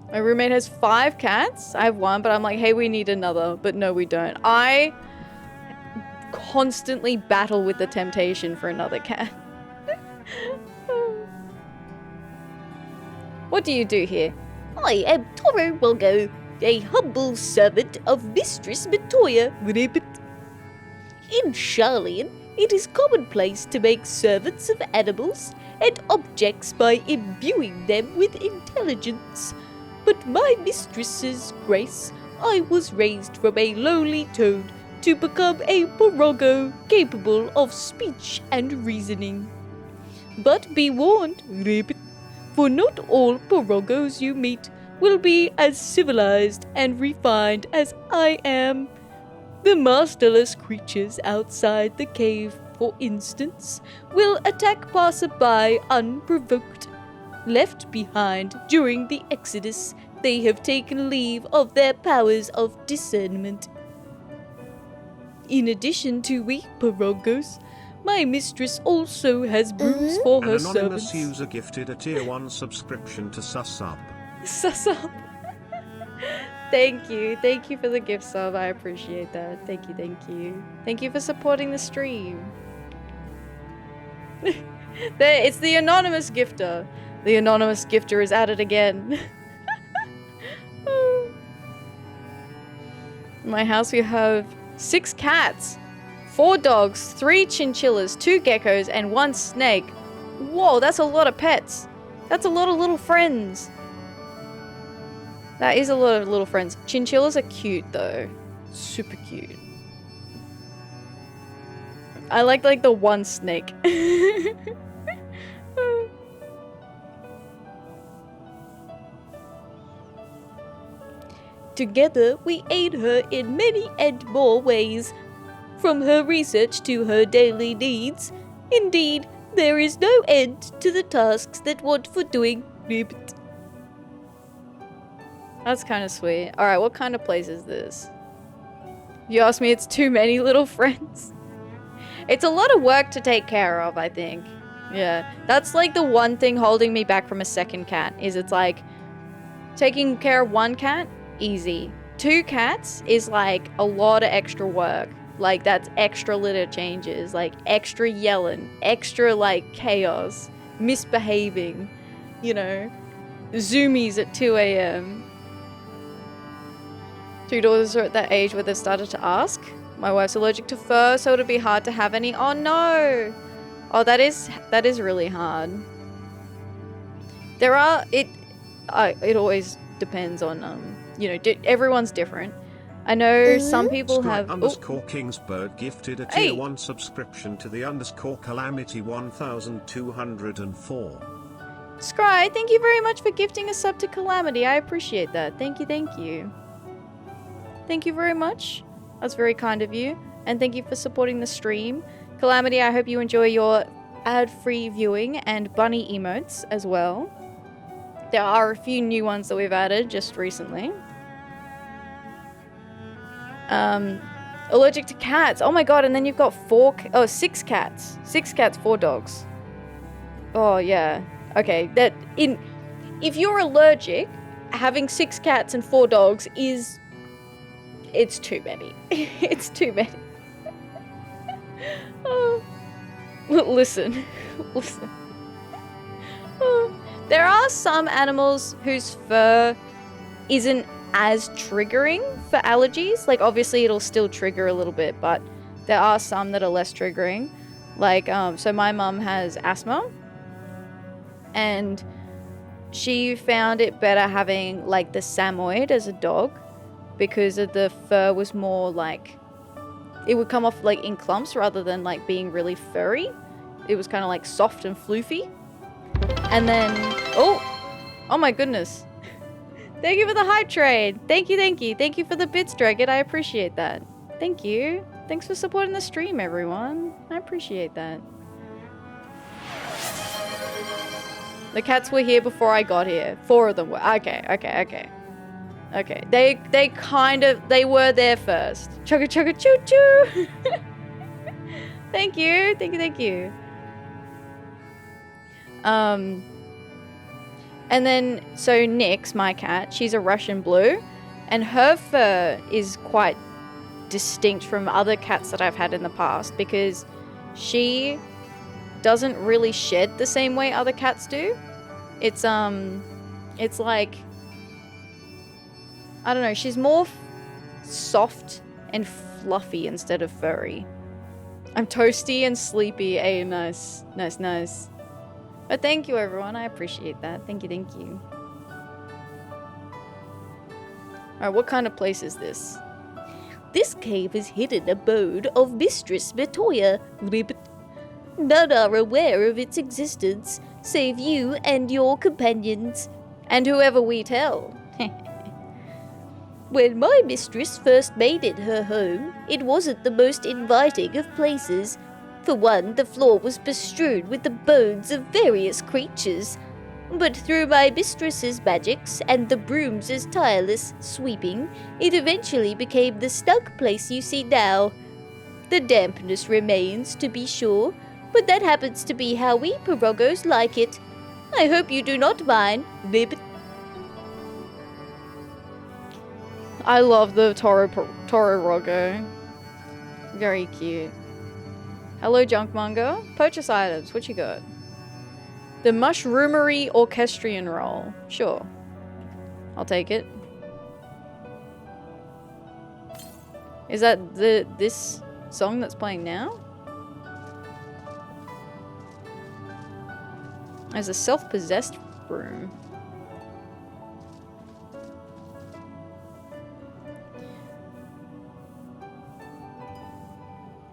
My roommate has 5 cats. I have 1, but I'm like, hey, we need another. But no, we don't. I constantly battle with the temptation for another cat. What do you do here? I am Saro Roggo, a humble servant of Mistress Matoya. In Charlian, it is commonplace to make servants of animals and objects by imbuing them with intelligence. But my mistress's grace, I was raised from a lowly toad to become a Porogo capable of speech and reasoning. But be warned, Rabbit, for not all Porogos you meet will be as civilized and refined as I am. The masterless creatures outside the cave, for instance, will attack passerby unprovoked. Left behind during the Exodus, they have taken leave of their powers of discernment. In addition to we Porogos, my mistress also has brooms for her An anonymous servants. user gifted a tier 1 subscription to Susub. Sus up. Thank you. Thank you for the gift sub. I appreciate that. Thank you, thank you. Thank you for supporting the stream. There, it's the anonymous gifter. The anonymous gifter is at it again. In my house we have 6 cats, 4 dogs, 3 chinchillas, 2 geckos, and 1 snake. Whoa, that's a lot of pets. That's a lot of little friends. That is a lot of little friends. Chinchillas are cute though. Super cute. I like the 1 snake. Together, we aid her in many and more ways, from her research to her daily needs. Indeed, there is no end to the tasks that want for doing. That's kind of sweet. Alright, what kind of place is this? You asked me, it's too many little friends. It's a lot of work to take care of, I think. Yeah, that's like the one thing holding me back from a second cat, is it's like, taking care of 1 cat, easy. 2 cats is like a lot of extra work. Like, that's extra litter changes, like extra yelling, extra like chaos, misbehaving, you know, zoomies at 2 a.m. 2 daughters are at that age where they've started to ask. My wife's allergic to fur, so it'll be hard to have any. Oh no! Oh, that is really hard. There are, it always depends on, you know, everyone's different. I know some people have... Underscore Kingsbird gifted a tier 1 subscription to the underscore Calamity 1204. Scry, thank you very much for gifting a sub to Calamity. I appreciate that. Thank you, thank you. Thank you very much. That's very kind of you. And thank you for supporting the stream. Calamity, I hope you enjoy your ad-free viewing and bunny emotes as well. There are a few new ones that we've added just recently. Allergic to cats. Oh my god, and then you've got 6 cats. 6 cats, 4 dogs. Oh yeah. Okay, if you're allergic, having 6 cats and 4 dogs it's too many. It's too many. Oh. Listen. Oh. There are some animals whose fur isn't as triggering for allergies. Like, obviously it'll still trigger a little bit, but there are some that are less triggering. Like, so my mum has asthma, and she found it better having, like, the Samoyed as a dog, because the fur was more, like, it would come off, like, in clumps rather than, like, being really furry. It was kind of, like, soft and floofy. And then, oh my goodness. Thank you for the hype trade. Thank you, thank you. Thank you for the bits, Dragon. I appreciate that. Thank you. Thanks for supporting the stream, everyone. I appreciate that. The cats were here before I got here. 4 of them were. Okay. Okay. They were there first. Chugga chugga choo choo. Thank you. Thank you. And then, so Nyx, my cat, she's a Russian blue, and her fur is quite distinct from other cats that I've had in the past, because she doesn't really shed the same way other cats do. It's like, I don't know, she's more soft and fluffy instead of furry. I'm toasty and sleepy. Hey, nice. But thank you, everyone. I appreciate that. Thank you. Alright, what kind of place is this? This cave is hidden abode of Mistress Matoya. None are aware of its existence, save you and your companions. And whoever we tell. When my mistress first made it her home, it wasn't the most inviting of places. For one, the floor was bestrewn with the bones of various creatures. But through my mistress's magics and the broom's tireless sweeping, it eventually became the snug place you see now. The dampness remains, to be sure, but that happens to be how we Pirogos like it. I hope you do not mind, Lib. I love the Saro Roggo. Very cute. Hello, Junkmonger. Purchase items. What you got? The Mushroomery Orchestrion roll. Sure. I'll take it. Is that this song that's playing now? There's a self-possessed broom.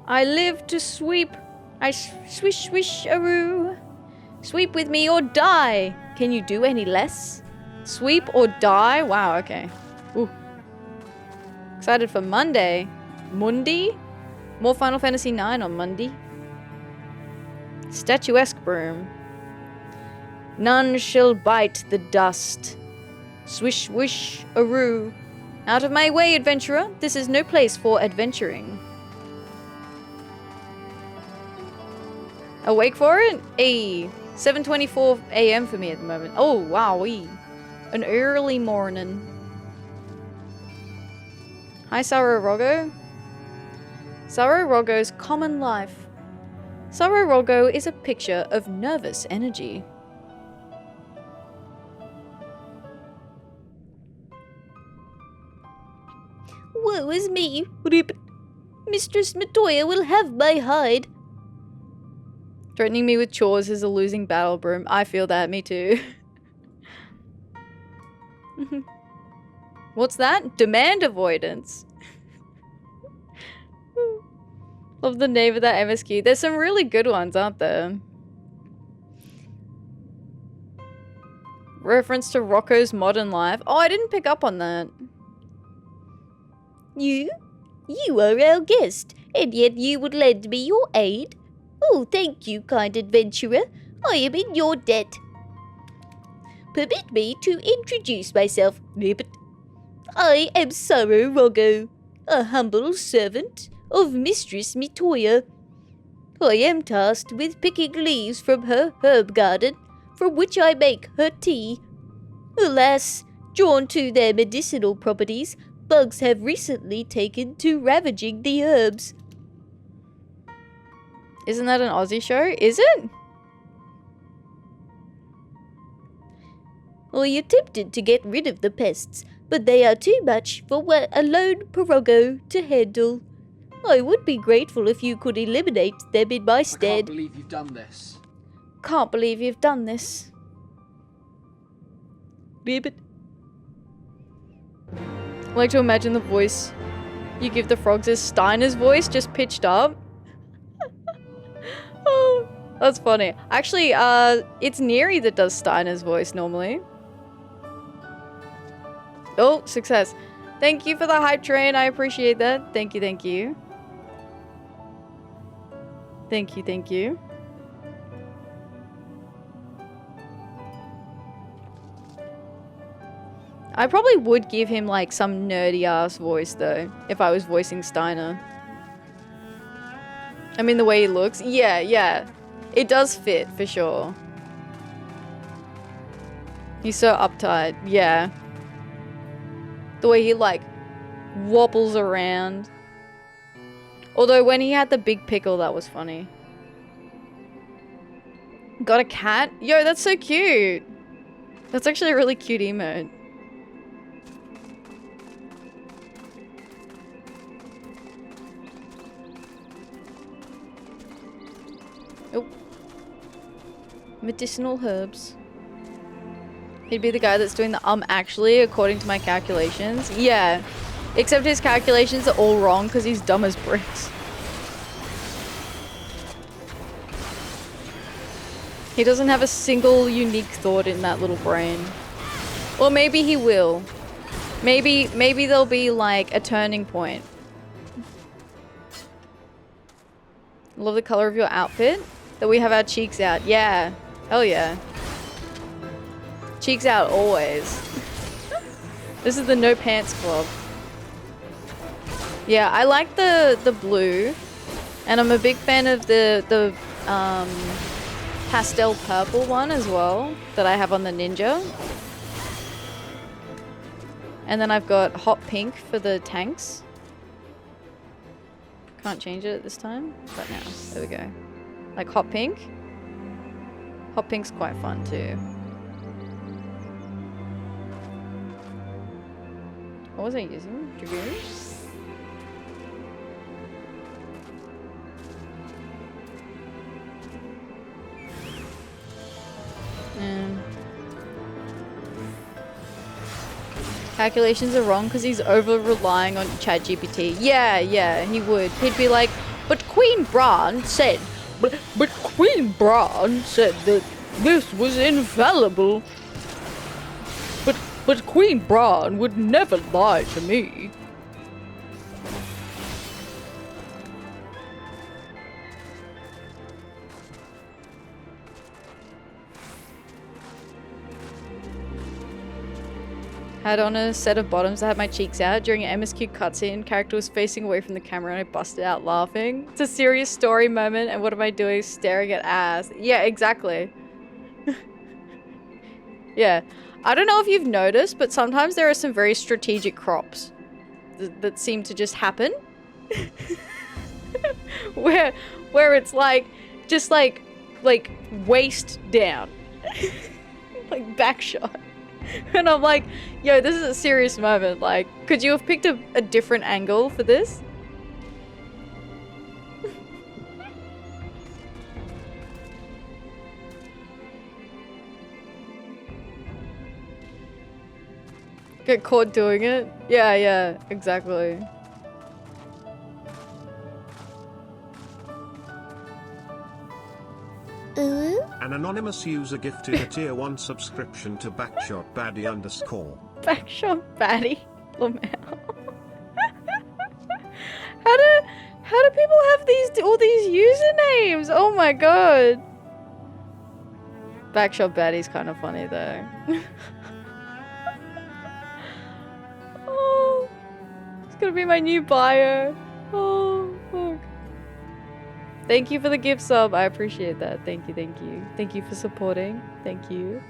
I live to sweep. I swish swish aroo. Sweep with me or die. Can you do any less? Sweep or die? Wow, okay. Ooh. Excited for Monday. Mundi? More Final Fantasy IX on Monday. Statuesque broom. None shall bite the dust. Swish swish aroo. Out of my way, adventurer. This is no place for adventuring. Awake for it? Hey, 7:24 a.m. for me at the moment. Oh, wow, an early morning. Hi, Saro Roggo. Saro Roggo's common life. Saro Roggo is a picture of nervous energy. Woe is me, Rip. Mistress Matoya will have my hide. Threatening me with chores is a losing battle, broom. I feel that, me too. What's that? Demand avoidance. Love the name of that MSQ. There's some really good ones, aren't there? Reference to Rocco's modern life. Oh, I didn't pick up on that. You are our guest, and yet you would lend me your aid? Oh, thank you, kind adventurer. I am in your debt. Permit me to introduce myself, Ribbit. I am Saro Roggo, a humble servant of Mistress Matoya. I am tasked with picking leaves from her herb garden, from which I make her tea. Alas, drawn to their medicinal properties, bugs have recently taken to ravaging the herbs. Isn't that an Aussie show? Is it? I attempted to get rid of the pests, but they are too much for a lone Porogo to handle. I would be grateful if you could eliminate them in my I stead. can't believe you've done this. Can't believe you've done this. Ribbit. I like to imagine the voice you give the frogs is Steiner's voice, just pitched up. Oh, that's funny. Actually, it's Neri that does Steiner's voice normally. Oh, success. Thank you for the hype train. I appreciate that. Thank you, thank you. Thank you, thank you. I probably would give him like some nerdy ass voice though, if I was voicing Steiner. I mean the way he looks. Yeah, yeah. It does fit for sure. He's so uptight. Yeah. The way he like wobbles around. Although when he had the big pickle, that was funny. Got a cat? Yo, that's so cute. That's actually a really cute emote. Oh. Medicinal herbs. He'd be the guy that's doing the actually according to my calculations. Yeah. Except his calculations are all wrong because he's dumb as bricks. He doesn't have a single unique thought in that little brain. Or maybe he will. Maybe there'll be like a turning point. Love the color of your outfit. That we have our cheeks out. Yeah. Hell yeah. Cheeks out always. This is the no pants club. Yeah, I like the blue. And I'm a big fan of the pastel purple one as well that I have on the ninja. And then I've got hot pink for the tanks. Can't change it this time. But now. There we go. Like hot pink. Hot pink's quite fun too. What was I using? Dragoon? Calculations are wrong because he's over relying on ChatGPT. Yeah, yeah, he would. He'd be like, but Queen Bran said, but Queen Bran said that this was infallible. But Queen Bran would never lie to me. Had on a set of bottoms that had my cheeks out. During an MSQ cutscene, character was facing away from the camera and I busted out laughing. It's a serious story moment and what am I doing? Staring at ass. Yeah, exactly. Yeah. I don't know if you've noticed, but sometimes there are some very strategic crops that seem to just happen. where it's like, just like waist down. Like back shot. And I'm like, yo, this is a serious moment. Like, could you have picked a different angle for this? Get caught doing it? Yeah, yeah, exactly. An anonymous user gifted a tier 1 subscription to Backshot Baddie _ Backshot Baddie. Lamau. How do people have all these usernames? Oh my god. Backshot Baddie's kind of funny though. Oh, it's gonna be my new bio. Oh, fuck. Thank you for the gift sub. I appreciate that. Thank you, thank you. Thank you for supporting. Thank you.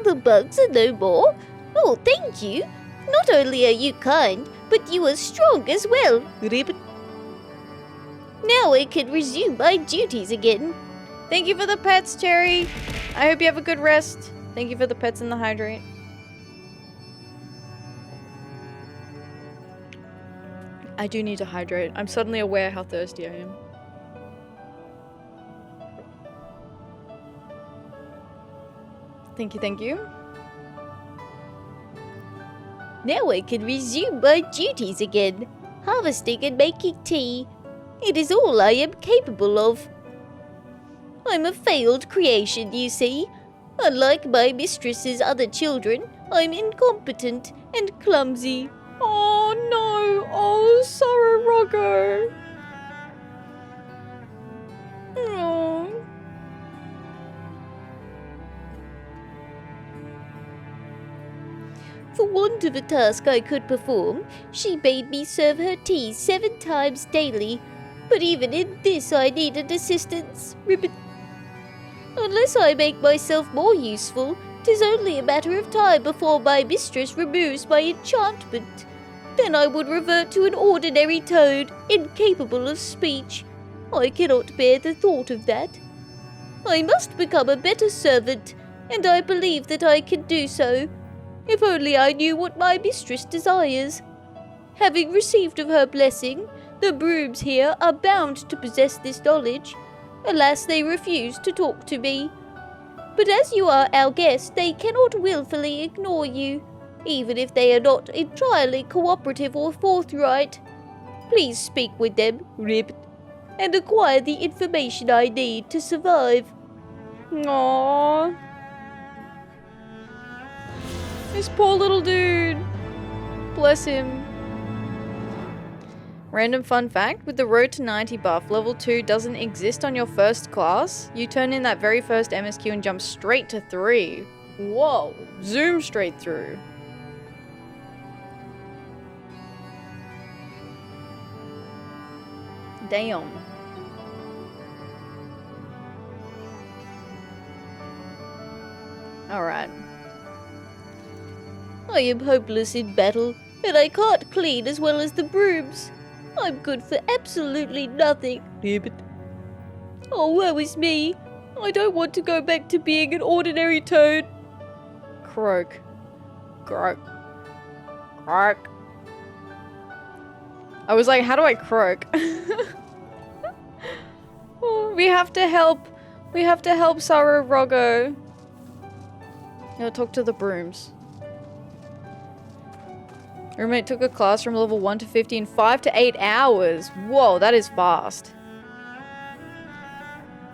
The bugs are no more. Oh, thank you. Not only are you kind, but you are strong as well. Ribbit. Now I can resume my duties again. Thank you for the pets, Cherry. I hope you have a good rest. Thank you for the pets and the hydrate. I do need to hydrate. I'm suddenly aware how thirsty I am. Thank you, thank you. Now I can resume my duties again, harvesting and making tea. It is all I am capable of. I'm a failed creation, you see. Unlike my mistress's other children, I'm incompetent and clumsy. Oh no! Oh, Saro Roggo! Oh. For want of a task I could perform, she bade me serve her tea 7 times daily. But even in this I needed assistance. Unless I make myself more useful, 'tis only a matter of time before my mistress removes my enchantment. Then I would revert to an ordinary toad, incapable of speech. I cannot bear the thought of that. I must become a better servant, and I believe that I can do so. If only I knew what my mistress desires. Having received of her blessing, the brooms here are bound to possess this knowledge. Alas, they refuse to talk to me. But as you are our guest, they cannot willfully ignore you, even if they are not entirely cooperative or forthright. Please speak with them, Rib, and acquire the information I need to survive. Aww. This poor little dude. Bless him. Random fun fact, with the Road to 90 buff, level 2 doesn't exist on your first class. You turn in that very first MSQ and jump straight to 3. Whoa, zoom straight through. Damn. Alright. I am hopeless in battle, and I can't clean as well as the brooms. I'm good for absolutely nothing. Oh, woe is me. I don't want to go back to being an ordinary toad. Croak. Croak. Croak. I was like, how do I croak? Oh, we have to help. We have to help Saro Roggo. Now talk to the brooms. Roommate took a class from level 1 to 50 in 5 to 8 hours. Whoa, that is fast.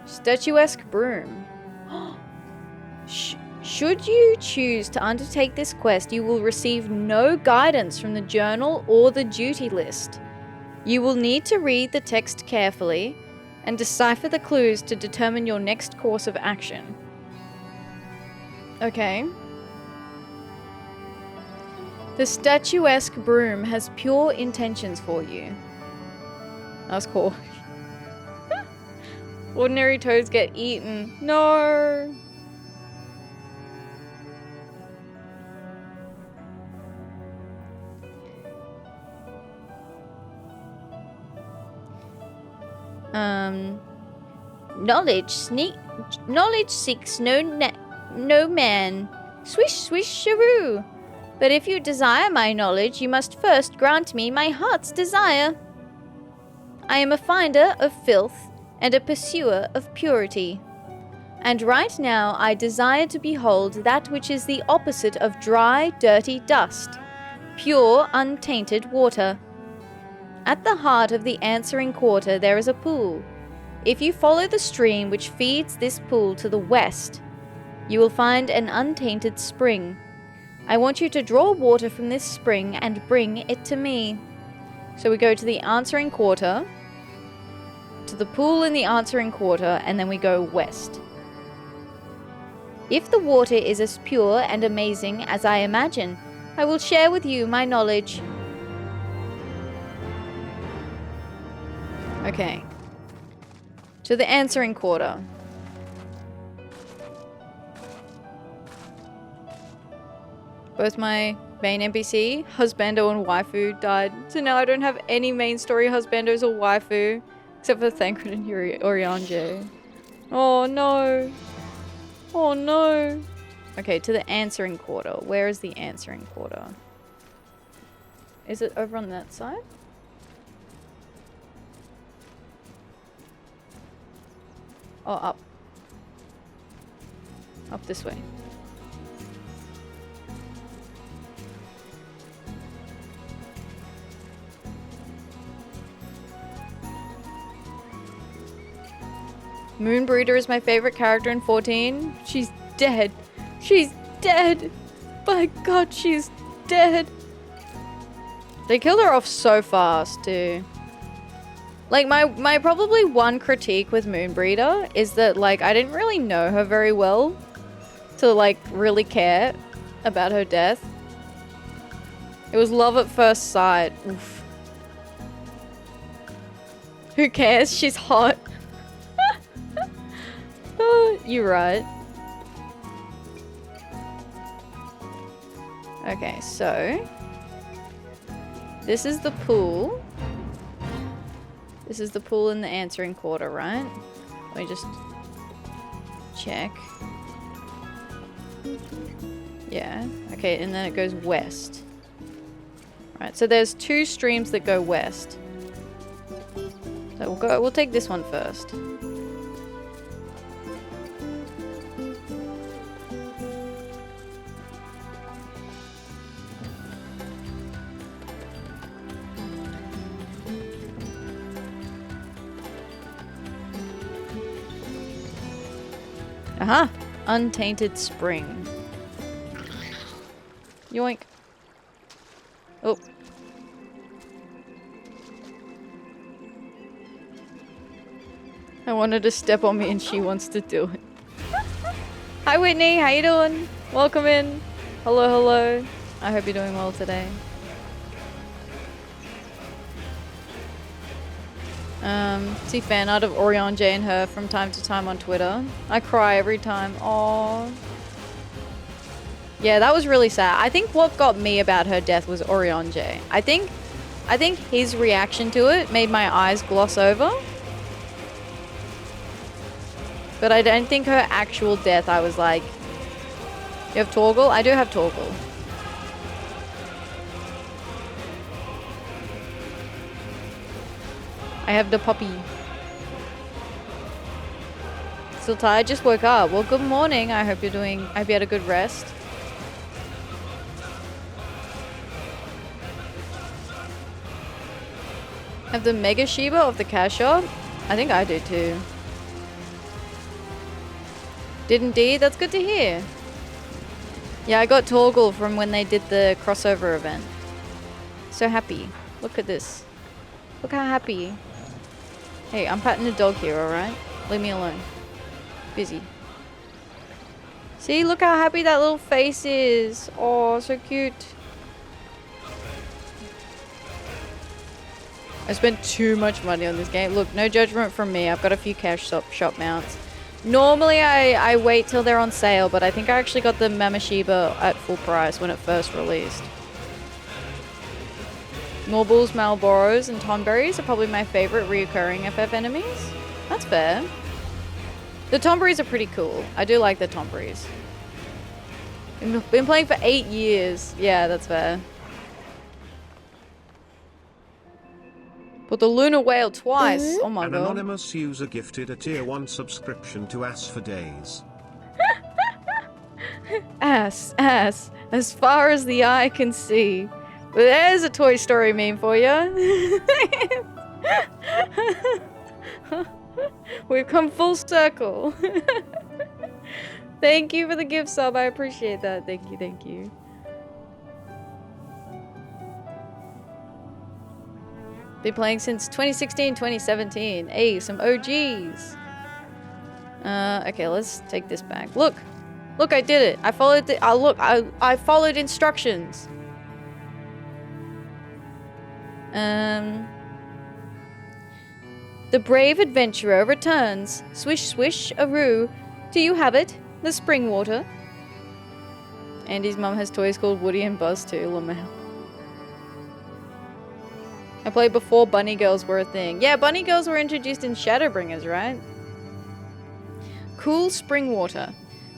Statuesque broom. Should you choose to undertake this quest, you will receive no guidance from the journal or the duty list. You will need to read the text carefully and decipher the clues to determine your next course of action. Okay. The statuesque broom has pure intentions for you. That's cool. Ordinary toads get eaten. No! Knowledge seeks no man. Swish, swish, sharoo. But if you desire my knowledge, you must first grant me my heart's desire. I am a finder of filth and a pursuer of purity. And right now I desire to behold that which is the opposite of dry, dirty dust, pure, untainted water. At the heart of the answering quarter there is a pool. If you follow the stream which feeds this pool to the west, you will find an untainted spring. I want you to draw water from this spring and bring it to me. So we go to the answering quarter, to the pool in the answering quarter, and then we go west. If the water is as pure and amazing as I imagine, I will share with you my knowledge. Okay. To the answering quarter. Both my main NPC, husbando and waifu, died. So now I don't have any main story husbandos or waifu. Except for Thancred and Oriange. Oh no. Oh no. Okay, to the answering quarter. Where is the answering quarter? Is it over on that side? Oh, up. Up this way. Moonbreeder is my favorite character in 14. She's dead. She's dead. My god, she's dead. They killed her off so fast, too. Like, my probably one critique with Moonbreeder is that, like, I didn't really know her very well to, like, really care about her death. It was love at first sight. Oof. Who cares? She's hot. Oh, you're right. Okay, so this is the pool. This is the pool in the answering quarter, right? Let me just check. Yeah, okay, and then it goes west. Right, so there's 2 streams that go west. So we'll take this one first. Aha! Untainted spring. Yoink. Oh. I wanted to step on me and she wants to do it. Hi Whitney, how you doing? Welcome in. Hello, hello. I hope you're doing well today. See fan art of Orion J and her from time to time on Twitter. I cry every time. Aww. Yeah, that was really sad. I think what got me about her death was Orion J. I think his reaction to it made my eyes gloss over. But I don't think her actual death, I was like, you have Torgal? I do have Torgal. I have the puppy. Still tired? Just woke up. Well, good morning. I hope you had a good rest. Have the Mega Shiba of the cash shop? I think I do too. Did indeed? That's good to hear. Yeah, I got Torgal from when they did the crossover event. So happy. Look at this. Look how happy. Hey, I'm patting the dog here, alright? Leave me alone. Busy. See, look how happy that little face is. Oh, so cute. I spent too much money on this game. Look, no judgment from me. I've got a few cash shop mounts. Normally, I wait till they're on sale, but I think I actually got the Mamoshiba at full price when it first released. Norbles, Malboros, and Tonberries are probably my favorite reoccurring FF enemies. That's fair. The Tonberries are pretty cool. I do like the Tonberries. Been playing for 8 years. Yeah, that's fair. But the Lunar Whale twice. Oh my god. An anonymous user gifted a tier 1 subscription to Ass for Days. Ass, as far as the eye can see. Well, there's a Toy Story meme for you. We've come full circle. Thank you for the gift sub. I appreciate that. Thank you, thank you. Been playing since 2016, 2017. Hey, some OGs. Okay, let's take this back. Look, I did it. I followed the. I followed instructions. The brave adventurer returns. Swish, swish, aroo. Do you have it? The spring water. Andy's mum has toys called Woody and Buzz too. Lamel. I played before Bunny Girls were a thing. Yeah, Bunny Girls were introduced in Shadowbringers, right? Cool spring water.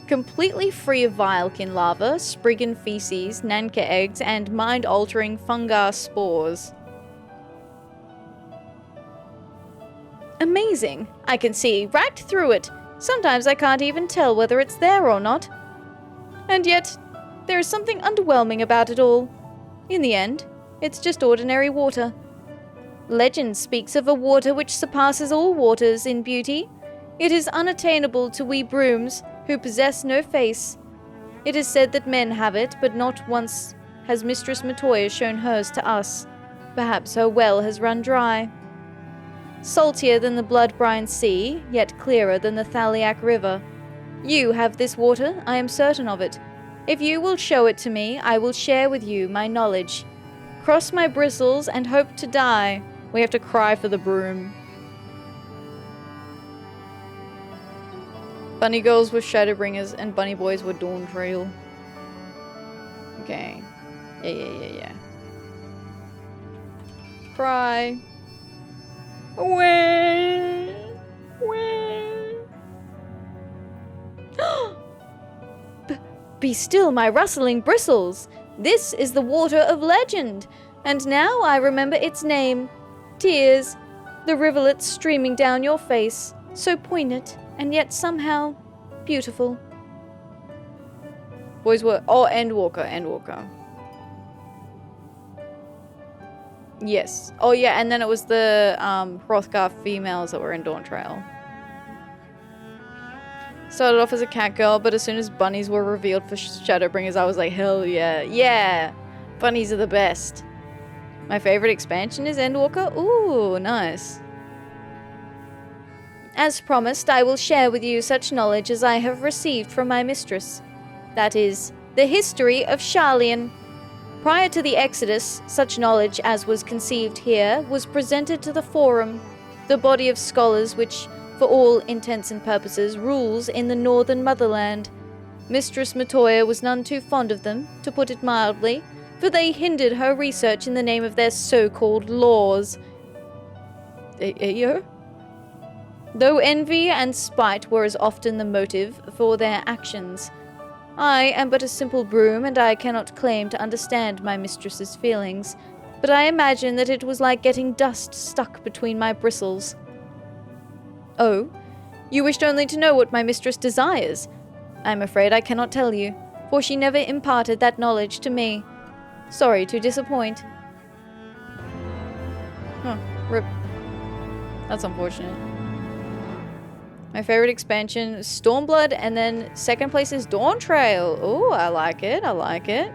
completely free of Vilekin lava, Spriggan feces, Nanka eggs, and mind-altering fungar spores. Amazing! I can see right through it. Sometimes I can't even tell whether it's there or not. And yet, there is something underwhelming about it all. In the end, it's just ordinary water. Legend speaks of a water which surpasses all waters in beauty. It is unattainable to we brooms, who possess no face. It is said that men have it, but not once has Mistress Matoya shown hers to us. Perhaps her well has run dry. Saltier than the blood-brine sea, yet clearer than the Thaliac River. You have this water, I am certain of it. If you will show it to me, I will share with you my knowledge. Cross my bristles and hope to die. We have to cry for the broom. Bunny girls were Shadowbringers and bunny boys were Dawn Trail. Okay. Yeah. Cry. Where? Be still, my rustling bristles. This is the water of legend, and now I remember its name. Tears, the rivulets streaming down your face, so poignant and yet somehow beautiful. Boys were Endwalker. Yes. Oh yeah, and then it was the Hrothgar females that were in Dawn Trail. Started off as a cat girl, but as soon as bunnies were revealed for Shadowbringers, I was like, hell yeah. Yeah! Bunnies are the best. My favorite expansion is Endwalker. Ooh, nice. As promised, I will share with you such knowledge as I have received from my mistress. That is, the history of Sharlayan. Prior to the Exodus, such knowledge as was conceived here was presented to the Forum, the body of scholars which, for all intents and purposes, rules in the northern motherland. Mistress Matoya was none too fond of them, to put it mildly, for they hindered her research in the name of their so-called laws. Though envy and spite were as often the motive for their actions. I am but a simple broom, and I cannot claim to understand my mistress's feelings, but I imagine that it was like getting dust stuck between my bristles. Oh, you wished only to know what my mistress desires? I am afraid I cannot tell you, for she never imparted that knowledge to me. Sorry to disappoint. Huh, rip. That's unfortunate. My favorite expansion is Stormblood, and then second place is Dawn Trail. Ooh, I like it.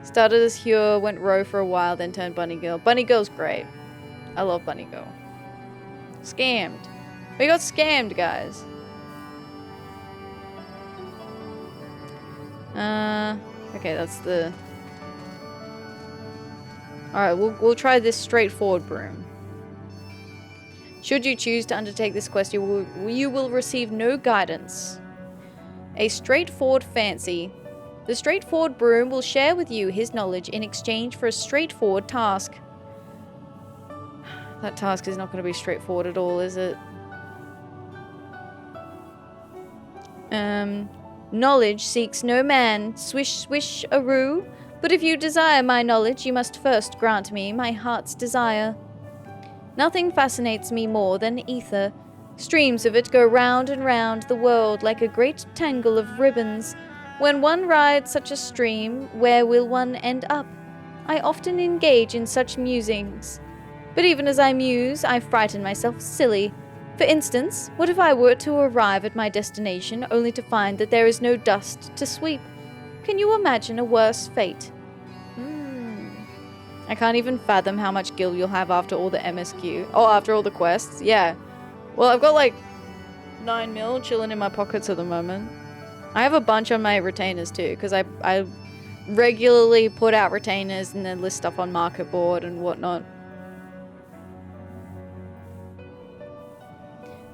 Started as Hure, went Row for a while, then turned Bunny Girl. Bunny Girl's great. I love Bunny Girl. Scammed. We got scammed, guys. Okay, that's the... Alright, we'll try this straightforward broom. Should you choose to undertake this quest, you will receive no guidance. A straightforward fancy. The straightforward broom will share with you his knowledge in exchange for a straightforward task. That task is not going to be straightforward at all, is it? Knowledge seeks no man, swish swish aroo, but if you desire my knowledge, you must first grant me my heart's desire. Nothing fascinates me more than ether. Streams of it go round and round the world like a great tangle of ribbons. When one rides such a stream, where will one end up? I often engage in such musings. But even as I muse, I frighten myself silly. For instance, what if I were to arrive at my destination only to find that there is no dust to sweep? Can you imagine a worse fate? I can't even fathom how much gil you'll have after all the MSQ. Oh, after all the quests? Yeah. Well, I've got like 9 mil chilling in my pockets at the moment. I have a bunch on my retainers too, because I regularly put out retainers and then list stuff on market board and whatnot.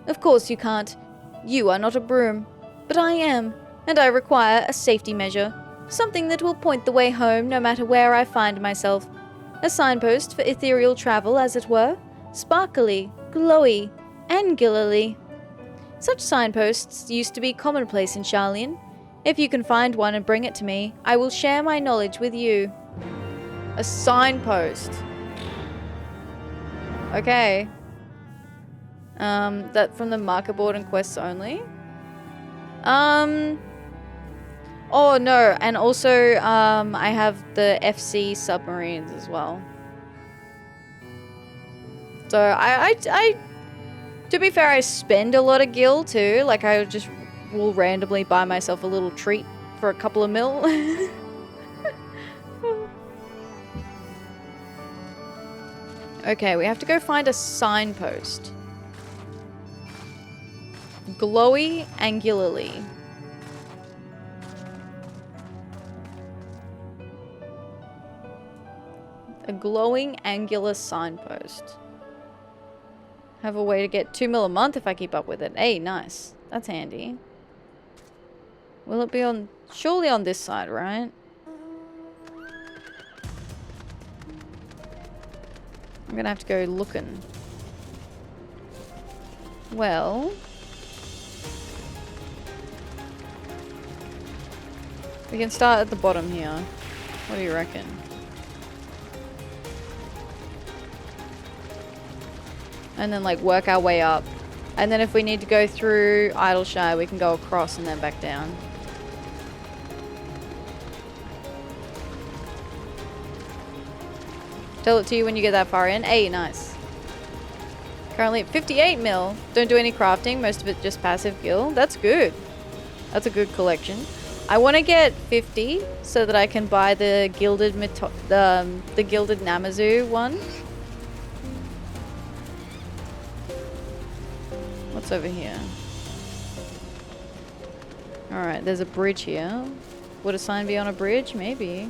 Of course you can't. You are not a broom. But I am, and I require a safety measure. Something that will point the way home no matter where I find myself. A signpost for ethereal travel, as it were. Sparkly, glowy, angularly. Such signposts used to be commonplace in Sharlayan. If you can find one and bring it to me, I will share my knowledge with you. A signpost. Okay. That from the market board and quests only. Oh no, and also I have the FC submarines as well. So I to be fair, I spend a lot of gil too. Like I just will randomly buy myself a little treat for a couple of mil. Okay, we have to go find a signpost. Glowy angularly. A glowing angular signpost. Have a way to get 2 mil a month if I keep up with it. Hey, nice. That's handy. Will it be on... Surely on this side, right? I'm gonna have to go looking. Well... we can start at the bottom here. What do you reckon? And then like work our way up. And then if we need to go through Idyllshire, we can go across and then back down. Tell it to you when you get that far in. Hey, nice. Currently at 58 mil. Don't do any crafting. Most of it just passive gil. That's good. That's a good collection. I want to get 50 so that I can buy the gilded the gilded Namazu one. What's over here? Alright, there's a bridge here. Would a sign be on a bridge? Maybe.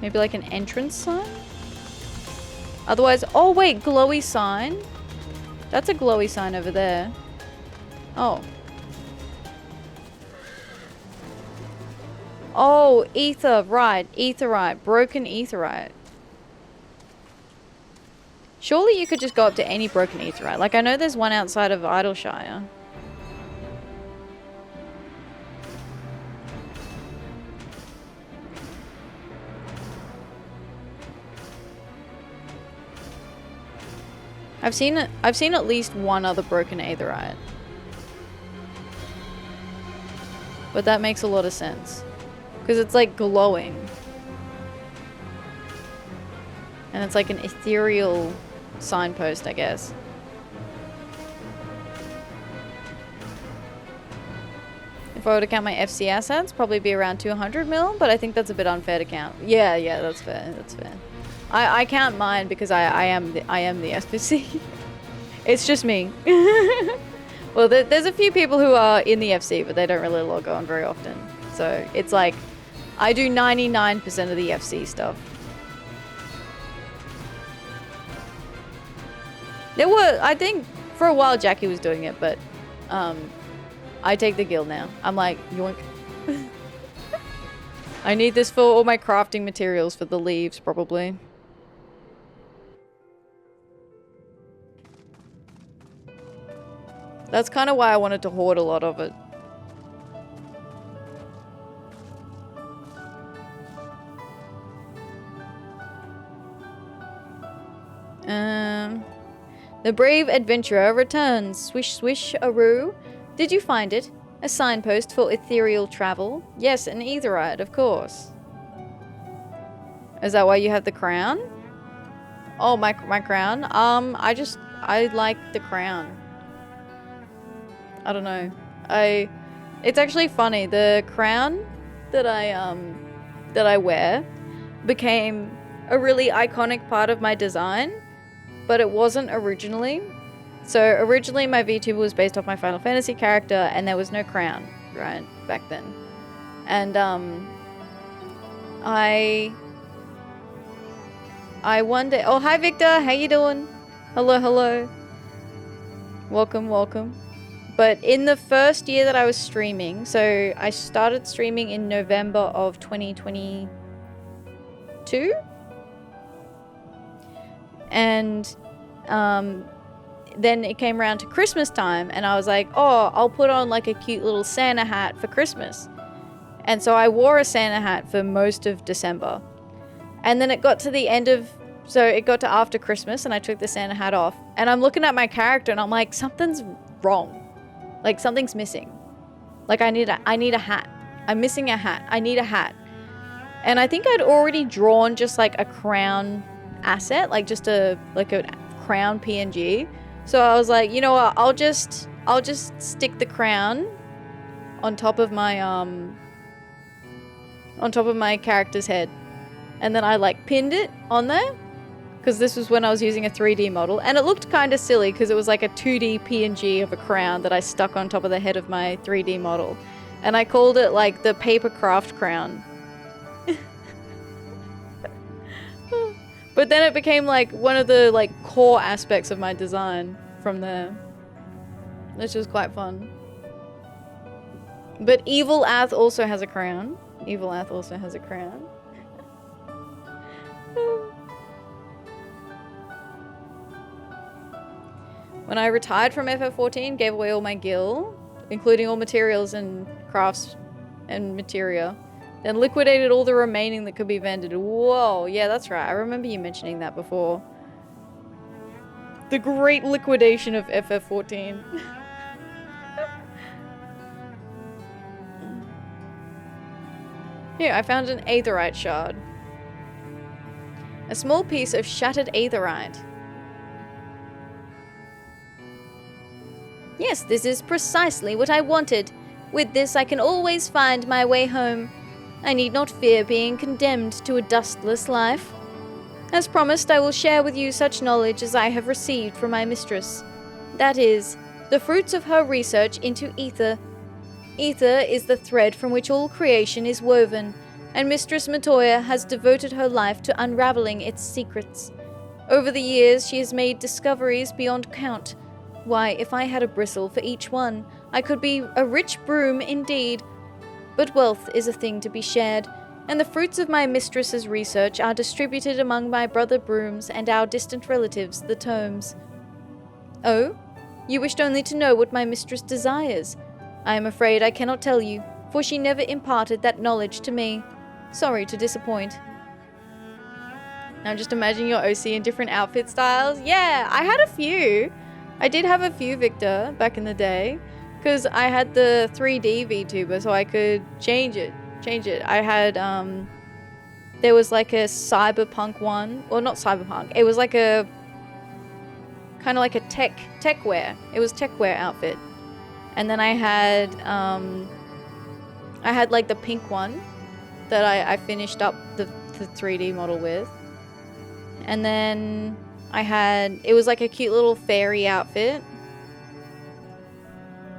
Maybe like an entrance sign? Otherwise, oh wait, glowy sign. That's a glowy sign over there. Oh. Oh, ether, right, etherite, broken etherite. Surely you could just go up to any broken etherite. Like I know there's one outside of Idyllshire. I've seen at least one other broken aetherite. But that makes a lot of sense. Because it's like glowing. And it's like an ethereal signpost, I guess. If I were to count my FC assets, probably be around 200 mil, but I think that's a bit unfair to count. Yeah, that's fair, that's fair. I count mine because I am the SPC. It's just me. Well, there's a few people who are in the FC, but they don't really log on very often. So it's like, I do 99% of the FC stuff. I think for a while Jackie was doing it, but I take the guild now. I'm like, yoink. I need this for all my crafting materials for the leaves, probably. That's kind of why I wanted to hoard a lot of it. The brave adventurer returns. Swish swish aroo. Did you find it? A signpost for ethereal travel? Yes, an aetherite, of course. Is that why you have the crown? Oh, my crown? I like the crown. I don't know. It's actually funny. The crown that I wear became a really iconic part of my design, but it wasn't originally. So originally my VTuber was based off my Final Fantasy character and there was no crown, right, back then. And I one day. Oh, hi Victor, how you doing? Hello, hello. Welcome, welcome. But in the first year that I was streaming, so I started streaming in November of 2022, and then it came around to Christmas time, and I was like, oh, I'll put on like a cute little Santa hat for Christmas. And so I wore a Santa hat for most of December. And then it got to the end of, so it got to after Christmas, and I took the Santa hat off. And I'm looking at my character, and I'm like, something's wrong. Like, something's missing. Like, I need a hat. I'm missing a hat. I need a hat. And I think I'd already drawn just like a crown asset, like just a crown PNG. So I was like, you know what? I'll just stick the crown on top of my character's head. And then I like pinned it on there, because this was when I was using a 3D model, and it looked kind of silly because it was like a 2D PNG of a crown that I stuck on top of the head of my 3D model, and I called it like the paper craft crown. But then it became like one of the like core aspects of my design from there, which was quite fun. But Evil Ath also has a crown. Evil Ath also has a crown. When I retired from FF14, gave away all my gil, including all materials and crafts and materia, then liquidated all the remaining that could be vended. Whoa, yeah, that's right. I remember you mentioning that before. The great liquidation of FF14. Here, I found an aetherite shard. A small piece of shattered aetherite. Yes, this is precisely what I wanted. With this, I can always find my way home. I need not fear being condemned to a dustless life. As promised, I will share with you such knowledge as I have received from my mistress. That is, the fruits of her research into ether. Ether is the thread from which all creation is woven, and Mistress Matoya has devoted her life to unraveling its secrets. Over the years, she has made discoveries beyond count. Why, if I had a bristle for each one, I could be a rich broom indeed. But wealth is a thing to be shared, and the fruits of my mistress's research are distributed among my brother brooms and our distant relatives, the tomes. Oh? You wished only to know what my mistress desires. I am afraid I cannot tell you, for she never imparted that knowledge to me. Sorry to disappoint. Now just imagine your OC in different outfit styles. Yeah, I had a few. I did have a few, Victor, back in the day, because I had the 3D VTuber, so I could change it. I had, there was like a cyberpunk one, or not cyberpunk, it was like a, kind of like a tech wear. It was tech wear outfit. And then I had like the pink one that I finished up the 3D model with. And then I had, it was like a cute little fairy outfit.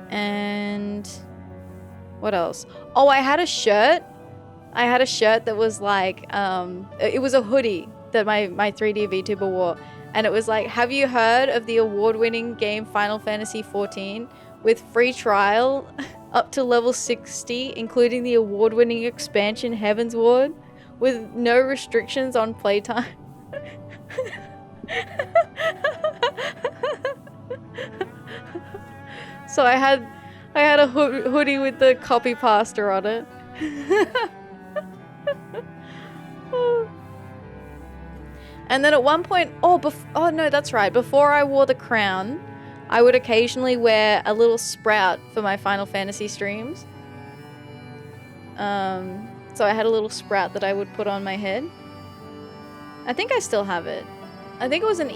And what else? Oh, I had a shirt. I had a shirt that was like, it was a hoodie that my 3D VTuber wore. And it was like, have you heard of the award-winning game Final Fantasy XIV with free trial up to level 60, including the award-winning expansion Heaven's Ward, with no restrictions on playtime? So I had a hoodie with the copy pasta on it. And then at one point, oh no, that's right. Before I wore the crown, I would occasionally wear a little sprout for my Final Fantasy streams. So I had a little sprout that I would put on my head. I think I still have it. I think it was an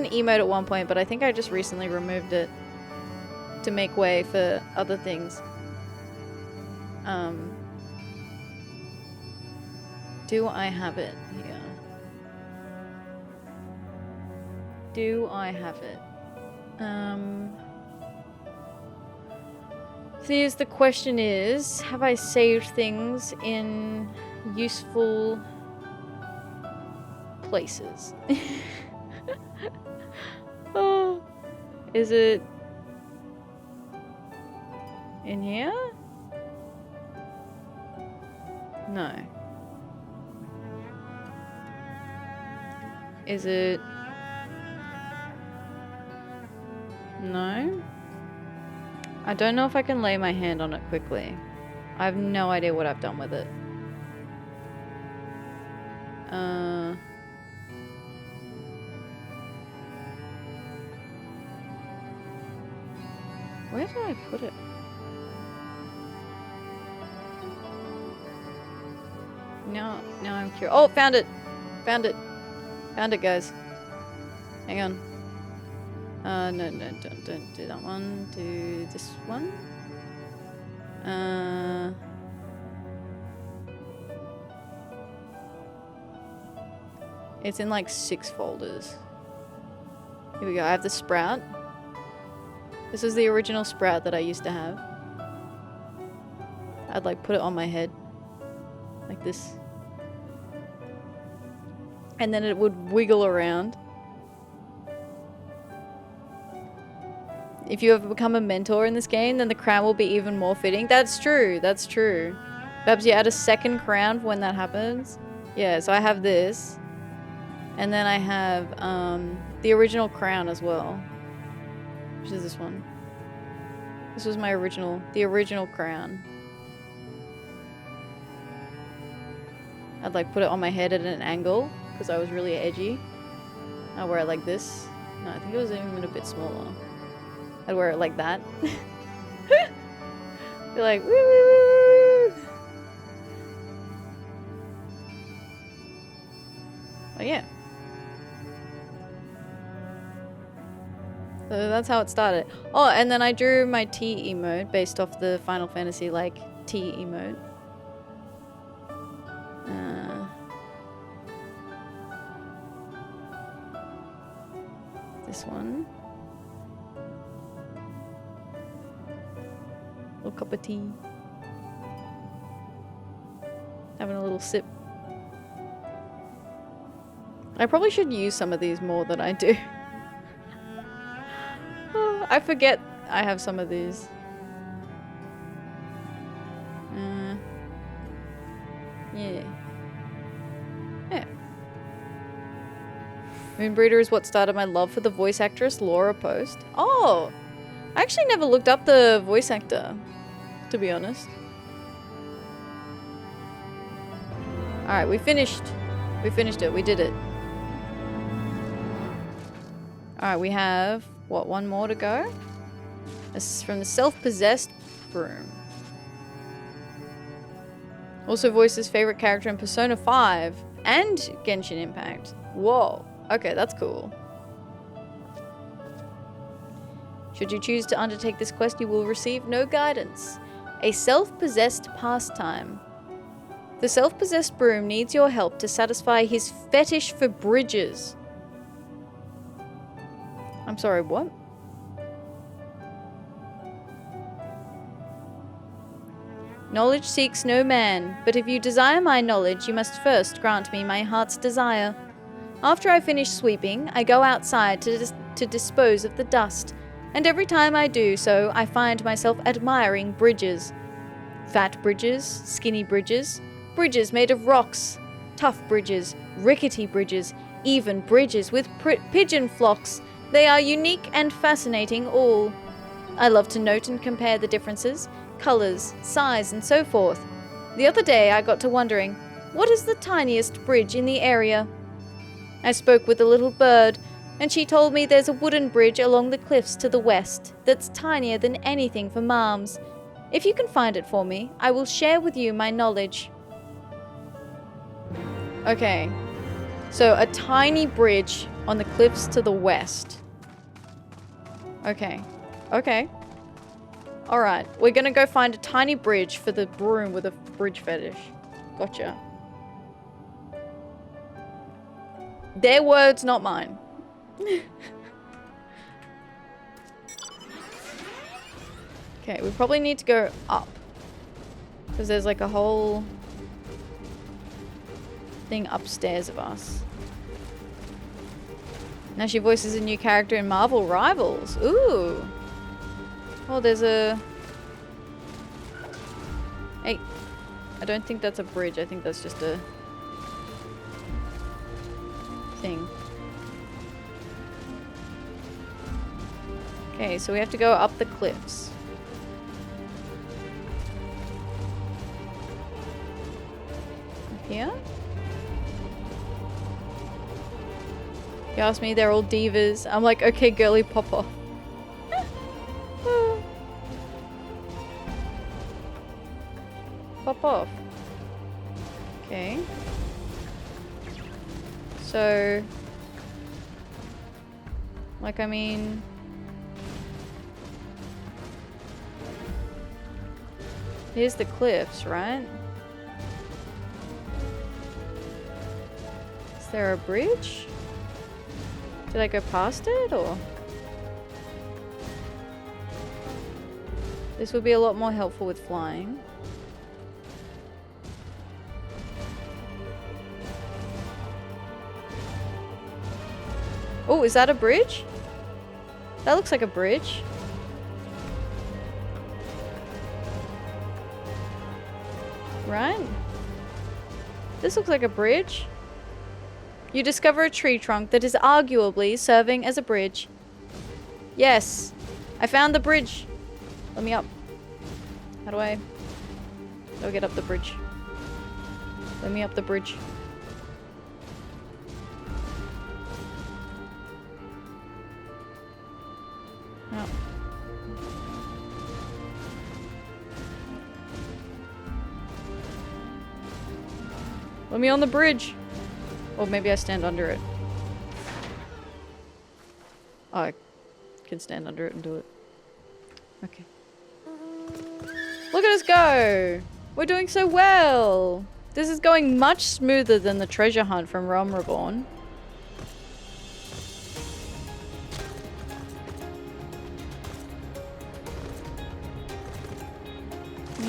emote at one point, but I think I just recently removed it to make way for other things. Do I have it here? Do I have it? See, the question is, have I saved things in useful places? Oh, is it in here? No. Is it? No. I don't know if I can lay my hand on it quickly. I have no idea what I've done with it. Where did I put it? Now I'm curious. Oh, found it! Found it! Found it, guys. Hang on. No, don't do that one. Do this one. It's in like 6 folders. Here we go. I have the sprout. This is the original sprout that I used to have. I'd like put it on my head. Like this. And then it would wiggle around. If you ever become a mentor in this game, then the crown will be even more fitting. That's true. That's true. Perhaps you add a second crown when that happens. Yeah, so I have this. And then I have the original crown as well. Which is this one. This was my original, the original crown. I'd like put it on my head at an angle because I was really edgy. I wear it like this. No, I think it was even a bit smaller. I'd wear it like that. Be like, woo woo woo. Oh yeah. So that's how it started. Oh, and then I drew my T emote based off the Final Fantasy like T emote. This one. Little cup of tea. Having a little sip. I probably should use some of these more than I do. Oh, I forget I have some of these. Yeah. Yeah. Moonbreeder is what started my love for the voice actress Laura Post. Oh! I actually never looked up the voice actor, to be honest. Alright, we finished. We finished it. We did it. Alright, we have, what, one more to go? This is from the Self-possessed Broom. Also voices favorite character in Persona 5 and Genshin Impact. Whoa. Okay, that's cool. Should you choose to undertake this quest, you will receive no guidance. A self-possessed pastime. The self-possessed broom needs your help to satisfy his fetish for bridges. I'm sorry, what? Knowledge seeks no man, but if you desire my knowledge, you must first grant me my heart's desire. After I finish sweeping, I go outside to dispose of the dust, and every time I do so, I find myself admiring bridges. Fat bridges, skinny bridges, bridges made of rocks, tough bridges, rickety bridges, even bridges with pigeon flocks. They are unique and fascinating all. I love to note and compare the differences, colours, size, and so forth. The other day I got to wondering, what is the tiniest bridge in the area? I spoke with a little bird, and she told me there's a wooden bridge along the cliffs to the west that's tinier than anything for Marms. If you can find it for me, I will share with you my knowledge. Okay, so a tiny bridge on the cliffs to the west. Okay, okay. Alright, we're gonna go find a tiny bridge for the broom with a bridge fetish. Gotcha. Their words, not mine. Okay, we probably need to go up. Because there's like a whole thing upstairs of us. Now she voices a new character in Marvel Rivals. Ooh. Oh, there's a... Hey. I don't think that's a bridge. I think that's just a... thing. Okay, so we have to go up the cliffs. Up here? You asked me, they're all divas. I'm like, okay, girly, pop off. Pop off. Okay. So... like, I mean... here's the cliffs, right? Is there a bridge? Did I go past it, or? This would be a lot more helpful with flying. Oh, is that a bridge? That looks like a bridge. Right? This looks like a bridge. You discover a tree trunk that is arguably serving as a bridge. Yes, I found the bridge. Let me up. How do I get up the bridge? Let me up the bridge. Oh. Let me on the bridge. Or maybe I stand under it. Oh, I can stand under it and do it. Okay. Look at us go! We're doing so well! This is going much smoother than the treasure hunt from Realm Reborn.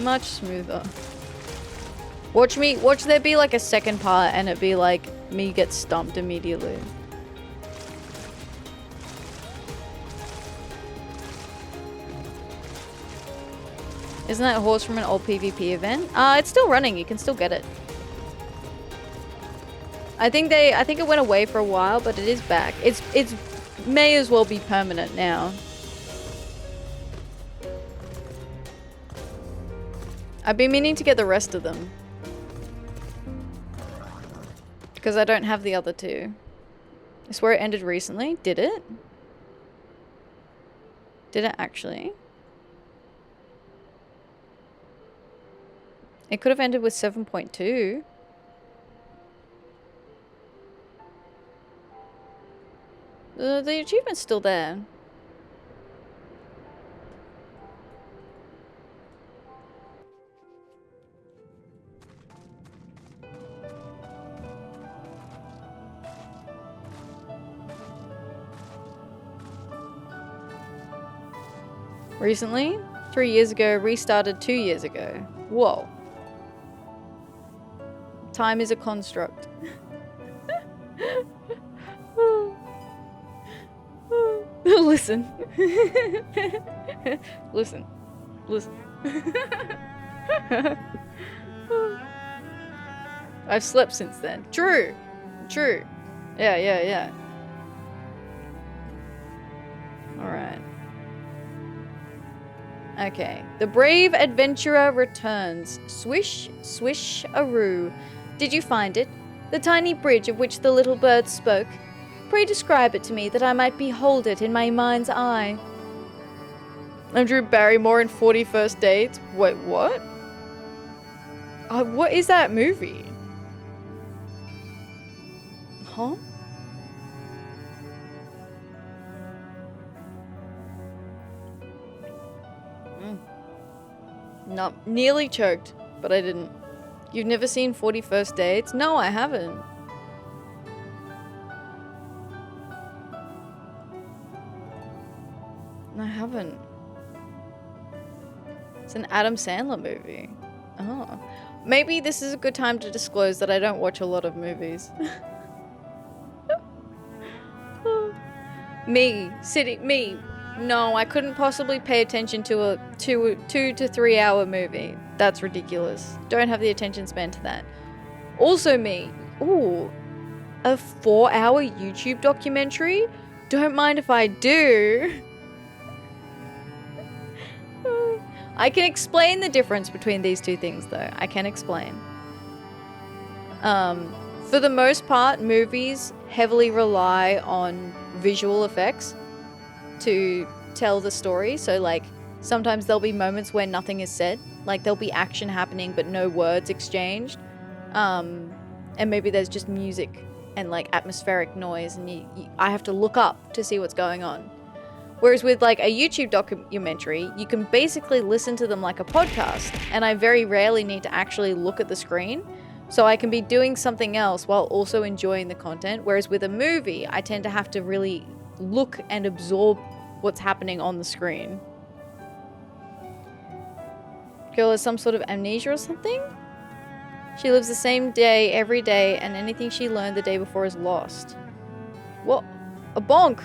Much smoother. Watch there be like a second part and it be like me get stumped immediately. Isn't that a horse from an old PvP event? It's still running, you can still get it. I think it went away for a while, but it is back. It's may as well be permanent now. I've been meaning to get the rest of them. Because I don't have the other two. I swear it ended recently. Did it? Did it actually? It could have ended with 7.2. The achievement's still there. Recently? 3 years ago, restarted 2 years ago. Whoa. Time is a construct. Listen. Listen. Listen. I've slept since then. True. True. Yeah. Alright. Okay. The brave adventurer returns. Swish, swish-aroo. Did you find it? The tiny bridge of which the little bird spoke? Pray describe it to me that I might behold it in my mind's eye. I'm Drew Barrymore in 40 First Dates. Wait, what? What is that movie? Huh? No, nearly choked, but I didn't. You've never seen 40 First Dates? No, I haven't. I haven't. It's an Adam Sandler movie. Oh. Maybe this is a good time to disclose that I don't watch a lot of movies. Me. No, I couldn't possibly pay attention to a 2 to 3 hour movie. That's ridiculous. Don't have the attention span to that. Also me. Ooh. A 4-hour YouTube documentary? Don't mind if I do. I can explain the difference between these two things, though. I can explain. For the most part, movies heavily rely on visual effects to tell the story. So, like, sometimes there'll be moments where nothing is said. Like, there'll be action happening, but no words exchanged. And maybe there's just music and, like, atmospheric noise, and I have to look up to see what's going on. Whereas with like a YouTube documentary, you can basically listen to them like a podcast, and I very rarely need to actually look at the screen, so I can be doing something else while also enjoying the content. Whereas with a movie, I tend to have to really look and absorb what's happening on the screen. Girl has some sort of amnesia or something? She lives the same day every day, and anything she learned the day before is lost. What? A bonk!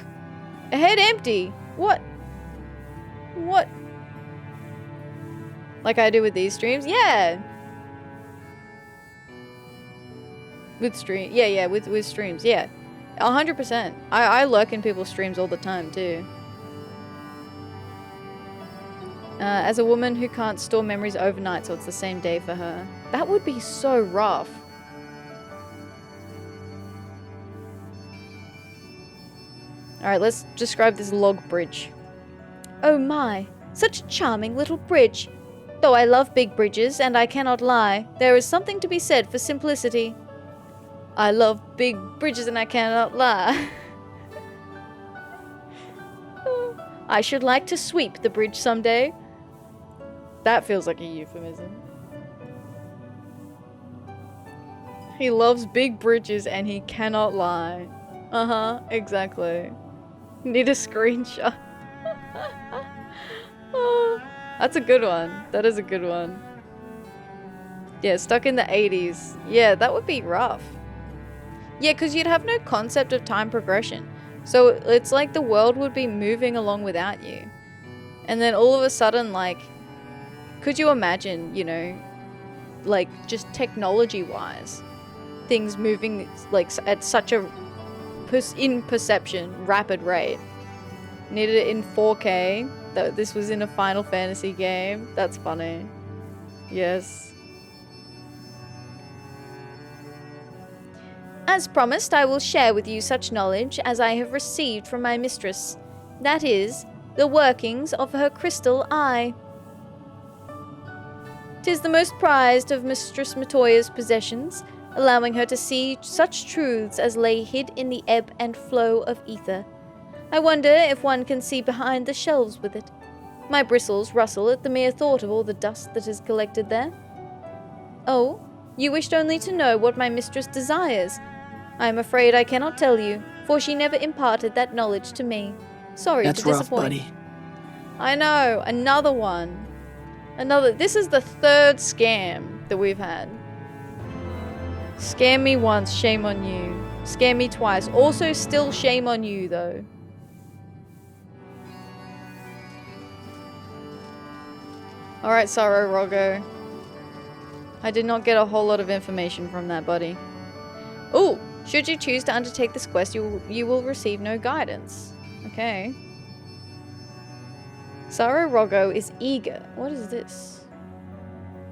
A head empty! What? What? Like I do with these streams? Yeah! With stream, yeah, with streams, yeah. 100%. I lurk in people's streams all the time, too. As a woman who can't store memories overnight, so it's the same day for her. That would be so rough. Alright, let's describe this log bridge. Oh my, such a charming little bridge. Though I love big bridges, and I cannot lie, there is something to be said for simplicity. I love big bridges and I cannot lie. I should like to sweep the bridge someday. That feels like a euphemism. He loves big bridges and he cannot lie. Uh-huh, exactly. Need a screenshot. Oh, that's a good one. That is a good one. Yeah, stuck in the 80s. Yeah, that would be rough. Yeah, because you'd have no concept of time progression. So it's like the world would be moving along without you. And then all of a sudden, like, could you imagine, you know, like, just technology-wise, things moving, like, at such a, in perception, rapid rate. Needed it in 4K. That this was in a Final Fantasy game. That's funny. Yes. As promised, I will share with you such knowledge as I have received from my mistress. That is, the workings of her crystal eye. 'Tis the most prized of Mistress Matoya's possessions, allowing her to see such truths as lay hid in the ebb and flow of ether. I wonder if one can see behind the shelves with it. My bristles rustle at the mere thought of all the dust that is collected there. Oh, you wished only to know what my mistress desires. I am afraid I cannot tell you, for she never imparted that knowledge to me. Sorry to disappoint. That's rough, buddy. I know, another one. This is the third scam that we've had. Scam me once, shame on you. Scam me twice, also still shame on you though. Alright, Saro Roggo. I did not get a whole lot of information from that, buddy. Ooh, should you choose to undertake this quest, you will receive no guidance. Okay. Saro Roggo is eager. What is this?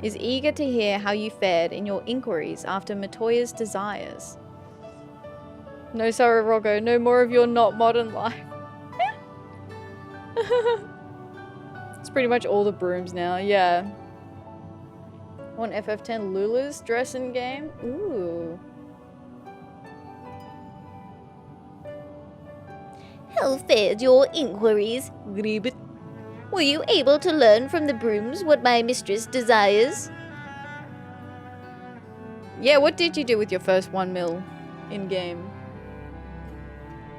Is eager to hear how you fared in your inquiries after Matoya's desires. No, Saro Roggo, no more of your not modern life. It's pretty much all the brooms now, yeah. Want FF10 Lulu's dress in game? Ooh. How fared your inquiries, Gribbit? Were you able to learn from the brooms what my mistress desires? Yeah, what did you do with your first 1 mil in-game?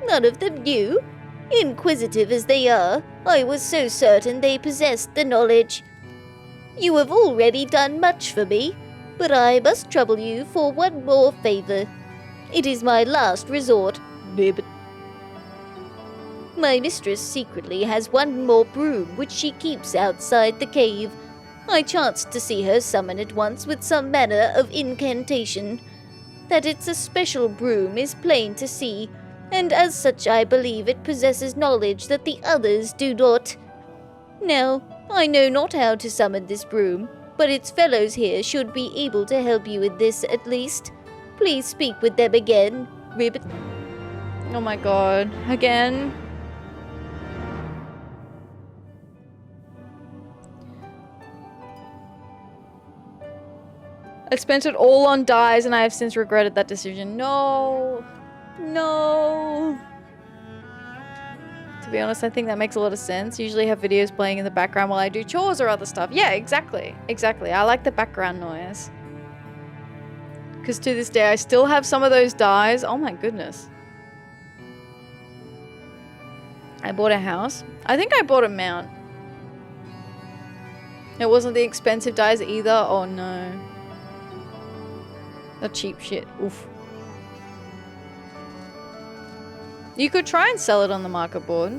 None of them knew. Inquisitive as they are, I was so certain they possessed the knowledge. You have already done much for me, but I must trouble you for one more favor. It is my last resort. Bibbit. My mistress secretly has one more broom which she keeps outside the cave. I chanced to see her summon it once with some manner of incantation. That it's a special broom is plain to see, and as such I believe it possesses knowledge that the others do not. Now, I know not how to summon this broom, but its fellows here should be able to help you with this at least. Please speak with them again, Ribbit. Oh my god. Again? I spent it all on dyes and I have since regretted that decision. No. No. To be honest, I think that makes a lot of sense. Usually have videos playing in the background while I do chores or other stuff. Yeah, exactly. Exactly. I like the background noise. Because to this day, I still have some of those dyes. Oh my goodness. I bought a house. I think I bought a mount. It wasn't the expensive dyes either. Oh no. The cheap shit. Oof. You could try and sell it on the market board.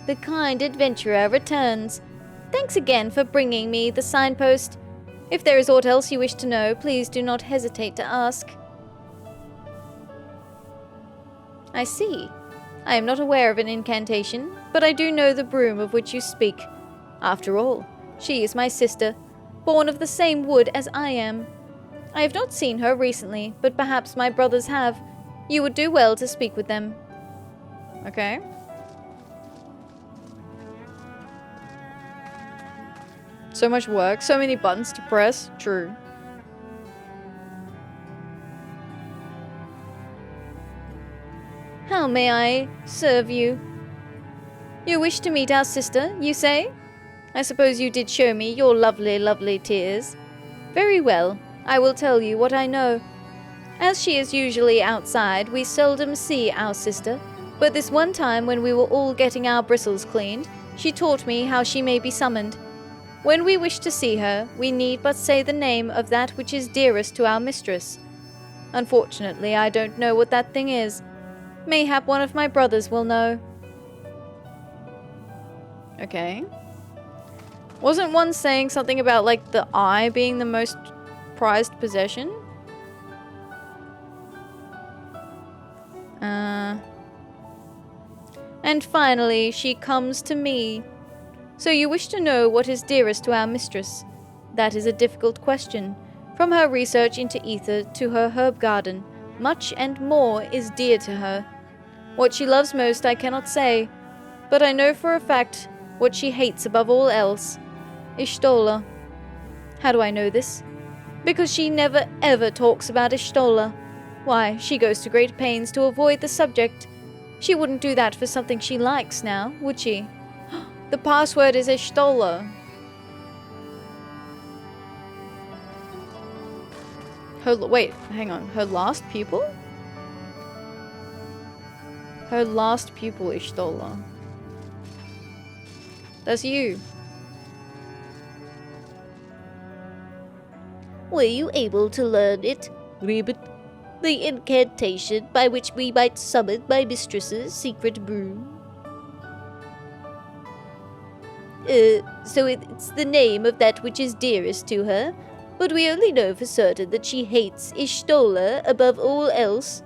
The kind adventurer returns. Thanks again for bringing me the signpost. If there is aught else you wish to know, please do not hesitate to ask. I see. I am not aware of an incantation, but I do know the broom of which you speak. After all, she is my sister, born of the same wood as I am. I have not seen her recently, but perhaps my brothers have. You would do well to speak with them. Okay. So much work, so many buttons to press. True. How may I serve you? You wish to meet our sister, you say? I suppose you did show me your lovely, lovely tears. Very well, I will tell you what I know. As she is usually outside, we seldom see our sister, but this one time when we were all getting our bristles cleaned, she taught me how she may be summoned. When we wish to see her, we need but say the name of that which is dearest to our mistress. Unfortunately, I don't know what that thing is. Mayhap one of my brothers will know. Okay. Wasn't one saying something about, like, the eye being the most prized possession? And finally, she comes to me. So you wish to know what is dearest to our mistress? That is a difficult question. From her research into ether to her herb garden, much and more is dear to her. What she loves most I cannot say, but I know for a fact what she hates above all else. Y'shtola. How do I know this? Because she never ever talks about Y'shtola. Why, she goes to great pains to avoid the subject. She wouldn't do that for something she likes now, would she? The password is Y'shtola. Wait, hang on. Her last pupil? Her last pupil, Y'shtola. That's you. Were you able to learn it, Ribbit? The incantation by which we might summon my mistress's secret broom? So it's the name of that which is dearest to her, but we only know for certain that she hates Y'shtola above all else.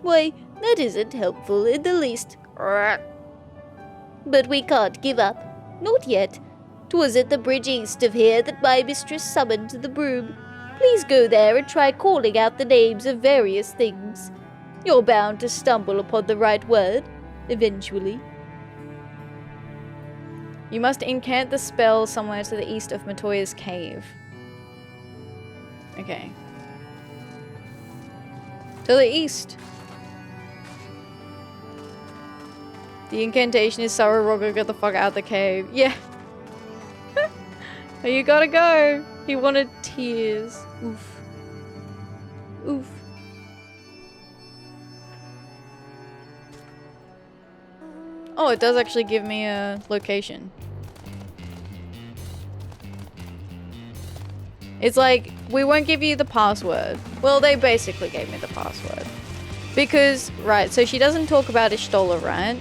Why, that isn't helpful in the least. But we can't give up. Not yet. 'Twas at the bridge east of here that my mistress summoned the broom. Please go there and try calling out the names of various things. You're bound to stumble upon the right word, eventually. You must incant the spell somewhere to the east of Matoya's cave. Okay. To the east. The incantation is Saro Roggo, get the fuck out of the cave. Yeah. You gotta go. He wanted tears. Oof. Oof. Oh, it does actually give me a location. It's like, we won't give you the password. Well, they basically gave me the password. Because, right, so she doesn't talk about Ishtola, right?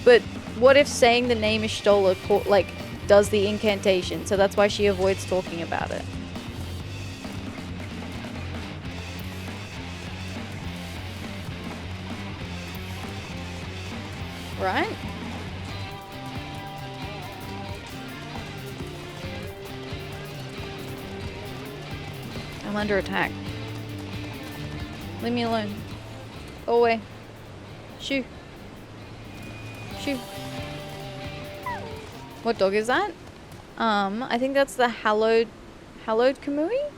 But what if saying the name Ishtola, like, does the incantation? So that's why she avoids talking about it. Right? I'm under attack. Leave me alone. Go away. Shoo. Shoo. What dog is that? I think that's the hallowed Kamui?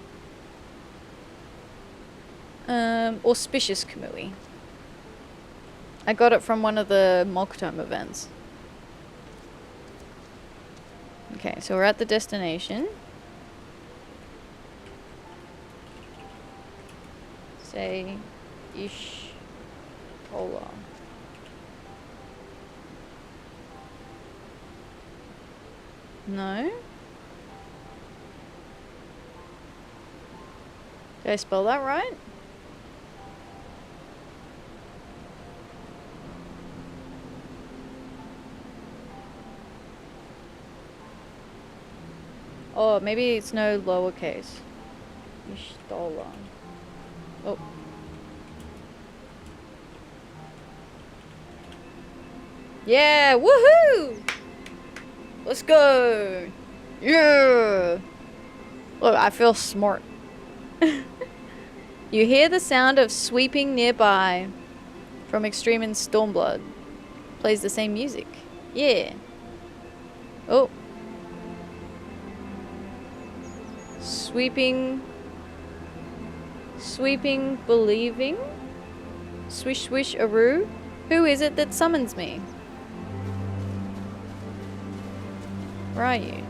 Auspicious Kamui. I got it from one of the Mocktomb events. Okay, so we're at the destination. Say Ishtola. No? Did I spell that right? Oh, maybe it's no lowercase. Ishtola. Oh. Yeah, woohoo! Let's go! Yeah! Look, I feel smart. You hear the sound of sweeping nearby from Extreme and Stormblood. Plays the same music. Yeah. Oh. Sweeping, believing. Swish, swish, aroo. Who is it that summons me? Where are you?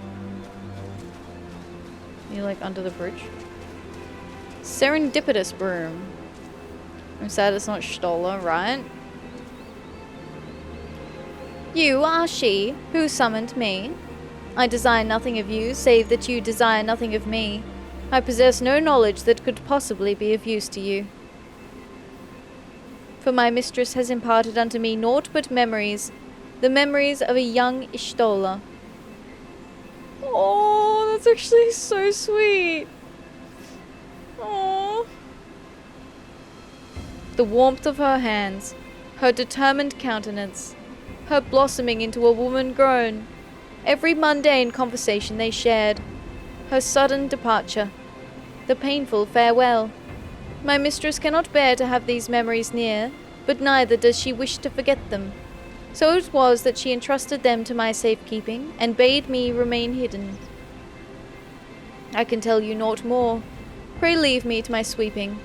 You're like under the bridge. Serendipitous broom. I'm sad it's not Stola, right? You are she who summoned me. I desire nothing of you, save that you desire nothing of me. I possess no knowledge that could possibly be of use to you. For my mistress has imparted unto me naught but memories, the memories of a young Ishtola. Oh, that's actually so sweet. Oh. The warmth of her hands, her determined countenance, her blossoming into a woman grown, every mundane conversation they shared, her sudden departure, the painful farewell. My mistress cannot bear to have these memories near, but neither does she wish to forget them. So it was that she entrusted them to my safekeeping, and bade me remain hidden. I can tell you naught more. Pray leave me to my sweeping.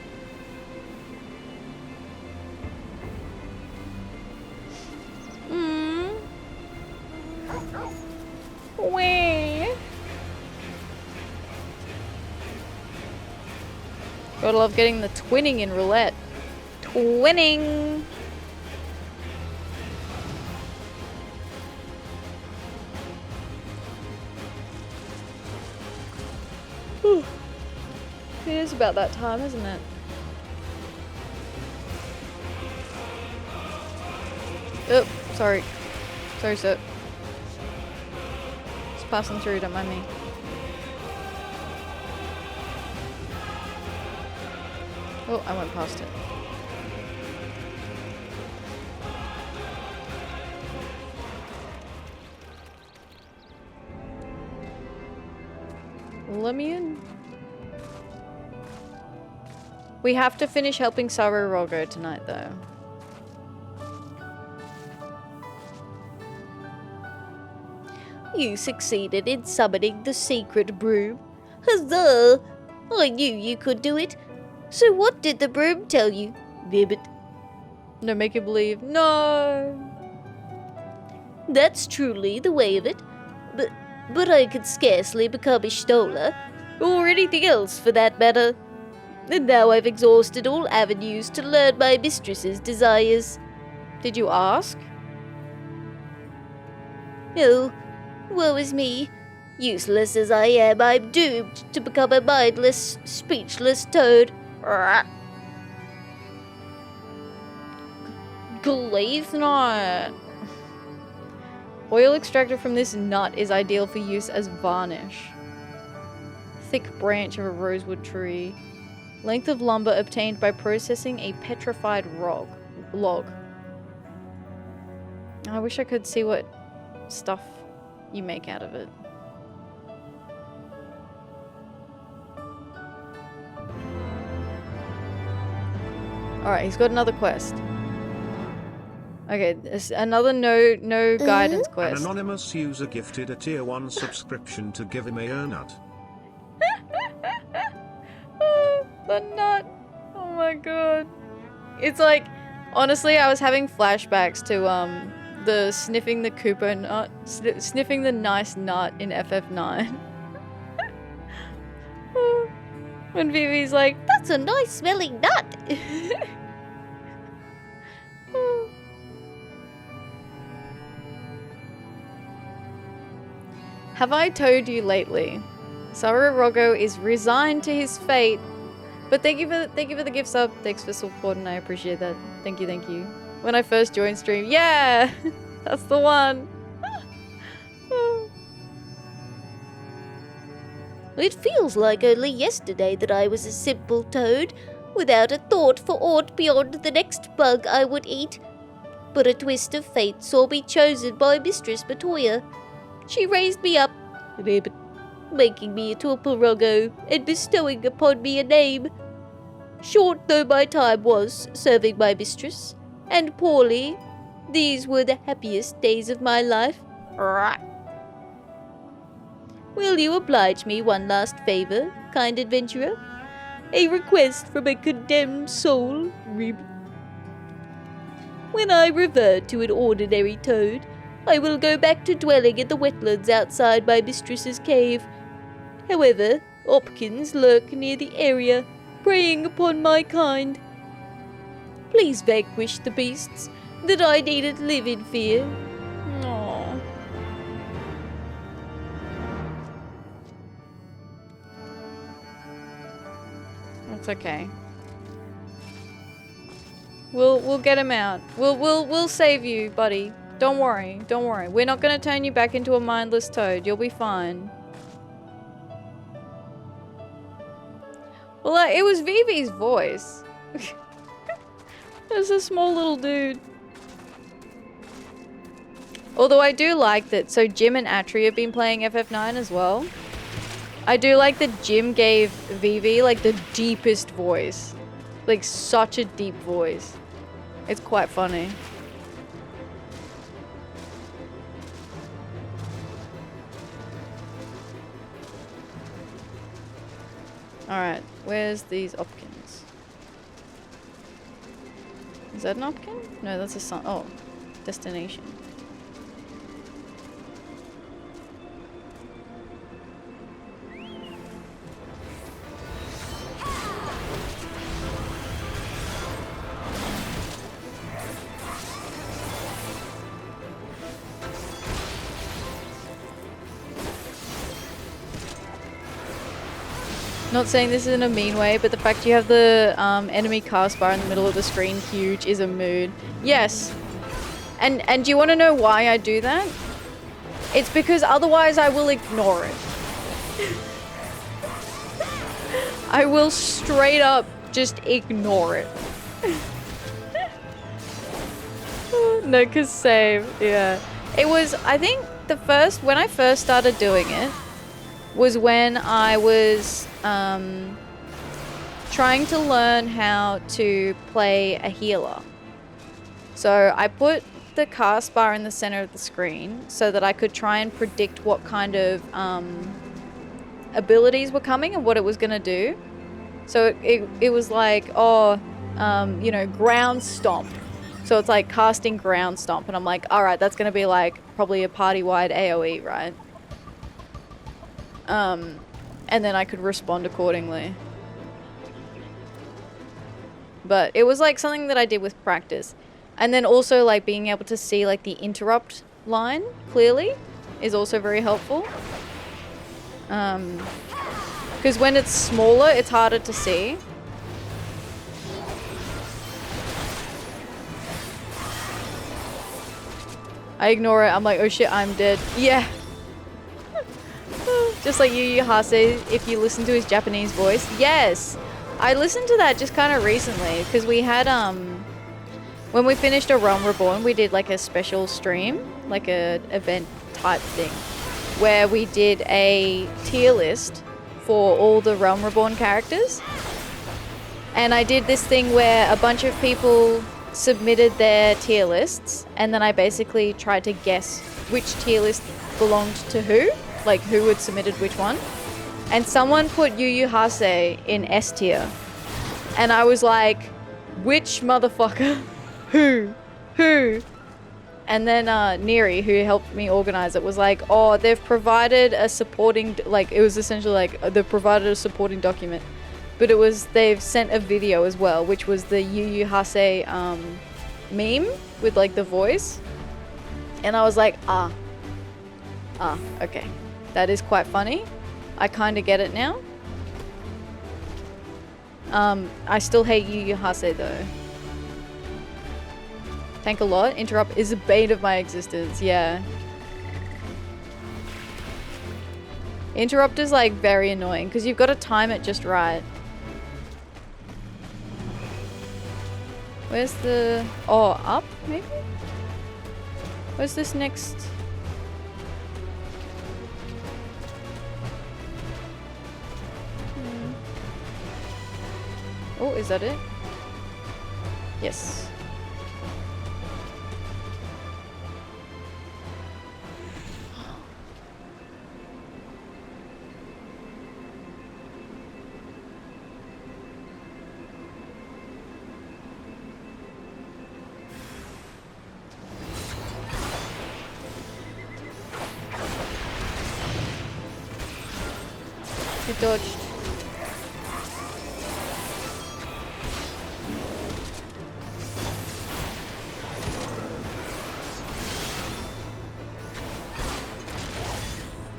Wee. Gotta love getting the twinning in roulette. Twinning! Whew. It is about that time, isn't it? Oh, sorry. Sorry, sir. Just passing through, don't mind me. Oh, I went past it. Let me in. We have to finish helping Saro Roggo tonight, though. You succeeded in summoning the secret broom. Huzzah! I knew you could do it. So what did the broom tell you, Vibbit? No, make you believe. No! That's truly the way of it. But I could scarcely become Ishtola, or anything else for that matter. And now I've exhausted all avenues to learn my mistress's desires. Did you ask? Oh, woe is me. Useless as I am, I'm doomed to become a mindless, speechless toad. Glaze nut. Oil extracted from this nut is ideal for use as varnish. Thick branch of a rosewood tree. Length of lumber obtained by processing a petrified log. I wish I could see what stuff you make out of it. Alright, he's got another quest. Okay, there's another no guidance An quest. anonymous user gifted a tier 1 subscription to give him a nut. The nut. Oh my god. It's like, honestly, I was having flashbacks to the sniffing the Koopa nut, sniffing the nice nut in FF9. When Vivi's like, That's a nice smelling nut. have I told you lately? Saro Roggo is resigned to his fate. But thank you for the gift sub. Thanks for supporting. I appreciate that. Thank you, thank you. When I first joined stream, yeah, that's the one. It feels like only yesterday that I was a simple toad, without a thought for aught beyond the next bug I would eat. But a twist of fate saw me chosen by Mistress Matoya. She raised me up, making me into a Roggo and bestowing upon me a name. Short though my time was serving my mistress, and poorly, these were the happiest days of my life. Will you oblige me one last favour, kind adventurer? A request from a condemned soul, Rib. When I revert to an ordinary toad, I will go back to dwelling in the wetlands outside my mistress's cave. However, Opkins lurk near the area, preying upon my kind. Please vanquish the beasts, that I needn't live in fear. Aww. That's okay. We'll get him out. We'll save you, buddy. Don't worry, don't worry. We're not gonna turn you back into a mindless toad. You'll be fine. Well, it was Vivi's voice. There's a small little dude. Although I do like that. So Jim and Atheria have been playing FF9 as well. I do like that Jim gave Vivi like the deepest voice. Like such a deep voice. It's quite funny. Alright, where's these Opkins? Is that an Opkin? No, that's a sun. Oh, destination. Not saying this in a mean way, but the fact you have the enemy cast bar in the middle of the screen huge is a mood. Yes. And do you want to know why I do that? It's because otherwise I will ignore it. I will straight up just ignore it. No, cause save. Yeah. It was, I think when I first started doing it, was when I was trying to learn how to play a healer. So I put the cast bar in the center of the screen so that I could try and predict what kind of abilities were coming and what it was going to do. So it was like, you know, ground stomp. So it's like casting ground stomp, and I'm like, all right, that's going to be like probably a party-wide AoE, right? And then I could respond accordingly. But it was like something that I did with practice. And then also like being able to see like the interrupt line clearly is also very helpful. Because when it's smaller, it's harder to see. I ignore it. I'm like, oh shit, I'm dead. Yeah. Just like Yu Yu Hase, if you listen to his Japanese voice. Yes. I listened to that just kind of recently because we had, when we finished A Realm Reborn, we did like a special stream, like a event type thing, where we did a tier list for all the Realm Reborn characters. And I did this thing where a bunch of people submitted their tier lists, and then I basically tried to guess which tier list belonged to who, like who had submitted which one. And someone put Yu Yu Hase in S tier. And I was like, which motherfucker? Who? And then Neri, who helped me organize it, was like, oh, they've provided a supporting, like, it was essentially like, they've provided a supporting document. But it was, they've sent a video as well, which was the Yu Yu Hase meme with like the voice. And I was like, okay. That is quite funny. I kind of get it now. I still hate Yu Yu Hase though. Thank a lot. Interrupt is a bane of my existence. Yeah. Interrupt is like very annoying because you've got to time it just right. Where's the... Oh, up maybe? Where's this next... Oh, is that it? Yes. It dodged.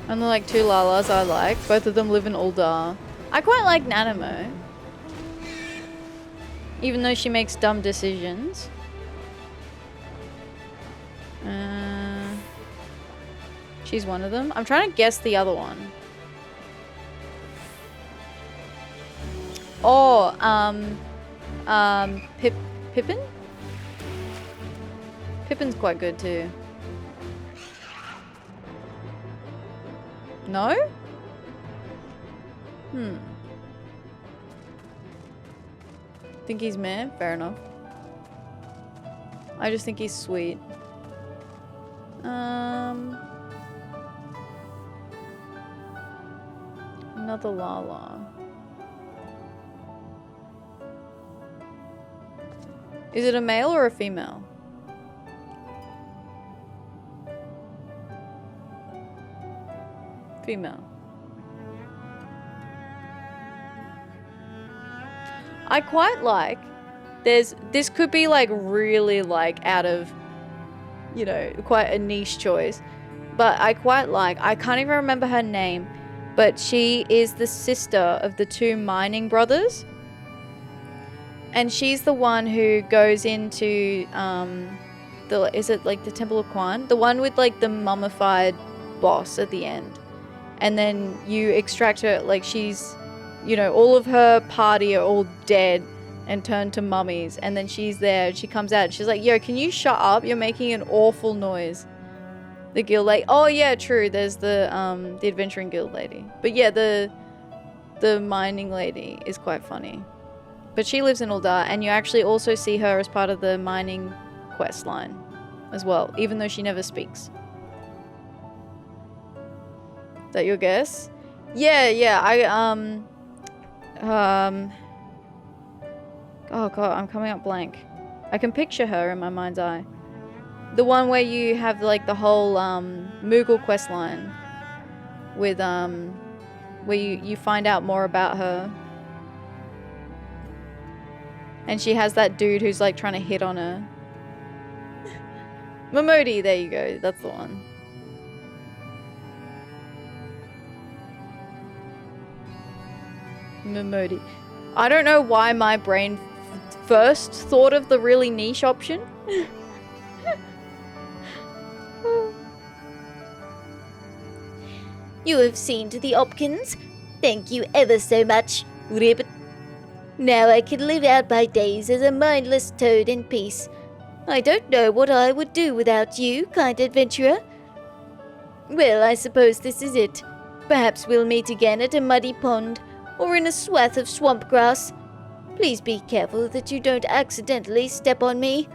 And they're like two Lalas I like. Both of them live in Uldar. I quite like Nanamo. Even though she makes dumb decisions. She's one of them. I'm trying to guess the other one. Oh, Pippin? Pippin's quite good too. No? Think he's meh? Fair enough. I just think he's sweet. Another Lala. Is it a male or a female? Female. I quite like, this could be like really like out of, you know, quite a niche choice, but I quite like, I can't even remember her name, but she is the sister of the two mining brothers. And she's the one who goes into, is it like the Temple of Quan? The one with like the mummified boss at the end. And then you extract her, like she's, you know, all of her party are all dead and turned to mummies. And then she's there, she comes out and she's like, yo, can you shut up? You're making an awful noise. The guild lady, oh yeah, true, there's the adventuring guild lady. But yeah, the mining lady is quite funny. But she lives in Uldar, and you actually also see her as part of the mining quest line as well, even though she never speaks. Is that your guess? Yeah, oh god, I'm coming up blank. I can picture her in my mind's eye. The one where you have like the whole Moogle quest line with where you find out more about her. And she has that dude who's like trying to hit on her. Momodi, there you go. That's the one. Mimodi. I don't know why my brain first thought of the really niche option. You have seen to the Opkins. Thank you ever so much, Ribbit. Now I can live out my days as a mindless toad in peace. I don't know what I would do without you, kind adventurer. Well, I suppose this is it. Perhaps we'll meet again at a muddy pond, or in a swath of swamp grass. Please be careful that you don't accidentally step on me.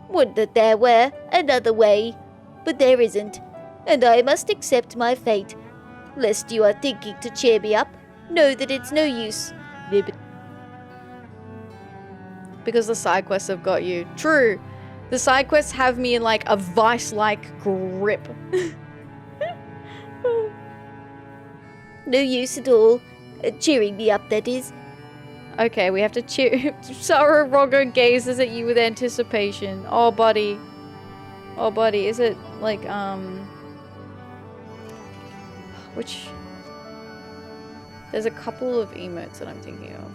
Would that there were another way, but there isn't, and I must accept my fate. Lest you are thinking to cheer me up, know that it's no use. Because the side quests have got you. True. The side quests have me in like a vice-like grip. No use at all. Cheering me up, that is. Okay, we have to cheer. Saro Roggo gazes at you with anticipation. Oh, buddy. Oh, buddy. Is it like, which... There's a couple of emotes that I'm thinking of.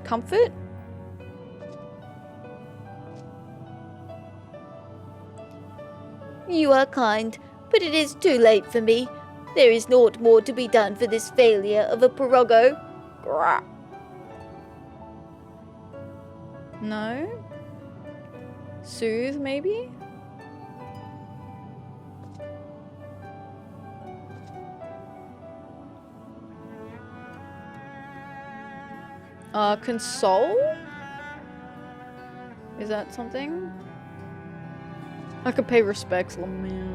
Comfort? You are kind, but it is too late for me. There is naught more to be done for this failure of a Porogo. Grah. No? Soothe, maybe? Console? Is that something? I could pay respects, Lamau.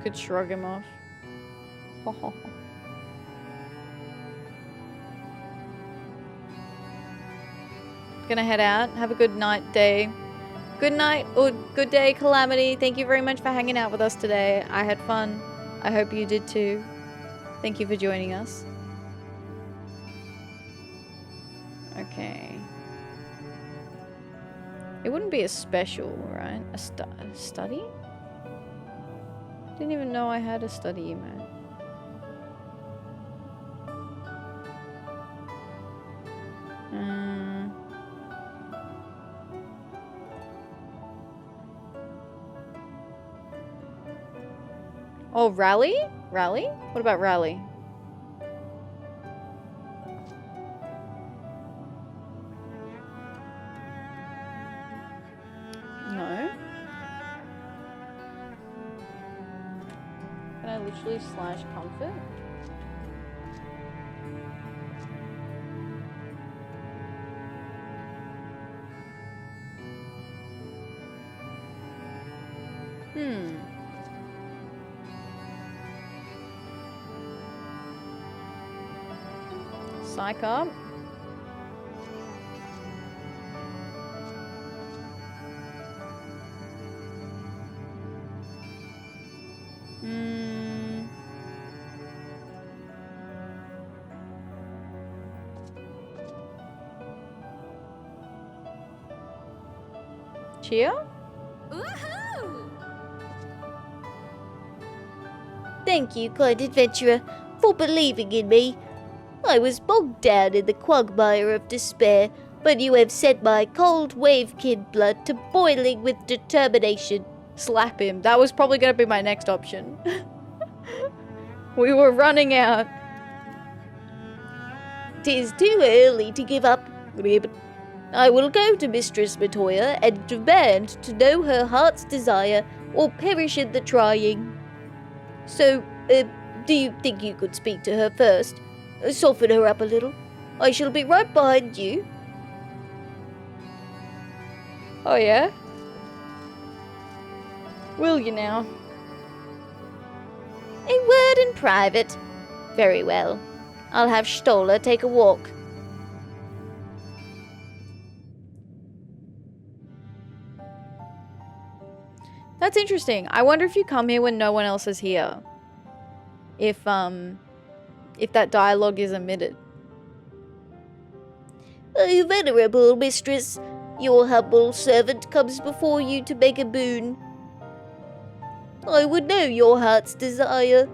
Could shrug him off. Gonna head out. Have a good night, day. Good night or good day, Calamity. Thank you very much for hanging out with us today. I had fun. I hope you did too. Thank you for joining us. Okay. It wouldn't be a special, right? A study? Didn't even know I had a study emote. Oh, rally? Rally? What about rally? No. Can I literally slash comfort? Psych up. Cheer? Woohoo! Thank you, kind adventurer, for believing in me. I was bogged down in the quagmire of despair, but you have set my cold wave-kin blood to boiling with determination. Slap him. That was probably going to be my next option. We were running out. 'Tis too early to give up. I will go to Mistress Matoya and demand to know her heart's desire, or perish in the trying. So, do you think you could speak to her first? Soften her up a little. I shall be right behind you. Oh yeah? Will you now? A word in private. Very well. I'll have Stola take a walk. That's interesting. I wonder if you come here when no one else is here. If that dialogue is omitted. Oh, venerable mistress, your humble servant comes before you to beg a boon. I would know your heart's desire.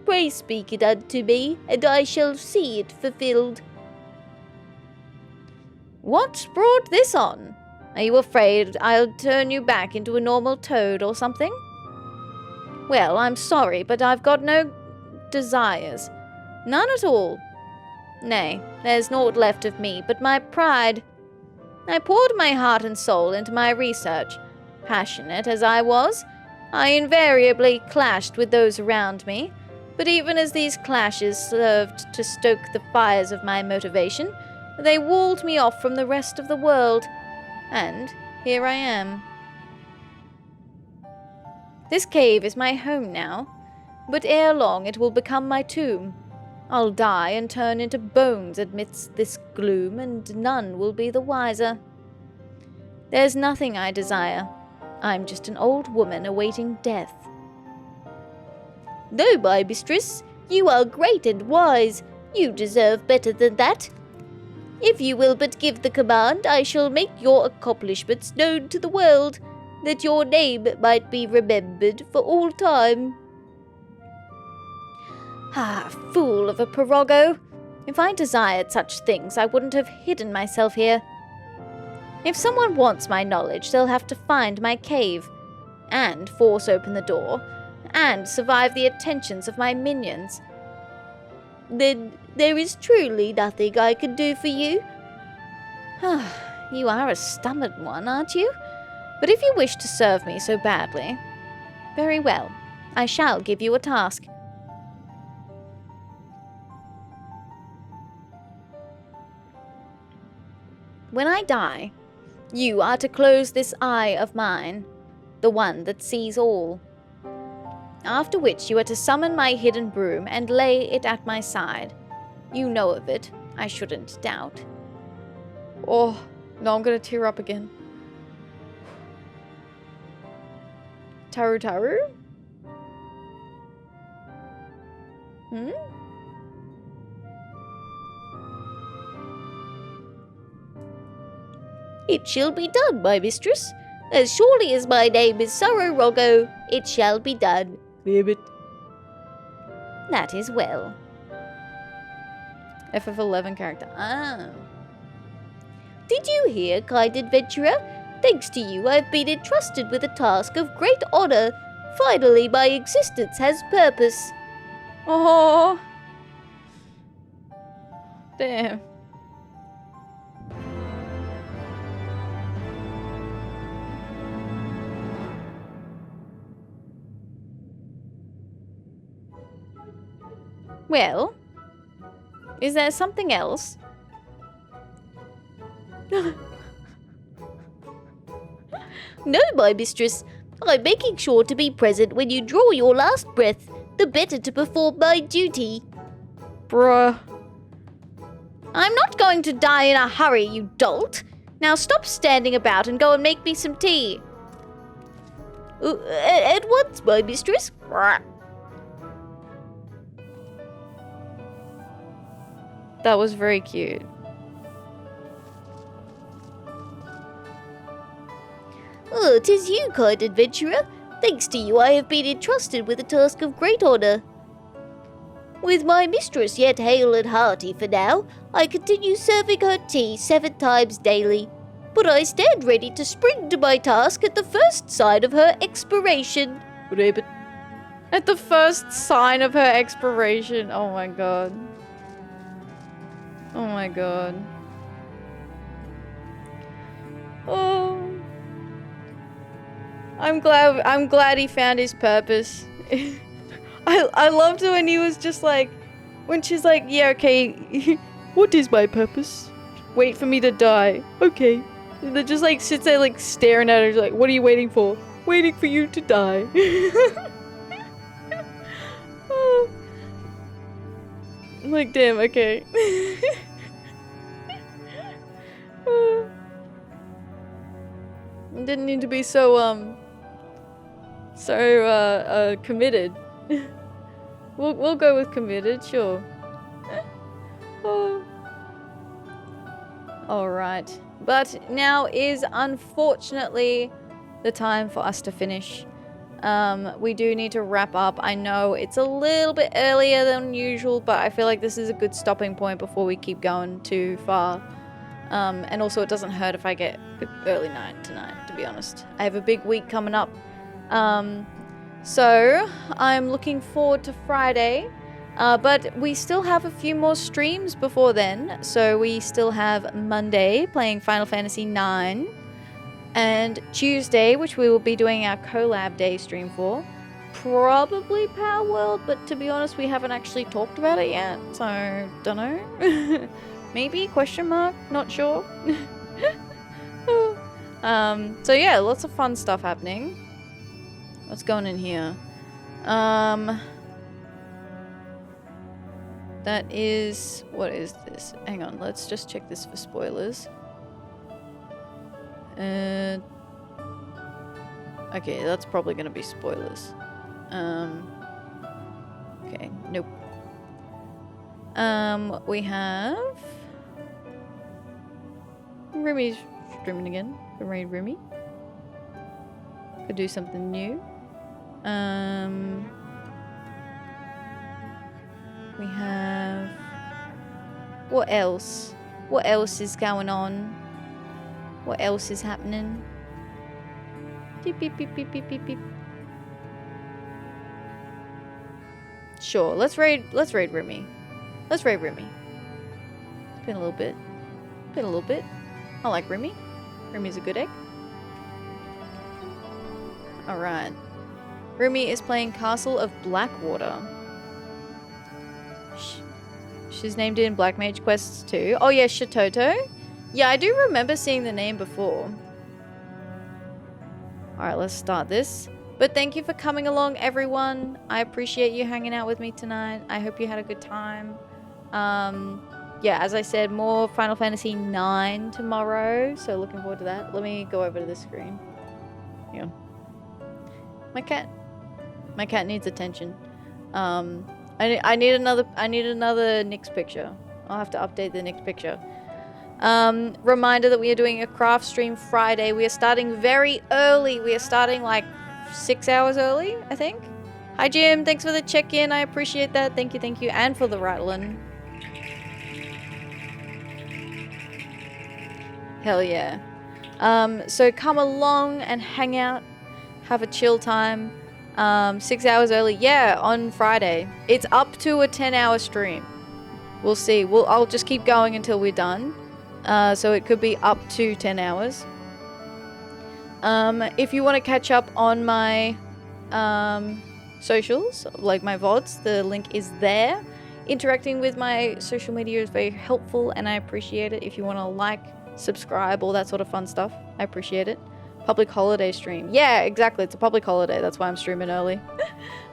Pray speak it unto me, and I shall see it fulfilled. What brought this on? Are you afraid I'll turn you back into a normal toad or something? Well, I'm sorry, but I've got no desires. None at all. Nay, there's naught left of me but my pride. I poured my heart and soul into my research. Passionate as I was, I invariably clashed with those around me, but even as these clashes served to stoke the fires of my motivation, they walled me off from the rest of the world. And here I am. This cave is my home now, but ere long it will become my tomb. I'll die and turn into bones amidst this gloom, and none will be the wiser. There's nothing I desire. I'm just an old woman awaiting death. No, my mistress, you are great and wise. You deserve better than that. If you will but give the command, I shall make your accomplishments known to the world, that your name might be remembered for all time. Ah, fool of a Porogo! If I desired such things, I wouldn't have hidden myself here. If someone wants my knowledge, they'll have to find my cave, and force open the door, and survive the attentions of my minions. Then there is truly nothing I can do for you? You are a stubborn one, aren't you? But if you wish to serve me so badly, very well, I shall give you a task. When I die, you are to close this eye of mine, the one that sees all. After which you are to summon my hidden broom and lay it at my side. You know of it, I shouldn't doubt. Oh, no, I'm gonna tear up again. Taru Taru? It shall be done, my mistress. As surely as my name is Saro Roggo, it shall be done. That is well. FF11 character. Ah. Did you hear, kind adventurer? Thanks to you, I've been entrusted with a task of great honor. Finally, my existence has purpose. Oh. Damn. Well, is there something else? No, my mistress. I'm making sure to be present when you draw your last breath, the better to perform my duty. Bruh. I'm not going to die in a hurry, you dolt. Now stop standing about and go and make me some tea. At once, my mistress. That was very cute. Oh, 'tis you, kind adventurer. Thanks to you, I have been entrusted with a task of great honor. With my mistress yet hale and hearty for now, I continue serving her tea 7 times daily. But I stand ready to spring to my task at the first sign of her expiration. At the first sign of her expiration. Oh my god. Oh my god. Oh. I'm glad he found his purpose. I loved it when he was just like, when she's like, yeah, okay, what is my purpose? Wait for me to die. Okay. And then just like sits there like staring at her like, what are you waiting for? Waiting for you to die. Oh. I'm like, damn, okay. Didn't need to be so committed. We'll go with committed, sure. Oh. Alright. But now is unfortunately the time for us to finish. We do need to wrap up. I know it's a little bit earlier than usual, but I feel like this is a good stopping point before we keep going too far. And also it doesn't hurt if I get early night tonight, to be honest. I have a big week coming up. So I'm looking forward to Friday. But we still have a few more streams before then. So we still have Monday playing Final Fantasy IX. And Tuesday, which we will be doing our collab day stream for. Probably Power World, but to be honest, we haven't actually talked about it yet. So, don't know. Maybe? Question mark? Not sure. So yeah, lots of fun stuff happening. What's going in here? That is... What is this? Hang on, let's just check this for spoilers. Okay, that's probably going to be spoilers. Okay, nope. We have... Rumi's streaming again. Can raid Rumi. Could do something new. We have... What else? What else is going on? What else is happening? Beep, beep, beep, beep, beep, beep, beep. Sure, let's raid Rumi. Let's raid Rumi. It's been a little bit. I like Rumi. Rumi's a good egg. Alright. Rumi is playing Castle of Blackwater. She's named it in Black Mage Quests too. Oh yeah, Shitoto. Yeah, I do remember seeing the name before. Alright, let's start this. But thank you for coming along, everyone. I appreciate you hanging out with me tonight. I hope you had a good time. Yeah, as I said, more Final Fantasy IX tomorrow. So looking forward to that. Let me go over to the screen. Yeah. My cat needs attention. I need another Nyx picture. I'll have to update the Nyx picture. Reminder that we are doing a craft stream Friday. We are starting very early. We are starting like 6 hours early, I think. Hi Jim, thanks for the check-in. I appreciate that. Thank you. And for the rattling. Hell yeah. So come along and hang out. Have a chill time. 6 hours early. Yeah, on Friday. It's up to a 10-hour stream. We'll see. I'll just keep going until we're done. So it could be up to 10 hours. If you want to catch up on my socials, like my VODs, the link is there. Interacting with my social media is very helpful and I appreciate it. If you want to like, subscribe, all that sort of fun stuff, I appreciate it. Public holiday stream. Yeah, exactly. It's a public holiday. That's why I'm streaming early.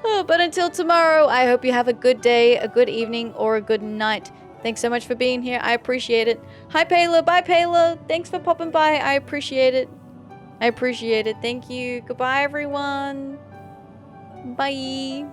But until tomorrow, I hope you have a good day, a good evening, or a good night. Thanks so much for being here. I appreciate it. Hi, Payla. Bye, Payla. Thanks for popping by. I appreciate it. Thank you. Goodbye, everyone. Bye.